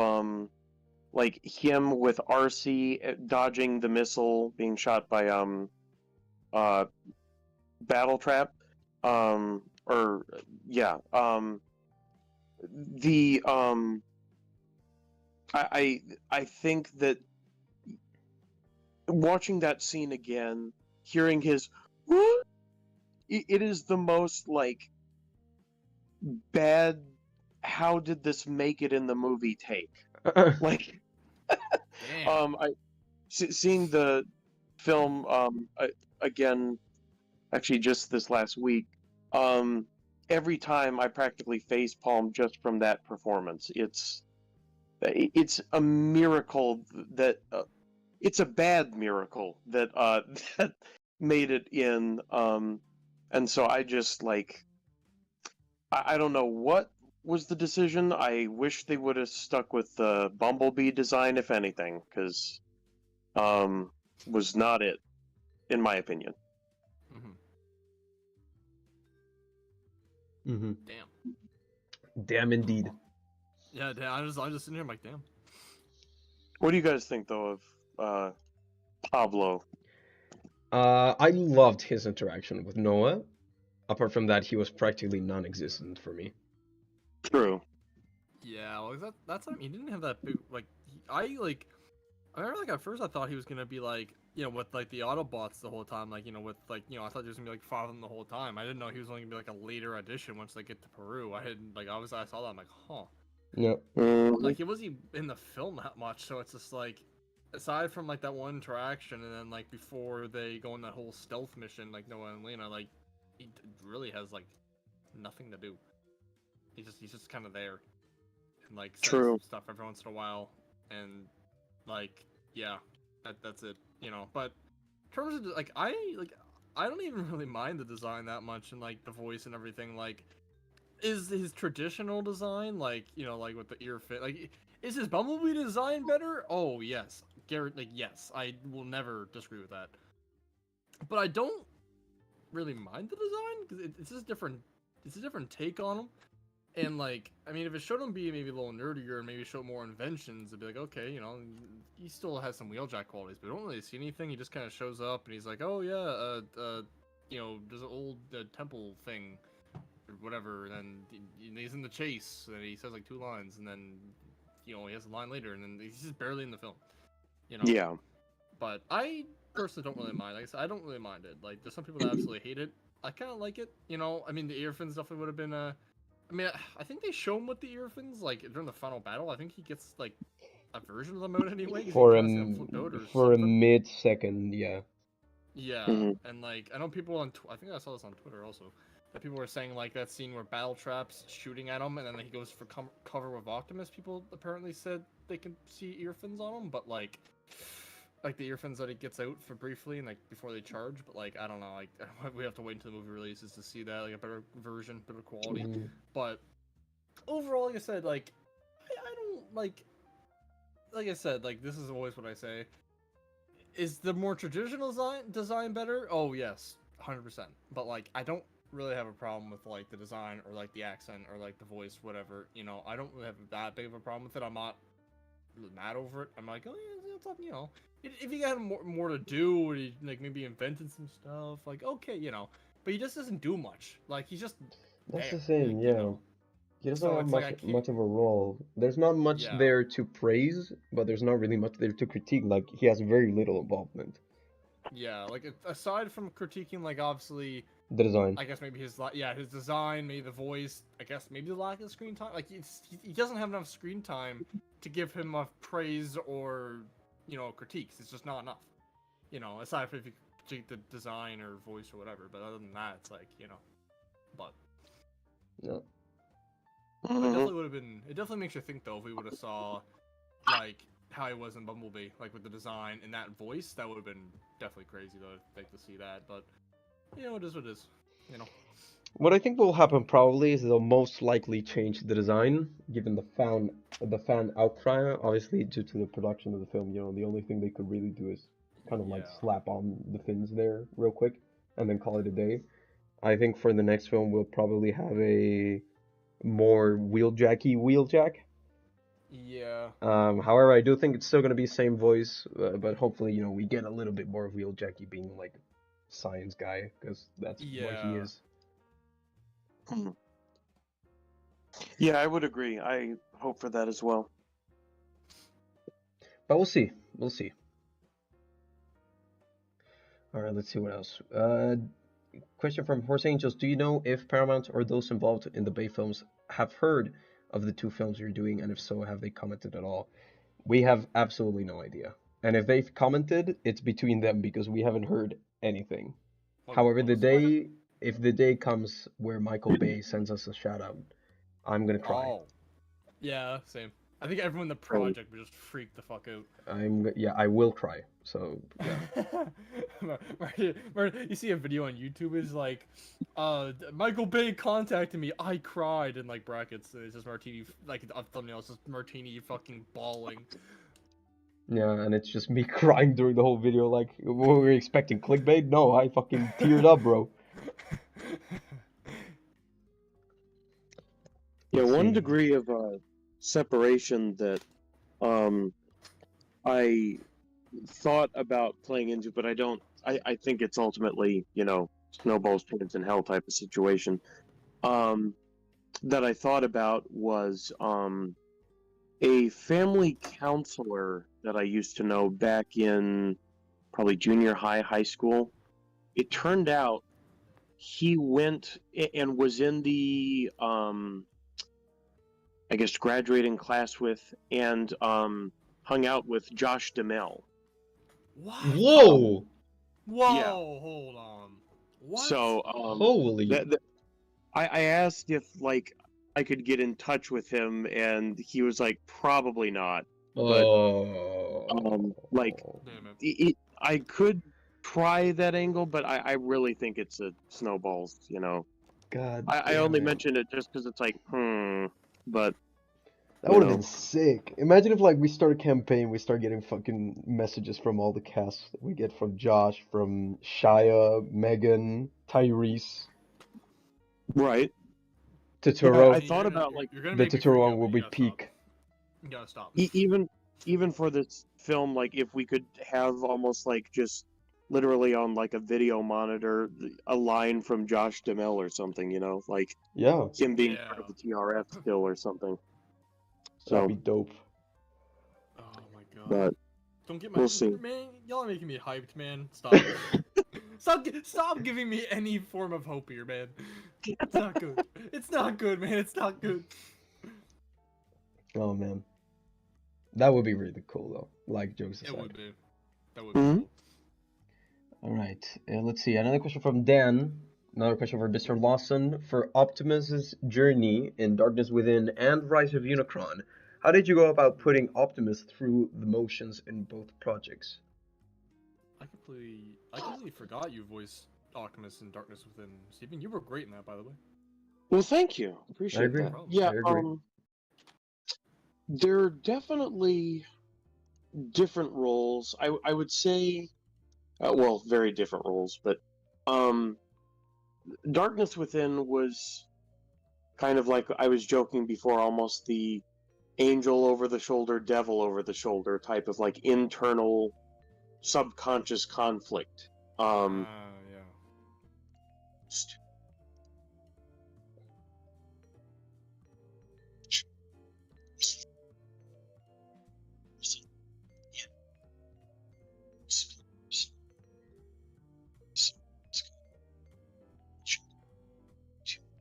like him with RC dodging the missile being shot by Battletrap, or yeah, the I think that watching that scene again, hearing his "What?" It is the most like bad, how did this make it in the movie take? Like Damn. seeing the film again, actually just this last week, every time I practically face palm just from that performance. It's a miracle that it's a bad miracle that that made it in, and so I just like I don't know what was the decision. I wish they would have stuck with the Bumblebee design, if anything, because was not it, in my opinion. Mm-hmm. Damn. Damn indeed. Yeah, damn, I'm just sitting here, I'm like, damn. What do you guys think though of Pablo? I loved his interaction with Noah. Apart from that, he was practically non-existent for me. True. Yeah, well, that time he didn't have that big I remember like at first I thought he was gonna be like with like the Autobots the whole time, like with like I thought he was gonna be like father the whole time. I didn't know he was only gonna be like a later addition once they get to Peru. I had like obviously I saw that, I'm like, huh. Yep. Like he wasn't in the film that much, so it's just like aside from like that one interaction and then like before they go on that whole stealth mission, like Noah and Lena, like he really has like nothing to do. He's just kind of there and like says True. some stuff every once in a while, and like yeah, that's it, But in terms of like I don't even really mind the design that much and like the voice and everything. Like, is his traditional design like like with the ear fit, like is his Bumblebee design better? Oh yes, Garrett, like yes, I will never disagree with that. But I don't really mind the design because it's just different. It's a different take on him. And like, I mean, if it showed him be maybe a little nerdier and maybe show more inventions, it'd be like, okay, he still has some Wheeljack qualities, but we don't really see anything. He just kind of shows up and he's like, oh yeah, there's an old temple thing or whatever, and then he's in the chase, and he says like 2 lines, and then he has a line later, and then he's just barely in the film. Yeah. But I personally don't really mind. Like I said, I don't really mind it. Like, there's some people that absolutely hate it. I kind of like it. I mean, the earphones definitely would have been I mean, I think they show him with the earphones, like, during the final battle. I think he gets, like, a version of them out anyway. 'Cause For he a kinda see them flipped out or for a something. mid-second, yeah. Yeah, Mhm. and, like, I know people I think I saw this on Twitter also, that people were saying, like, that scene where Battletrap's shooting at him, and then he goes for cover with Optimus. People apparently said they can see earphones on him, but, like the earphones that he gets out for briefly and like before they charge, but like I don't know, like we have to wait until the movie releases to see that, like a better version, better quality. Mhm. But overall, like I said, like I don't like I said, like this is always what I say. Is the more traditional design better? Oh yes, 100%. But like I don't really have a problem with like the design or like the accent or like the voice, whatever. I don't really have that big of a problem with it. I'm not really mad over it. I'm like, oh yeah, it's up, if he had more to do, or he like maybe invented some stuff, like okay, but he just doesn't do much. Like he's just That's the there, thing, like, yeah. He doesn't So have it's like I can't. much of a role. There's not much Yeah, there to praise, but there's not really much there to critique. Like he has very little involvement. yeah. Like aside from critiquing, like obviously, The design. I guess maybe his design, maybe the voice, I guess maybe the lack of screen time. Like he doesn't have enough screen time to give him a praise or critiques. It's just not enough. Aside from if you critique the design or voice or whatever. But other than that, it's like but. Yeah. But it definitely would have been. It definitely makes you think though if we would have saw like how he was in Bumblebee, like with the design and that voice. That would have been definitely crazy though, like to see that. But it is what it is. What I think will happen probably is they'll most likely change the design, given the fan outcry. Obviously, due to the production of the film, the only thing they could really do is kind of like Yeah. slap on the fins there real quick and then call it a day. I think for the next film we'll probably have a more Wheeljack. Yeah. However, I do think it's still gonna be same voice, but hopefully, we get a little bit more of Wheeljacky being like science guy, because that's what he Yeah. is. Yeah, I would agree. I hope for that as well. But we'll see. We'll see. All right, let's see what else. Question from Horse Angels: do you know if Paramount or those involved in the Bay films have heard of the 2 films you're doing, and if so, have they commented at all? We have absolutely no idea. And if they've commented, it's between them because we haven't heard anything. However, What was the question? if the day comes where Michael Bay sends us a shout out, I'm gonna cry. Oh. Yeah, same. I think everyone in the project would just freak the fuck out. I will cry. So yeah. You see a video on YouTube is like, Michael Bay contacted me, I cried, in like brackets. It's just Martini, like a thumbnail. It's just Martini fucking bawling. Yeah, and it's just me crying during the whole video. Like, what were we expecting? Clickbait? No, I fucking teared up, bro. Yeah, Let's one see. degree of separation that I thought about playing into, but I don't. I think it's ultimately, snowballs, towards in hell type of situation. That I thought about was a family counselor that I used to know back in probably junior high school. It turned out he went and was in the I guess graduating class with and hung out with Josh Duhamel. What? Whoa! Whoa! Yeah. Hold on. What? So Holy! I asked if like I could get in touch with him, and he was like, probably not. But Oh. like Damn it. I could try that angle, but I really think it's a snowballs. God I damn only it. mentioned it just because it's like, but That would have been sick. Imagine if like we start a campaign, we start getting fucking messages from all the cast that we get from Josh, from Shia, Megan, Tyrese, right. Totoro. I thought about like You're gonna The make me freak Totoro out, one but will you be gotta stop. peak. You gotta stop. even for this film, like if we could have almost like just literally on like a video monitor, a line from Josh Duhamel or something, like Yeah, him being Yeah. part of the TRF still or something. that'd be So, dope. Oh my god. but Don't get my we'll see. man. Y'all are making me hyped, man. Stop. Stop giving me any form of hope here, man. It's not good. It's not good, man. It's not good. Oh man, that would be really cool though. Like jokes It aside. would be. That would be Mhm. cool. All right, let's see. Another question from Dan. Another question for Mr. Lawson. For Optimus's journey in Darkness Within and Rise of Unicron, how did you go about putting Optimus through the motions in both projects? I completely forgot you voiced Optimus in Darkness Within. Steven, you were great in that, by the way. Well, thank you. I Appreciate agree. that. problem. Yeah, I agree. there are definitely different roles. I would say, well, very different roles, but um, Darkness Within was kind of like I was joking before, almost the angel over the shoulder, devil over the shoulder type of like internal subconscious conflict. Yeah.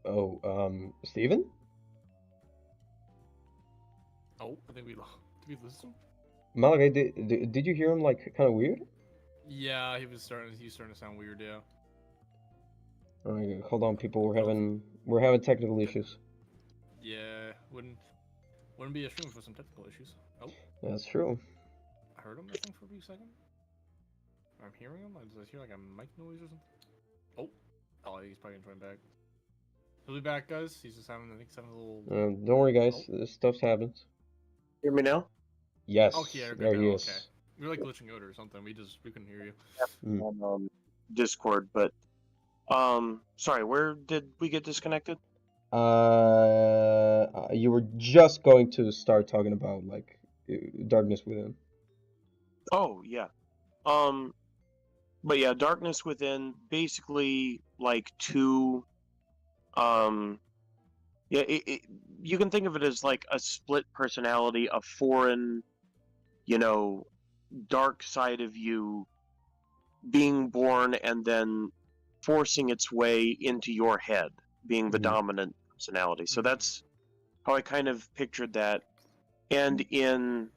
Oh, Steven? Oh, I think we lost. Did we lose him? Malachi, did you hear him like kind of weird? Yeah, he was starting to sound weird. Yeah. Alright, hold on, people. We're having technical issues. Yeah. Wouldn't be a stream for some technical issues. Oh, That's true. I heard him. I think for a few seconds. I'm hearing him. Did I hear like a mic noise or something? Oh, he's probably gonna join back. He'll be back, guys. He's just having, I think, having a little. Don't worry, guys. Oh. This stuff happens. Hear me now? Yes. Okay, yeah, There good he now, is. okay. We were like glitching out or something. We couldn't hear you. Mm. On Discord, but sorry, where did we get disconnected? You were just going to start talking about like Darkness Within. Oh yeah. But yeah, Darkness Within, basically like two yeah, you can think of it as like a split personality, a foreign, dark side of you being born and then forcing its way into your head, being the Mhm. dominant personality. So that's how I kind of pictured that. And in,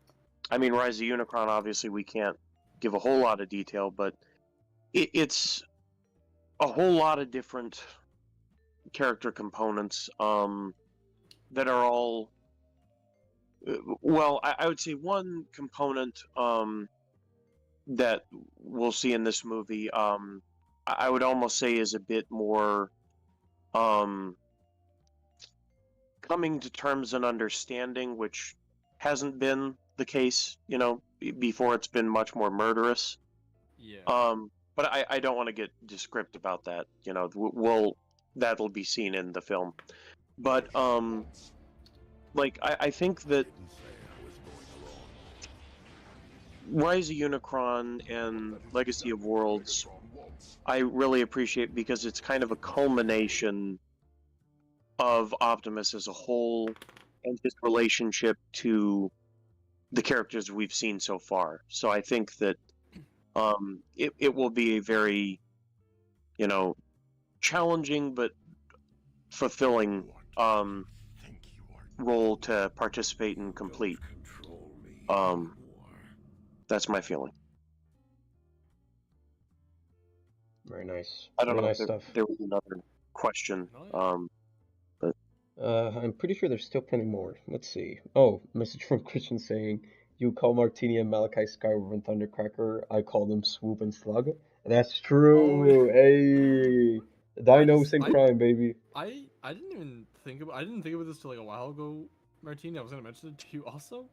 Rise of Unicron, obviously we can't give a whole lot of detail, but it's a whole lot of different character components that are all, well, I would say one component that we'll see in this movie, I would almost say is a bit more coming to terms and understanding, which hasn't been the case, before. It's been much more murderous. Yeah. But I don't want to get descriptive about that. That'll be seen in the film. But I think that Rise of Unicron and Legacy of Worlds, I really appreciate because it's kind of a culmination of Optimus as a whole and his relationship to the characters we've seen so far. So I think that it will be a very, challenging but fulfilling role to participate and complete. That's my feeling. Very nice. I don't Very know nice if stuff. there was another question. I'm pretty sure there's still plenty more. Let's see. Oh, message from Christian saying, "You call Martini and Malachi Skyrim and Thundercracker. I call them Swoop and Slug." That's true. Oh, Hey, Dinos in crime, baby. I didn't think about this till like a while ago, Martini. I was gonna mention it to you also.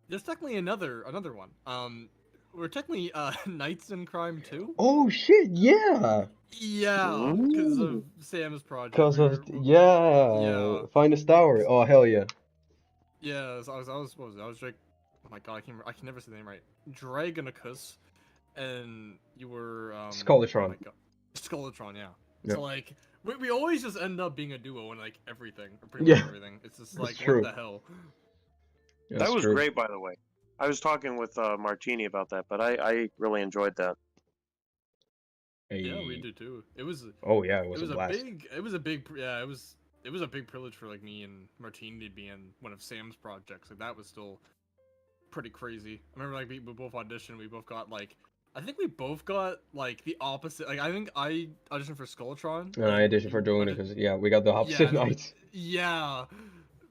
There's technically another one. We're technically Knights in Crime too. Oh shit, yeah. Yeah, because of Sam's project. Because of Yeah. Finest Hour. Oh hell yeah. Yeah, so I was like, oh my god, I can never say the name right. Dragonicus and you were Skulltron. Oh my god, Skulltron, yeah. Yeah. So like we always just end up being a duo in like everything, or pretty much Yeah, everything. It's just that's like true. what the hell. That's That was true. great, by the way. I was talking with Martini about that, but I really enjoyed that. Yeah, we Hey. do too. It was Oh yeah, it it was a was a blast. big it was a big yeah it was a big privilege for like me and Martini to be in one of Sam's projects. Like that was still pretty crazy. I remember like we both auditioned. We both got like I think we both got like the opposite. Like I think I auditioned for Skulltron. I And auditioned for doing it because yeah, we got the opposite yeah, nights. yeah,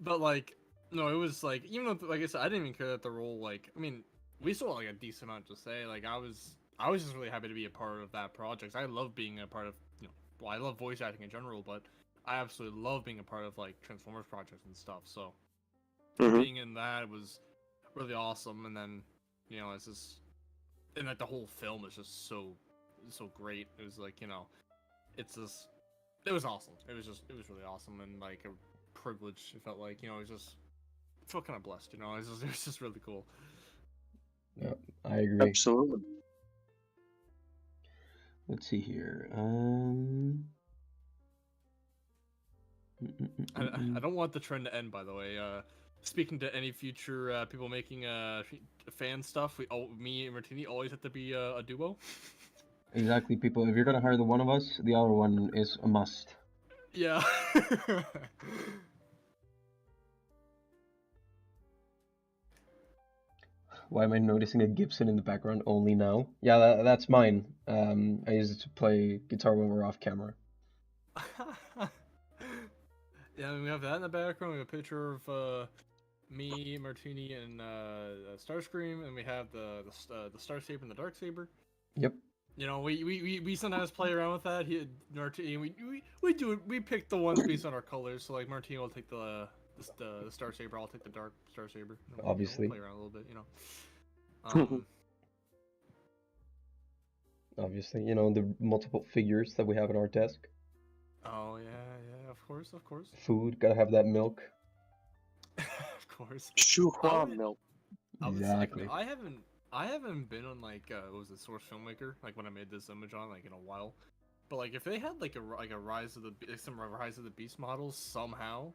but like no, it was like even though like I said I didn't even care that the role like I mean we still had, like a decent amount to say. Like I was just really happy to be a part of that project. I love being a part of well I love voice acting in general, but I absolutely love being a part of like Transformers projects and stuff. So Hmm. being in that was really awesome. And then it's just and like the whole film is just so great. It was like it's just it was awesome. It was really awesome and like a privilege. It felt like it was just I felt kind of blessed. It was just really cool. Yeah, I agree. Absolutely. Let's see here. I don't want the trend to end, by the way. Speaking to any future people making fan stuff, me and Martini always have to be a duo. Exactly, people. If you're gonna hire the one of us, the other one is a must. Yeah. Why am I noticing a Gibson in the background only now? Yeah, that's mine. I use it to play guitar when we're off camera. Yeah, I mean, we have that in the background. We have a picture of me, Martini, and Starscream, and we have the Star Saber and the Dark Saber. Yep. We sometimes play around with that. Martini, we do it. We pick the ones based on our colors. So like Martini will take the Star Saber. I'll take the Dark Star Saber. Obviously. We'll play around a little bit. Obviously, the multiple figures that we have at our desk. Oh yeah, of course. Food, gotta have that milk. Of course. Shuhua milk. Exactly. I haven't been on like what was it, Source Filmmaker, like when I made this image on like in a while. But like if they had like a Rise of the some Rise of the Beast models somehow,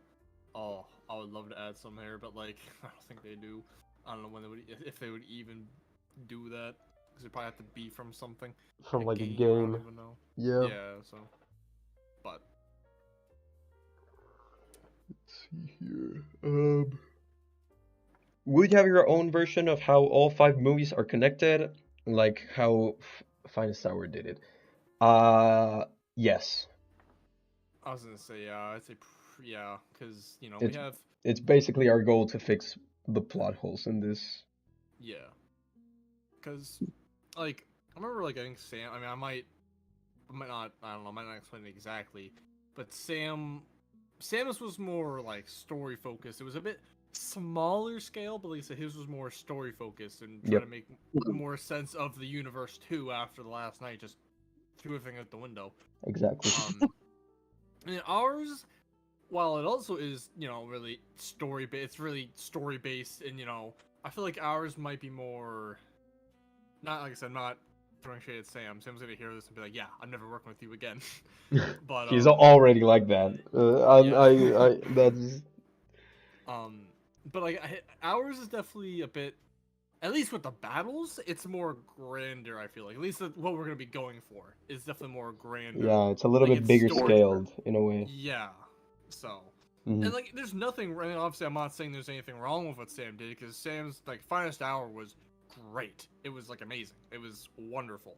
oh, I would love to add some there. But like I don't think they do. I don't know when they would if they would even do that because it probably have to be from something. From like a I game. don't even know. Yeah. Yeah. So, but. Let's see here. Would you have your own version of how all 5 movies are connected, like how Finest Hour did it? Yes. I was gonna say yeah. I'd say yeah, because we have It's basically our goal to fix the plot holes in this. yeah. Because like I remember like I think Sam. I mean I might not. I don't know. I might not explain it exactly, but Samus was more like story focused. It was a bit smaller scale, but like I said, his was more story focused and try Yep. to make more sense of the universe too. After the last night, just threw everything out the window. Exactly. And ours, while it also is really it's really story based, and I feel like ours might be more. Not like I said, not throwing shade at Sam. Sam's gonna hear this and be like, "Yeah, I'm never working with you again." But He's already like that. yeah. That's But like ours is definitely a bit, at least with the battles, it's more grander. I feel like at least what we're gonna be going for is definitely more grander. yeah, it's a little Like, bit it's bigger story- scaled in a way. Yeah. So. Mhm. And like, there's nothing. I mean, obviously, I'm not saying there's anything wrong with what Sam did because Sam's like Finest Hour was great. It was like amazing. It was wonderful.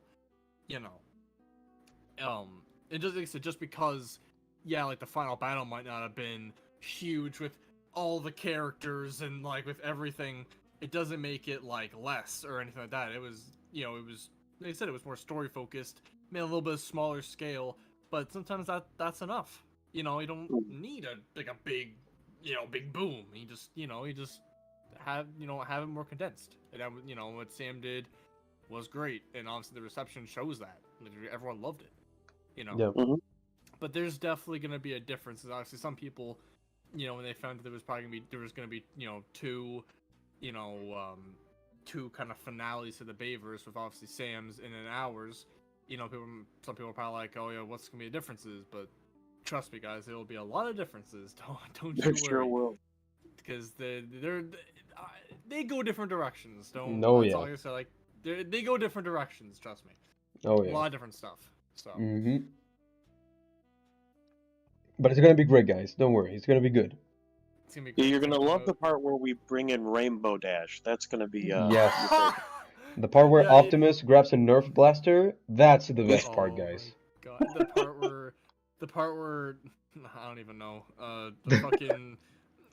It just like I said, just because, yeah, like the final battle might not have been huge with all the characters and like with everything. It doesn't make it like less or anything like that. It was, it was. Like I said, it was more story focused, made a little bit smaller scale, but sometimes that's enough. You don't need a big, big boom. You just have have it more condensed. And what Sam did was great, and obviously the reception shows that. Literally, everyone loved it. Yeah. But there's definitely gonna be a difference. And obviously, some people, when they found that there was gonna be two kind of finales to the Bayverse with obviously Sam's and then ours. You know, some people are probably like, oh yeah, what's gonna be the differences? But trust me, guys, there will be a lot of differences. Don't you There worry. sure will. Because they go different directions. Don't. No, That's yeah. all I say. Like they go different directions. Trust me. Oh A yeah. lot of different stuff. So. But it's gonna be great, guys. Don't worry, it's gonna be good. It's gonna be Yeah, great. you're It's gonna come love the out- part where we bring in Rainbow Dash. That's gonna be Yes. your favorite. The part where Yeah, Optimus grabs a Nerf blaster, that's the best part, Oh guys. my god, the part where I don't even know. The fucking.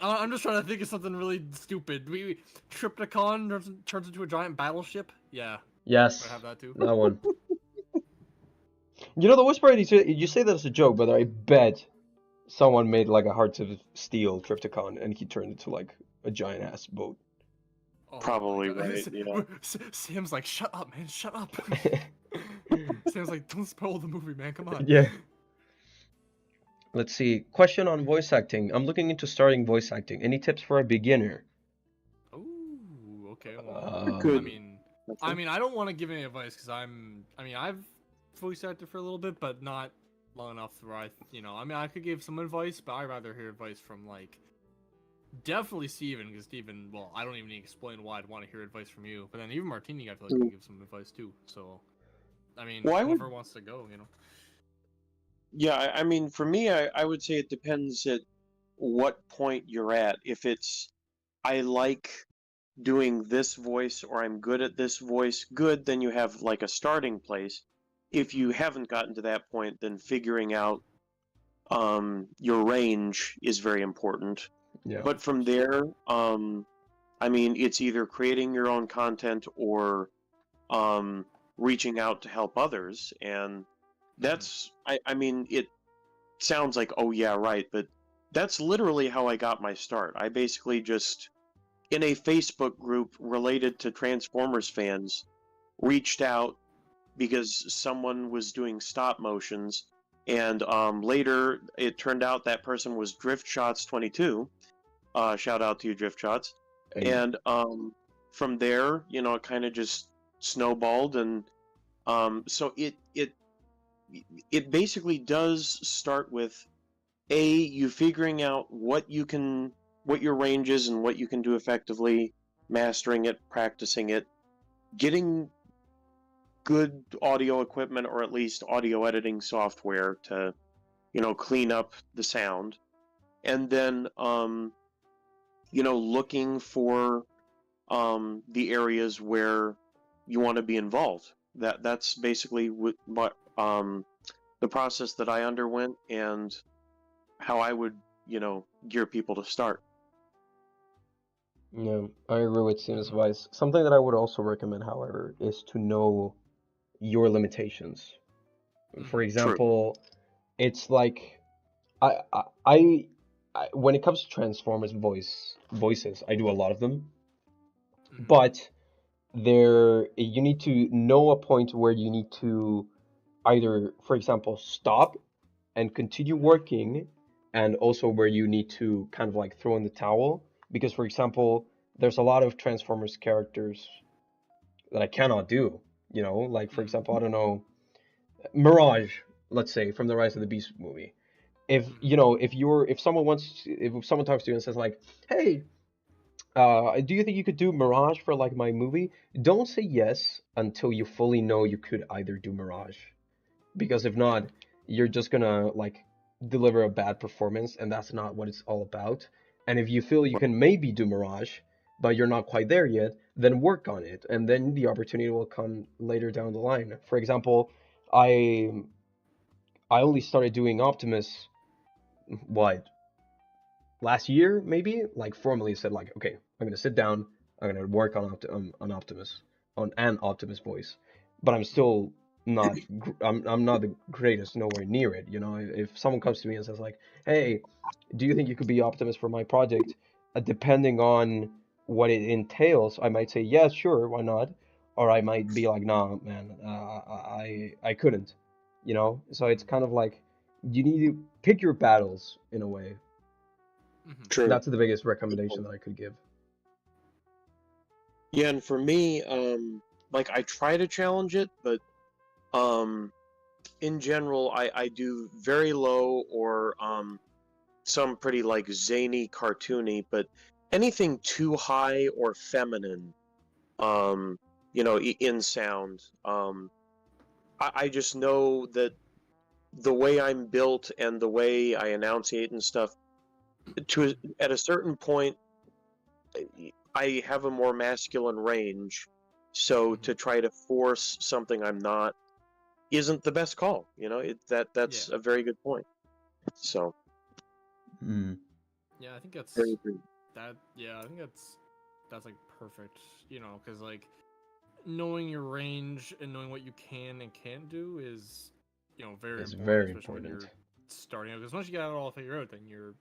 I'm just trying to think of something really stupid. We Triptychon turns into a giant battleship. Yeah, Yes, I have that too. that one. You know, the worst part is you say that as a joke, but I bet someone made like a Hearts of Steel Triptychon and he turned into like a giant ass boat. Oh my Probably God. right, yeah. Sam's like, shut up, man, shut up. Sam's like, don't spoil the movie, man. Come on. Yeah. Let's see. Question on voice acting. I'm looking into starting voice acting. Any tips for a beginner? Ooh, okay. Well, Good. I mean, I don't want to give any advice because I've voice acted for a little bit, but not long enough where I could give some advice, but I'd rather hear advice from like definitely Steven, because Steven, well, I don't even need to explain why I'd want to hear advice from you, but then even Martini, I feel like can give some advice too. So, I mean, Well, whoever wants to go, you know. Yeah, I mean, for me, I would say it depends at what point you're at. If it's, I like doing this voice or I'm good at this voice, good, then you have like a starting place. If you haven't gotten to that point, then figuring out your range is very important. Yeah. But from there, I mean, it's either creating your own content or reaching out to help others. And that's, I mean, it sounds like, oh yeah, right, but that's literally how I got my start. I basically just, in a Facebook group related to Transformers fans, reached out because someone was doing stop motions, and later it turned out that person was Drift Shots 22. Shout out to you, Drift Shots. Hey. And from there, you know, it kind of just snowballed, and so it basically does start with you figuring out what your range is and what you can do effectively, mastering it, practicing it, getting good audio equipment or at least audio editing software to, you know, clean up the sound, and then you know, looking for the areas where you want to be involved. That's basically what the process that I underwent and how I would, you know, gear people to start. Yeah, I agree with Steven's advice. Something that I would also recommend, however, is to know your limitations. For example, it's like I, I I when it comes to Transformers voices, I do a lot of them, but you need to know a point where you need to either, for example, stop and continue working, and also where you need to kind of like throw in the towel. Because, for example, there's a lot of Transformers characters that I cannot do. You know, like for example, I don't know, Mirage, let's say, from the Rise of the Beast movie. If you know, if someone talks to you and says like, "Hey, do you think you could do Mirage for like my movie?" Don't say yes until you fully know you could either do Mirage, because if not, you're just gonna like deliver a bad performance, and that's not what it's all about. And if you feel you can maybe do Mirage, but you're not quite there yet, then work on it, and then the opportunity will come later down the line. For example, I I only started doing Optimus, what, last year maybe? Like formally said like, okay, I'm gonna sit down, I'm gonna work on Optimus, on an Optimus voice, but I'm still not I'm not the greatest, nowhere near it. You know, if someone comes to me and says like, hey, do you think you could be Optimus for my project? Depending on what it entails, I might say yes, sure, why not? Or I might be like, nah, man, I couldn't. You know, so it's kind of like you need to pick your battles in a way. True. That's the biggest recommendation that I could give. Yeah, and for me, like I try to challenge it, but in general, I do very low or some pretty like zany, cartoony, but anything too high or feminine, you know, in sound, I just know that the way I'm built and the way I enunciate and stuff, at a certain point, I have a more masculine range, so Mhm. to try to force something I'm not isn't the best call. You know, that's Yeah. a very good point. So, Mm. Yeah, I think that's very agree. that. Yeah, I think that's like perfect. You know, because like knowing your range and knowing what you can and can't do is, you know, very It's important, very especially when important. you're starting out. Because once you got it all figured out, then you're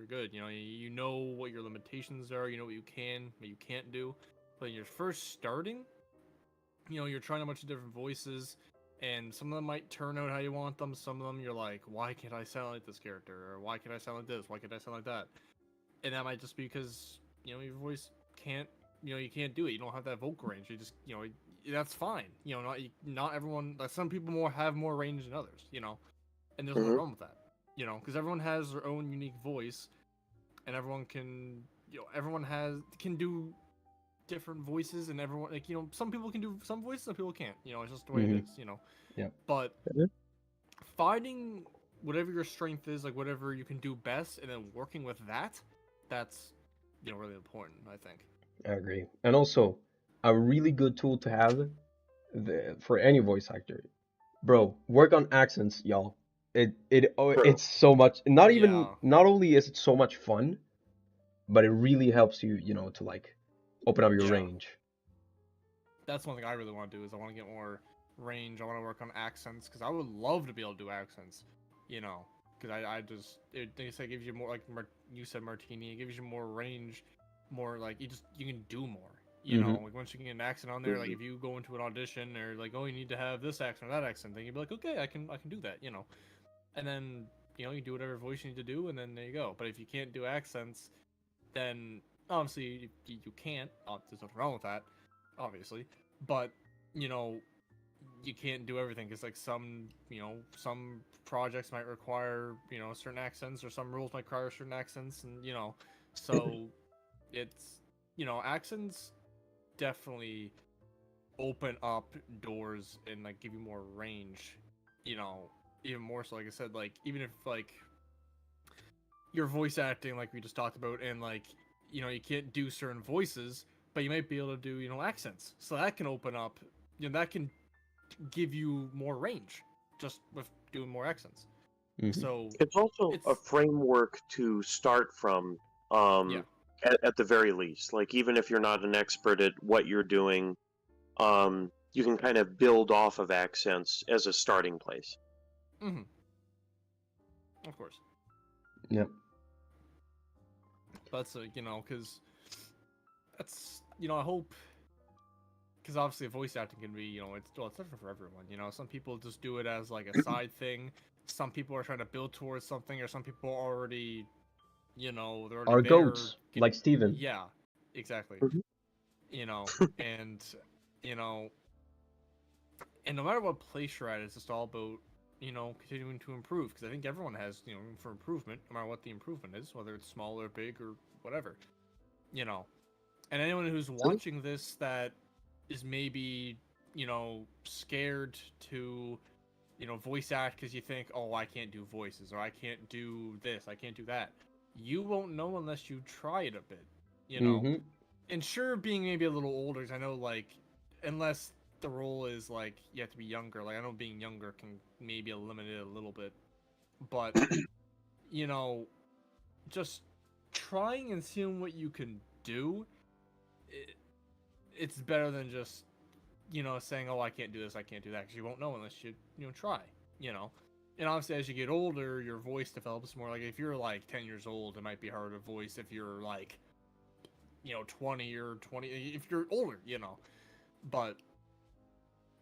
good. You know, you know what your limitations are. You know what you can, what you can't do. But when you're first starting, you know, you're trying a bunch of different voices, and some of them might turn out how you want them. Some of them you're like, why can't I sound like this character? Or why can't I sound like this? Why can't I sound like that? And that might just be because, you know, your voice can't, you know, you can't do it. You don't have that vocal range. You just, you know, that's fine. You know, not everyone. Like some people have more range than others. You know, and there's nothing Hmm. wrong with that. You know, because everyone has their own unique voice, and everyone can, you know, everyone can do different voices, and everyone, like, you know, some people can do some voices, some people can't. You know, it's just the way it Hmm. is. You know, Yeah. but finding whatever your strength is, like whatever you can do best, and then working with that, that's, you know, really important, I think. I agree. And also, a really good tool to have for any voice actor, bro. Work on accents, y'all. True. It's so much. Yeah, Not only is it so much fun, but it really helps you, to like open up your yeah. range. That's one thing I really want to do is I want to get more range. I want to work on accents because I would love to be able to do accents, you know. Because I just they say it gives you more, like you said, Martini. It gives you more range, more like you can do more. You know, Hmm. like once you can get an accent on there, like Hmm. if you go into an audition or like, oh, you need to have this accent or that accent, then you'd be like, okay, I can do that, you know. And then, you know, you do whatever voice you need to do, and then there you go. But if you can't do accents, then obviously you can't. There's nothing wrong with that, obviously. But, you know, you can't do everything because, like, some projects might require, you know, certain accents, or some rules might require certain accents, and, you know, so it's, you know, accents definitely open up doors and, like, give you more range, you know, even more so, like I said, like, even if, like, your voice acting, like we just talked about, and like, you know, you can't do certain voices, but you might be able to do, you know, accents. So that can open up, you know, that can give you more range just with doing more accents. Hmm. So It's also a it's, framework to start from, yeah. at the very least. Like even if you're not an expert at what you're doing, you can kind of build off of accents as a starting place. Hmm. Of course. Yep. But so, you know, because that's, you know, I hope, because obviously voice acting can be, you know, it's different for everyone. You know, some people just do it as like a side thing. Some people are trying to build towards something, or some people already, you know, they're already Our there. goats, like Steven. Yeah, exactly. Mhm. You know, and you know, and no matter what place you're at, it's just all about, you know, continuing to improve. Because I think everyone has, you know, room for improvement, no matter what the improvement is, whether it's small or big or whatever. You know, and anyone who's True. watching this that is maybe, you know, scared to, you know, voice act because you think, oh, I can't do voices, or I can't do this, I can't do that. You won't know unless you try it a bit, you know. Hmm. And sure, being maybe a little older, 'cause I know, like, unless the role is like you have to be younger. Like, I know being younger can maybe eliminate it a little bit, but you know, just trying and seeing what you can do, it, it's better than just, you know, saying, "Oh, I can't do this, I can't do that," because you won't know unless you know, try. You know, and obviously as you get older, your voice develops more. Like if you're like 10 years old, it might be harder to voice. If you're like, you know, 20 or 20, if you're older, you know, but.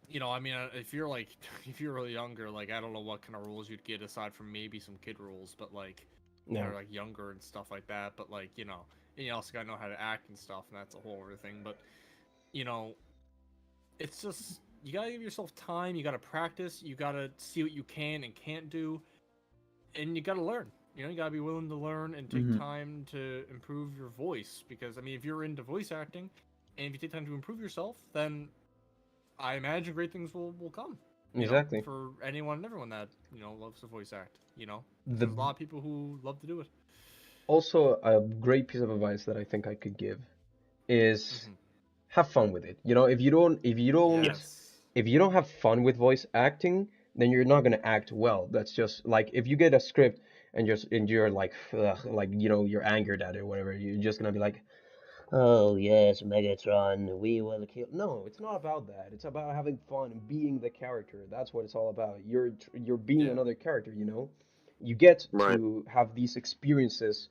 You know, I mean, if you're like, if you're really younger, like, I don't know what kind of rules you'd get aside from maybe some kid rules, but like, that Yeah. are like and stuff like that. But like, you know, and you also gotta know how to act and stuff, and that's a whole other thing. But you know, it's just you gotta give yourself time. You gotta practice. You gotta see what you can and can't do, and you gotta learn. You know, you gotta be willing to learn and take Mhm. time to improve your voice. Because I mean, if you're into voice acting, and if you take time to improve yourself, then I imagine great things will come. You know, Exactly. for anyone and everyone that loves to voice act. You know, 'cause The there's a lot of people who love to do it. Also a great piece of advice that I think I could give is Hmm. have fun with it. You know, Yes. if you don't have fun with voice acting, then you're not gonna act well. That's just like if you get a script and you're like ugh, like you're angered at it or whatever, you're just gonna be like, oh yes, Megatron, we will kill. No, it's not about that. It's about having fun and being the character. That's what it's all about. You're being Yeah. another character, you know? You get Right. to have these experiences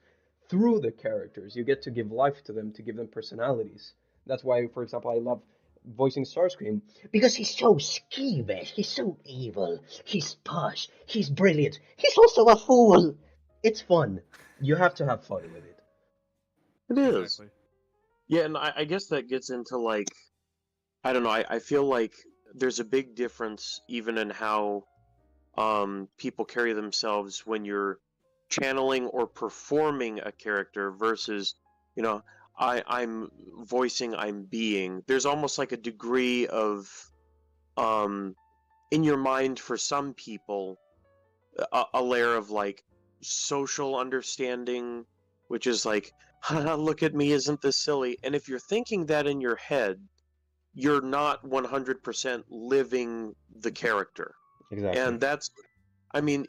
through the characters. You get to give life to them, to give them personalities. That's why, for example, I love voicing Starscream because he's so skeevish, he's so evil, he's posh, he's brilliant, he's also a fool. It's fun. You have to have fun with it. It is. Exactly. Yeah, and I guess that gets into like I don't know. I feel like there's a big difference even in how people carry themselves when you're channeling or performing a character versus, you know, I'm voicing, I'm being. There's almost like a degree of um, in your mind for some people, a layer of like social understanding, which is like, haha, look at me, isn't this silly? And if you're thinking that in your head, you're not 100% living the character. Exactly. And that's, I mean,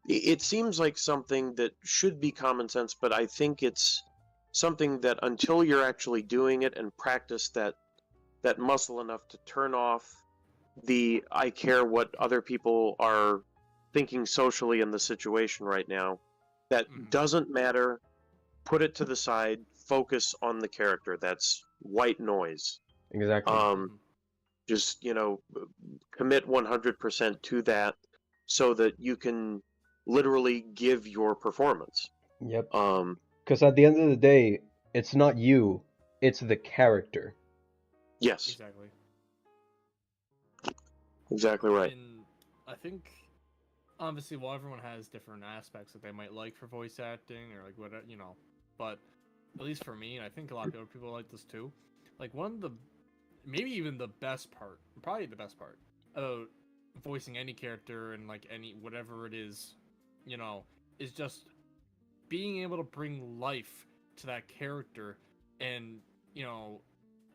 it seems like something that should be common sense, but I think it's something that until you're actually doing it and practice that muscle enough to turn off the I care what other people are thinking socially in the situation right now, that Hmm. doesn't matter. Put it to the side, focus on the character. That's white noise. Exactly. Um, Hmm. just, commit 100% to that so that you can literally give your performance. Yep. Um, Because at the end of the day, it's not you, it's the character. yes, Exactly. exactly right. And I think obviously, well, everyone has different aspects that they might like for voice acting or like whatever, But at least for me, and I think a lot of other people like this too. Like one of the maybe even the best part, probably the best part about voicing any character and like any whatever it you know, is just being able to bring life to that character and you know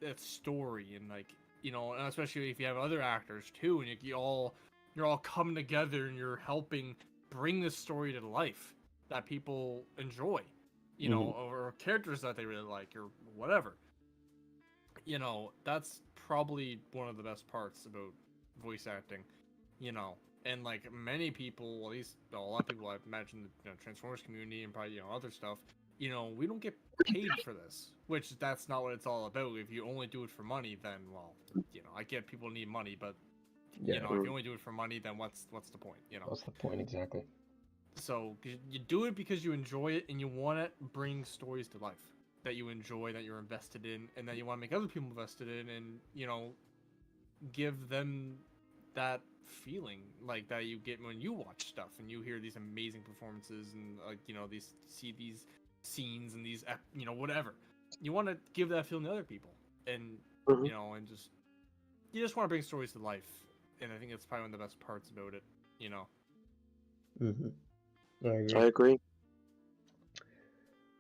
that story and like and especially if you have other actors too and you're all coming together and you're helping bring this story to life that people enjoy Hmm. or characters that they really like or whatever that's probably one of the best parts about voice acting you know and like many people, at least a lot of people I've imagined the Transformers community and probably other stuff, we don't get paid for this, which that's not what it's all about. If you only do it for money, then well, I get people need money, but Yeah, if Mm. you only do it for money, then what's the point, what's the point exactly? So you do it because you enjoy it and you want to bring stories to life that you enjoy, that you're invested in, and that you want to make other people invested in, and give them that feeling like that you get when you watch stuff and you hear these amazing performances and like these see these scenes and these whatever you want to give that feeling to other people and Mhm. and just you just want to bring stories to life and I think that's probably one of the best parts about it Hmm. I I agree. agree.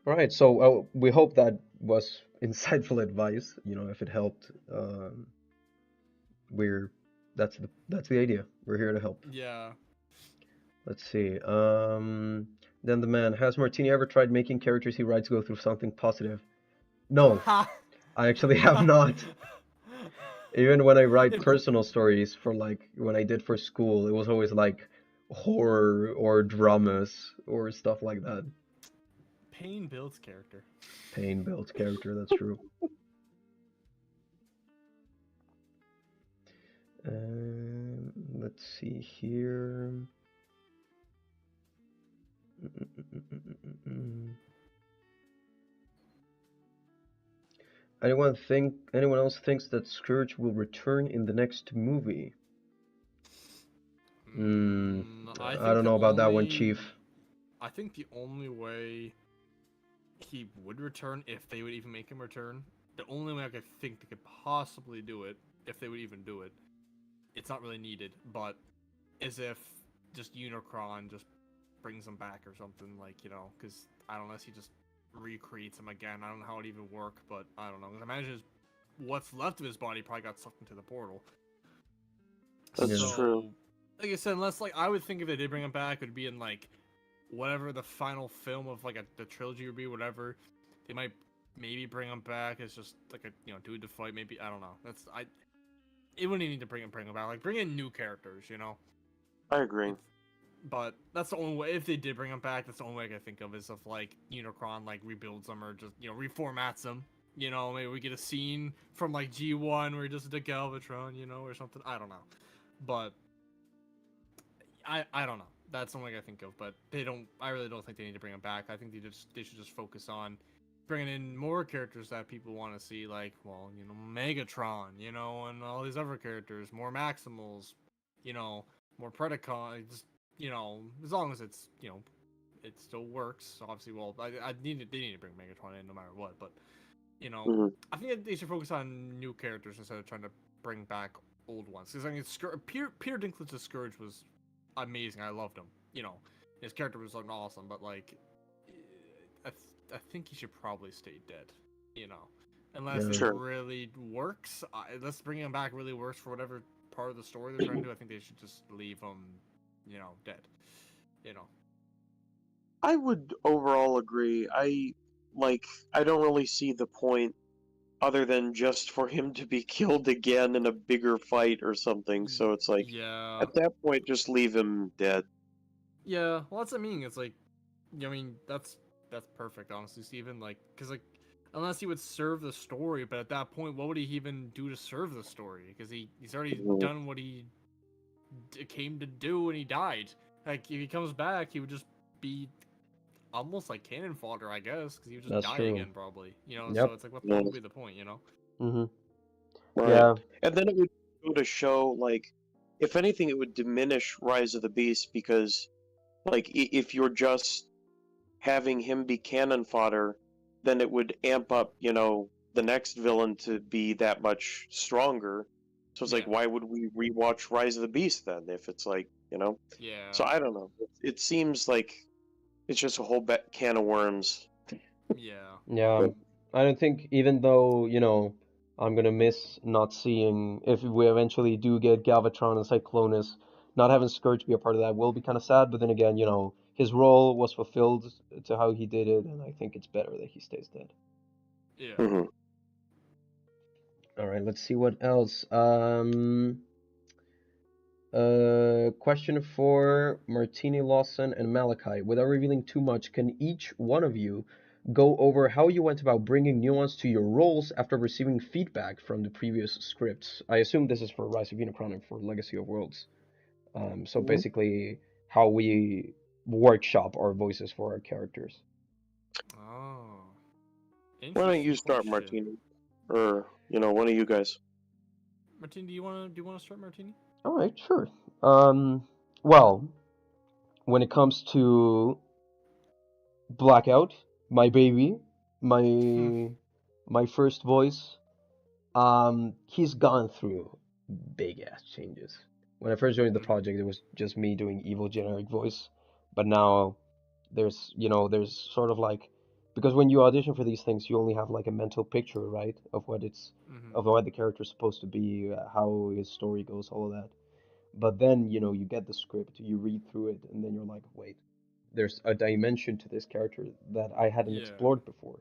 All right, so we hope that was insightful advice. You know, if it helped, we're that's the idea. We're here to help. yeah. Let's see. Then the man, has Martini ever tried making characters he writes go through something positive? No, I actually have not. Even when I write It- personal stories for like when I did for school, it was always like horror or dramas or stuff like that. pain builds character. Pain builds character, that's true. Let's see here. Anyone else thinks that Scourge will return in the next movie? I I think don't the know about that one, only Chief. I think the only way he would return, if they would even make him return, the only way I could think they could possibly do it, if they would even do it, it's not really needed, but is if just Unicron just brings him back or something, like, you know, because I don't know, unless he just recreates him again. I don't know how it even work, but I don't know. 'Cause I imagine what's left of his body probably got sucked into the portal. That's Yeah. true. So, like I said, unless, like, I would think if they did bring him back, it would be in, like, whatever the final film of, like, the trilogy would be, whatever. They might maybe bring him back as just, like, a, you know, dude to fight, maybe. I don't know. It wouldn't even need to bring him back. Like, bring in new characters, you know? I agree. But that's the only way. If they did bring him back, that's the only way I can think of is if, like, Unicron, like, rebuilds them or just, you know, reformats them. You know, maybe we get a scene from, like, G1 where he does the Galvatron, you know, or something. I don't know. But I don't know. That's the only way I think of. But I really don't think they need to bring him back. I think they should just focus on bringing in more characters that people want to see, like, well, you know, Megatron, you know, and all these other characters, more Maximals, you know, more Predacon, just, you know, as long as it's, you know, it still works. Obviously, well, they need to bring Megatron in no matter what, but, you know, hmm I think that they should focus on new characters instead of trying to bring back old ones. Because I mean, Peter Dinklage's Scourge was amazing. I loved him. You know, his character was like awesome, but like, I think he should probably stay dead. You know, unless Yeah. it Sure. really works. Unless bringing him back really works for whatever part of the story they're trying to do. I think they should just leave him, you know, dead. You know. I would overall agree. I don't really see the point other than just for him to be killed again in a bigger fight or something. So it's like Yeah. at that point just leave him dead. Yeah. Well, that's what I mean. It's like, I mean, that's perfect, honestly, Steven. Like, because like, unless he would serve the story, but at that point, what would he even do to serve the story? Because he's already Mhm. done what he came to do, and he died. Like, if he comes back, he would just be almost like cannon fodder, I guess, because he would just That's die true. again, probably. You know, so Yep. it's like, what Yeah. would be the point? You know? Mm-hmm. Right. Yeah. And then it would go to show, like, if anything, it would diminish Rise of the Beast because, like, if you're just having him be cannon fodder, then it would amp up, you know, the next villain to be that much stronger. So it's like, Yeah. why would we rewatch Rise of the Beast then if it's like, you know? Yeah. So I don't know. It seems like it's just a whole can of worms. Yeah. Yeah. I don't think, even though, I'm gonna miss not seeing, if we eventually do get Galvatron and Cyclonus, not having Scourge be a part of that will be kind of sad, but then again, his role was fulfilled to how he did it, and I think it's better that he stays dead. Yeah. hmm All right, let's see what else. Question for Martini, Lawson, and Malachi. Without revealing too much, can each one of you go over how you went about bringing nuance to your roles after receiving feedback from the previous scripts? I assume this is for Rise of Unicron and for Legacy of Worlds. So hmm basically, how we workshop our voices for our characters. Oh. Why don't you Interesting start, question. Martini? Or, you know, one of you guys. Martini, do you want to start, Martini? All right, sure. Well, when it comes to Blackout, my baby, my my first voice. He's gone through big ass changes. When I first joined the project, it was just me doing evil generic voice, but now there's sort of like, because when you audition for these things, you only have like a mental picture, right, of Mm-hmm. of what the character's supposed to be, how his story goes, all of that. But then you get the script, you read through it, and then you're like, wait, there's a dimension to this character that I hadn't Yeah. explored before.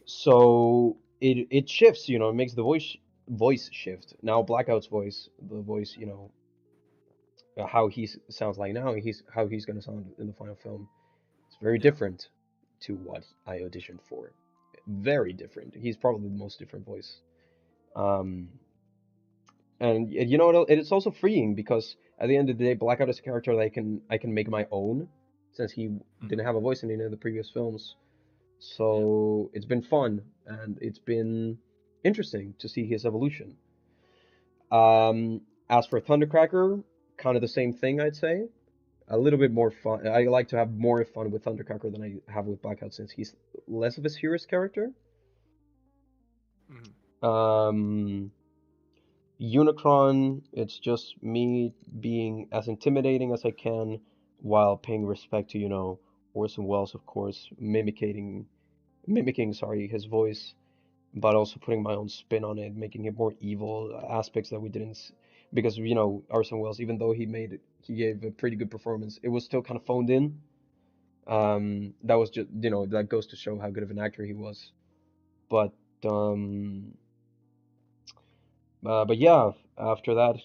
So it shifts, it makes the voice shift. Now Blackout's voice, the voice, how he sounds like now, how he's gonna sound in the final film. It's very Yeah. different to what I auditioned for. Very different. He's probably the most different voice. Um, and it's also freeing because at the end of the day, Blackout is a character that I can make my own, since he didn't have a voice in any of the previous films. So it's been fun and it's been interesting to see his evolution. As for Thundercracker, kind of the same thing, I'd say. A little bit more fun. I like to have more fun with Thundercracker than I have with Blackout since he's less of a serious character. Mhm. Unicron, it's just me being as intimidating as I can while paying respect to, Orson Welles, of course, mimicking, sorry, his voice, but also putting my own spin on it, making it more evil aspects that we didn't, because, Orson Welles, even though he gave a pretty good performance, it was still kind of phoned in. That was just, that goes to show how good of an actor he was. But, um, but yeah, after that,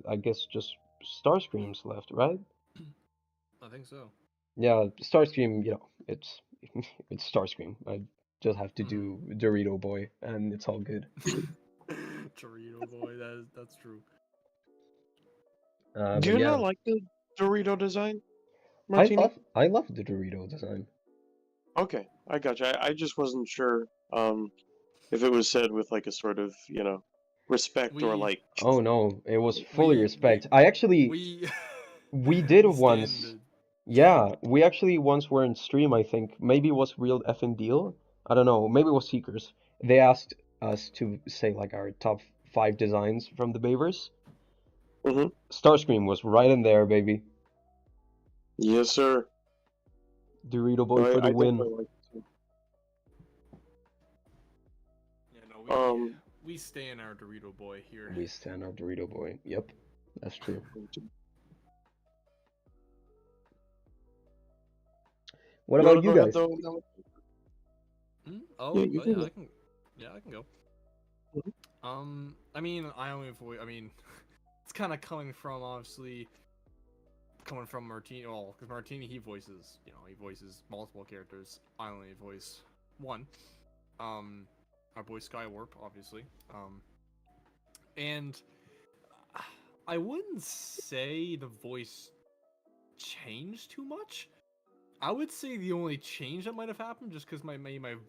I guess just Starscream's left, right? I think so. Yeah, Starscream, it's it's Starscream. I just have to Mhm. do Dorito Boy, and it's all good. Dorito boy, that's true. Do But you yeah, not like the Dorito design, I Martini? love I love the Dorito design. Okay, I got you. I just wasn't sure if it was said with like a sort of, respect or We like. Oh no, it was fully we we respect. I actually we we did we stand once. Yeah, we actually once were in stream, I think. Maybe it was Real effing Deal. I don't know. Maybe it was Seekers. They asked us to say like our top 5 designs from the Bayverse. Hmm. Starscream was right in there, baby. Yes, sir. Dorito No, Boy for the I win. definitely like it yeah, no, too. we stay in our Dorito boy here. We stand our Dorito Boy. Yep, that's true. What You about want to you go ahead guys? though? No? Yeah, Oh, you oh can yeah, go. I can go. Mhm. I mean, I only voice. I mean, it's kind of coming from obviously coming from Martini. Well, because Martini he voices multiple characters. I only voice one. Our boy Skywarp, obviously. And I wouldn't say the voice changed too much. I would say the only change that might have happened just because my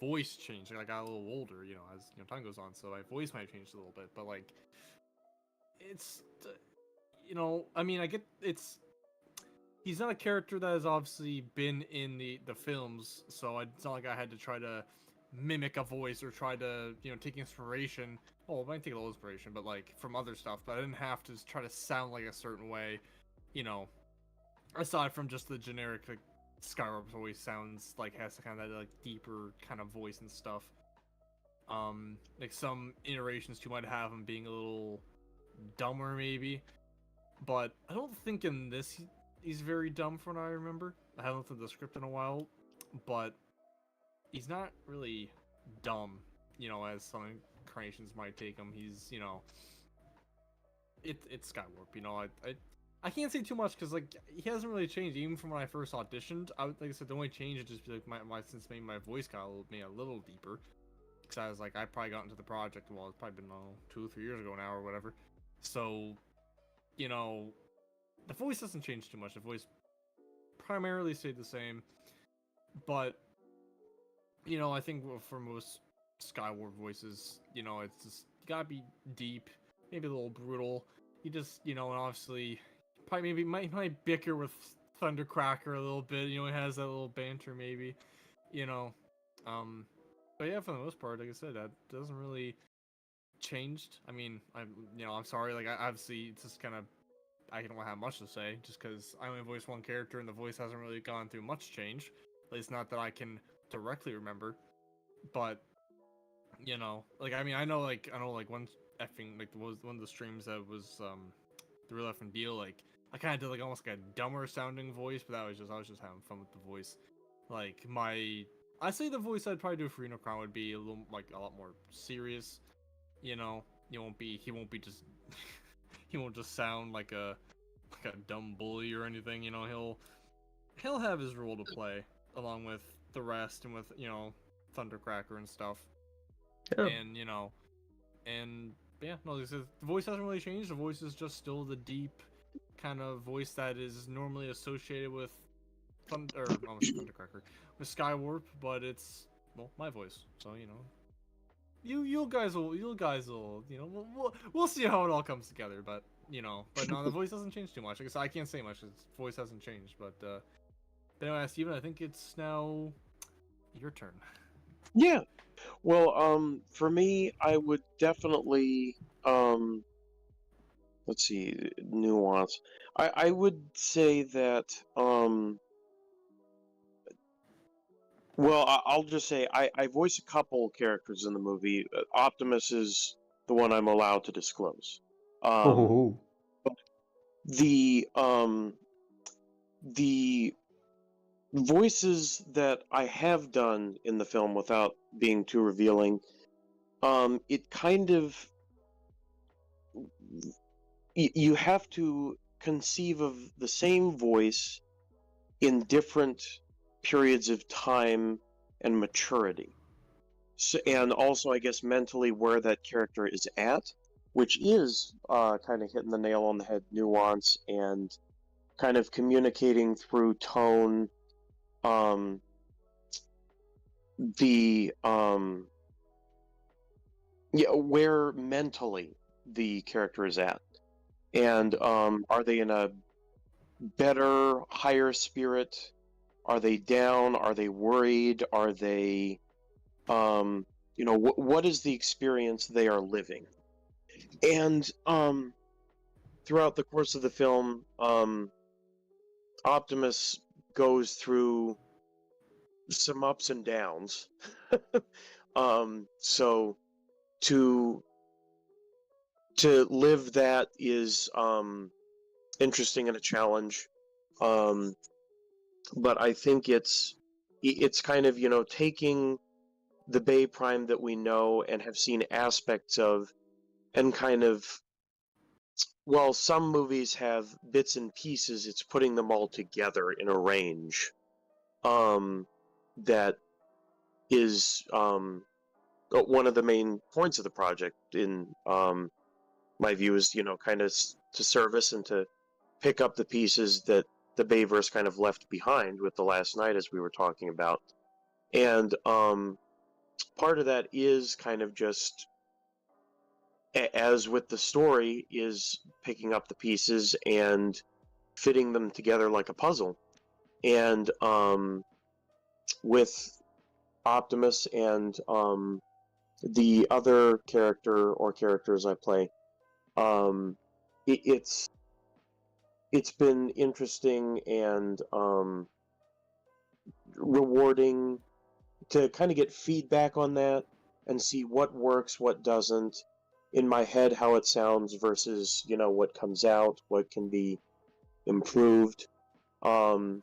voice changed. Like, I got a little older, as time goes on, so my voice might have changed a little bit. But like, it's I mean, I get it's he's not a character that has obviously been in the films, so it's not like I had to try to mimic a voice or try to take inspiration. Well, I might take a little inspiration, but like from other stuff. But I didn't have to try to sound like a certain way, you know. Aside from just the generic like Skyrim voice sounds like has kind of that like deeper kind of voice and stuff. Like some iterations you might have him being a little dumber maybe, but I don't think in this he's very dumb from what I remember. I haven't looked at the script in a while, but he's not really dumb, as some incarnations might take him. He's, it's Skywarp, I can't say too much because like he hasn't really changed even from when I first auditioned. Like I said, the only change is just like my since maybe my voice got made a little deeper because I was like I probably got into the project well it's probably been 2 or 3 years ago now or whatever. So, you know, the voice doesn't change too much. The voice primarily stayed the same, but I think for most Skyward voices, it's just you gotta be deep, maybe a little brutal. You just, and obviously, probably maybe might bicker with Thundercracker a little bit. He has that little banter, maybe, you know. Um, but yeah, for the most part, like I said, that doesn't really changed. I mean, I'm sorry. Like, obviously, it's just kind of I don't have much to say, just because I only voiced one character and the voice hasn't really gone through much change. At least not that I can directly remember. But like I know like one effing like was one of the streams that was the real effing deal. Like I kind of did like almost like a dumber sounding voice, but I was just having fun with the voice. Like I say the voice I'd probably do for Unicron would be a little like a lot more serious. He won't be just he won't just sound like a dumb bully or anything. He'll have his role to play along with the rest and with Thundercracker and stuff. Yeah. And and yeah, no, the voice hasn't really changed. The voice is just still the deep kind of voice that is normally associated with almost Thundercracker, with Skywarp, but it's my voice. So you guys will we'll see how it all comes together. But but no, the voice doesn't change too much. I guess I can't say much. Its voice hasn't changed. But anyway, Steven, I think it's now your turn. Yeah. Well, for me, I would definitely, let's see, nuance. I would say that, well, I'll just say I voice a couple characters in the movie. Optimus is the one I'm allowed to disclose. Oh, The the voices that I have done in the film, without being too revealing, it kind of you have to conceive of the same voice in different periods of time and maturity. So, and also, I guess, mentally where that character is at, which is kind of hitting the nail on the head, nuance and kind of communicating through tone, the where mentally the character is at, and are they in a better, higher spirit? Are they down? Are they worried? Are they, what is the experience they are living? And throughout the course of the film, Optimus goes through some ups and downs. So to live that is interesting and a challenge. But I think it's kind of, taking the Bay Prime that we know and have seen aspects of, and kind of, well, some movies have bits and pieces, it's putting them all together in a range that is one of the main points of the project, in my view, is, kind of to service and to pick up the pieces that the Bayverse kind of left behind with The Last Night, as we were talking about. And part of that is kind of just, as with the story, is picking up the pieces and fitting them together like a puzzle. And with Optimus and the other character or characters I play, it's been interesting and rewarding to kind of get feedback on that and see what works, what doesn't, in my head, how it sounds versus, what comes out, what can be improved. And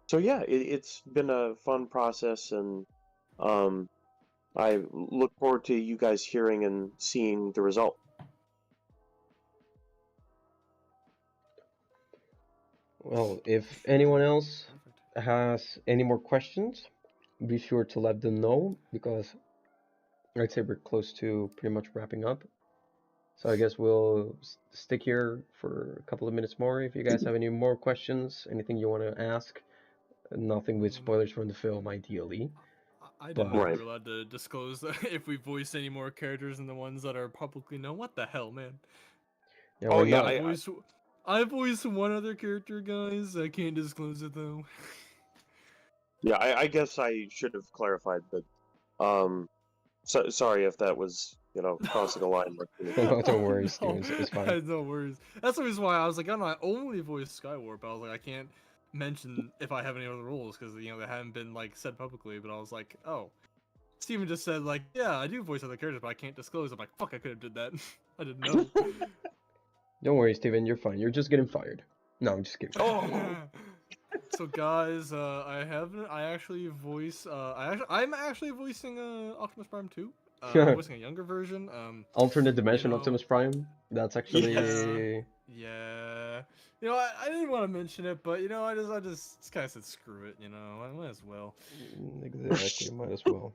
so, yeah, it's been a fun process, and I look forward to you guys hearing and seeing the result. well, if anyone else has any more questions, be sure to let them know, because I'd say we're close to pretty much wrapping up. So I guess we'll stick here for a couple of minutes more. If you guys have any more questions, anything you want to ask, nothing with spoilers from the film, ideally. I didn't But know Right. we were allowed to disclose if we voice any more characters than the ones that are publicly known. What the hell, man? yeah, Oh, we're yeah, not. I voiced one other character, guys. I can't disclose it though. Yeah, I guess I should have clarified, but sorry if that was, crossing a line. No, don't worry, No, Steven. It's fine. no worries. That's the reason why I was like, I don't know, I only voice Skywarp. I was like, I can't mention if I have any other roles because they haven't been like said publicly. But I was like, oh, Steven just said like, yeah, I do voice other characters, but I can't disclose. I'm like, fuck, I could have did that. I didn't know. Don't worry, Steven. You're fine. You're just getting fired. No, I'm just kidding. Oh, So guys, I actually voice I'm actually voicing Optimus Prime 2. I'm voicing a younger version. Alternate dimension know, Optimus Prime. That's actually. Yeah. I didn't want to mention it, but I just kind of said screw it. I might as well. Exactly. Might as well.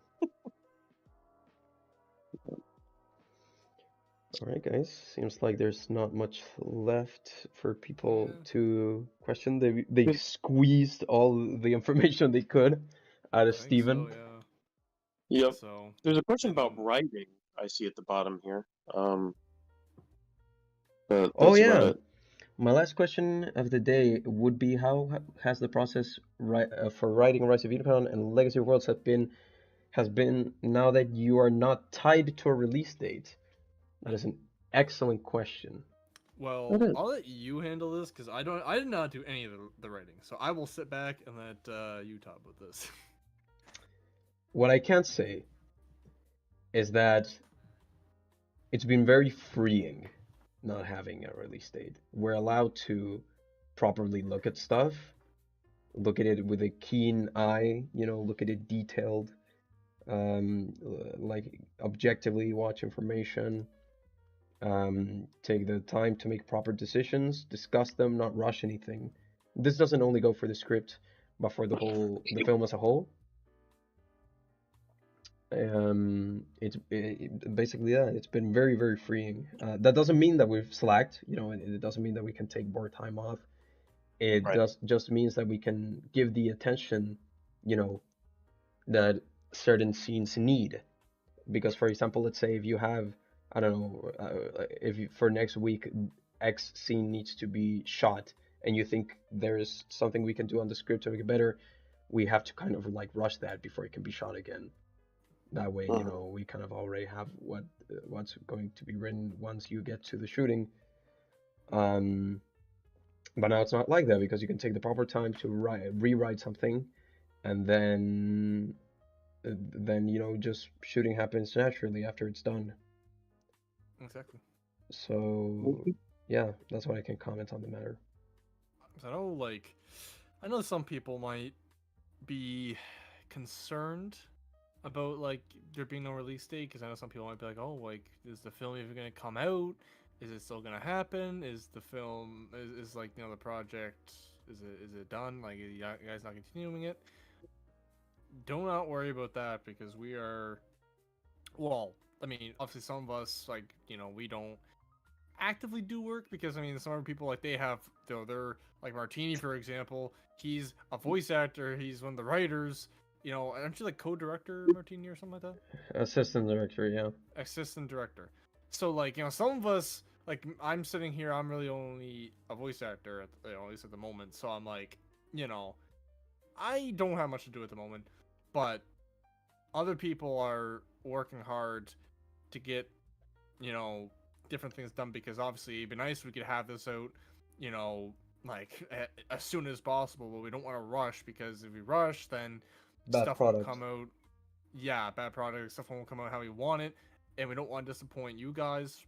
All right, guys. Seems like there's not much left for people Yeah, to question. They Yeah. squeezed all the information they could out of I think Steven. so. Yeah. Yep. So, There's a question about and writing I see at the bottom here. But Oh that's about yeah. it. My last question of the day would be how has the process for writing Rise of Unicron and Legacy of Worlds has been now that you are not tied to a release date? That is an excellent question. That well, is. I'll let you handle this because I did not do any of the writing. So I will sit back and let you talk with this. What I can say is that it's been very freeing not having a release date. We're allowed to properly look at stuff, look at it with a keen eye, look at it detailed, like objectively watch information, take the time to make proper decisions, discuss them, not rush anything. This doesn't only go for the script, but for the film as a whole. Basically, yeah, it's been very, very freeing. That doesn't mean that we've slacked, it doesn't mean that we can take more time off. It Right. does just means that we can give the attention, you know, that certain scenes need. Because, for example, let's say if you have, I don't know, if you, for next week X scene needs to be shot, and you think there's something we can do on the script to make it better, we have to kind of like rush that before it can be shot again. That way, Mhm. we kind of already have what's going to be written once you get to the shooting. Um, but now it's not like that because you can take the proper time to rewrite something, and then just shooting happens naturally after it's done. Exactly. So yeah, that's what I can comment on the matter. 'Cause I know some people might be concerned about like there being no release date because I know some people might be like, oh, like is the film even gonna come out? Is it still gonna happen? Is the film is like the project is it done? Like are you guys not continuing it? Do not worry about that because we are well. I mean, obviously some of us like we don't actively do work because I mean some other people like they have they're like Martini for example. He's a voice actor. He's one of the writers. Aren't you like co-director Martini or something like that? Assistant director, yeah. Assistant director. So like some of us like I'm sitting here. I'm really only a voice actor at least at the moment. So I'm like I don't have much to do at the moment, but other people are working hard to get you know different things done because obviously it'd be nice if we could have this out you know like as soon as possible, but we don't want to rush because if we rush then Bad stuff won't product. come out. Yeah, bad product stuff won't come out how we want it, and we don't want to disappoint you guys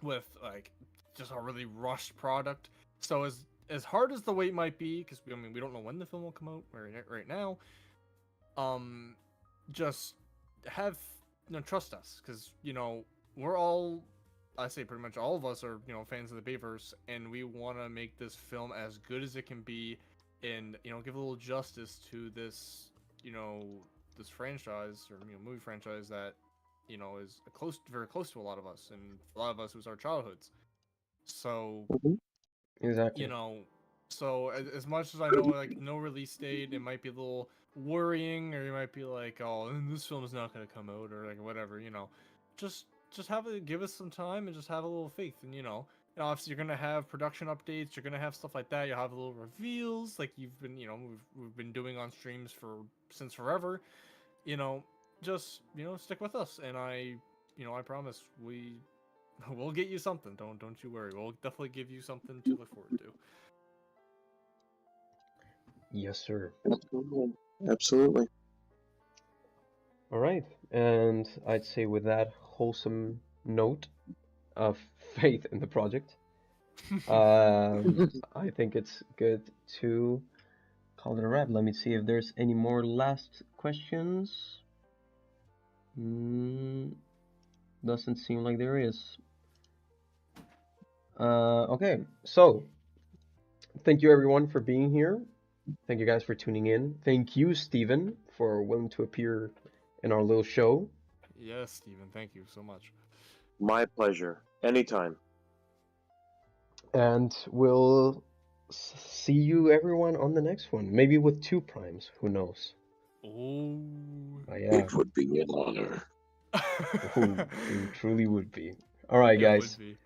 with like just a really rushed product. So as hard as the wait might be, because I mean we don't know when the film will come out right now, um just have trust us because we're all, I say pretty much all of us are fans of the Bayverse, and we want to make this film as good as it can be, and give a little justice to this you know this franchise or movie franchise that is very close to a lot of us, and a lot of us was our childhoods. So Mhm. you Exactly. know, so as much as I know, like no release date, it might be a little worrying, or you might be like, oh, this film is not going to come out, or like whatever, just give us some time and just have a little faith, and obviously you're gonna have production updates, you're gonna have stuff like that, you'll have little reveals, like you've been, we've been doing on streams since forever, you know, just stick with us, and I promise we'll get you something. Don't you worry. We'll definitely give you something to look forward to. Yes, sir. Absolutely. Absolutely. All right. And I'd say with that wholesome note of faith in the project, I think it's good to call it a wrap. Let me see if there's any more last questions. Mm, doesn't seem like there is. Okay, so thank you everyone for being here. Thank you guys for tuning in. Thank you, Steven, for willing to appear in our little show. Yes, Steven. Thank you so much. My pleasure. Anytime. And we'll see you everyone on the next one. Maybe with 2 primes. Who knows? Oh. Oh, yeah. It would be an honor. It truly would be. All right, It guys. would be.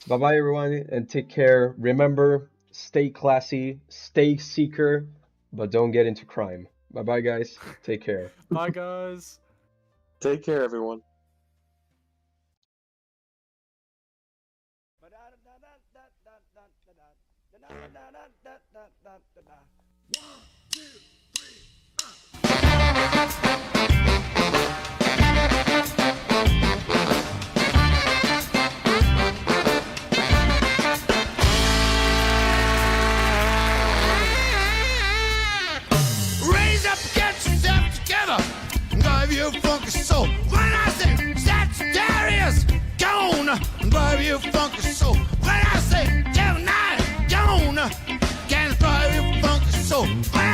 Bye bye, everyone, and take care. Remember, stay classy, stay seeker, but don't get into crime. Bye bye, guys. Take care. Bye, guys. Take care, everyone. Raise up, get yourself together, drive your funky soul. When I say Sagittarius, gone, drive your funky soul. When I say Gemini, gone, can drive your funky soul. When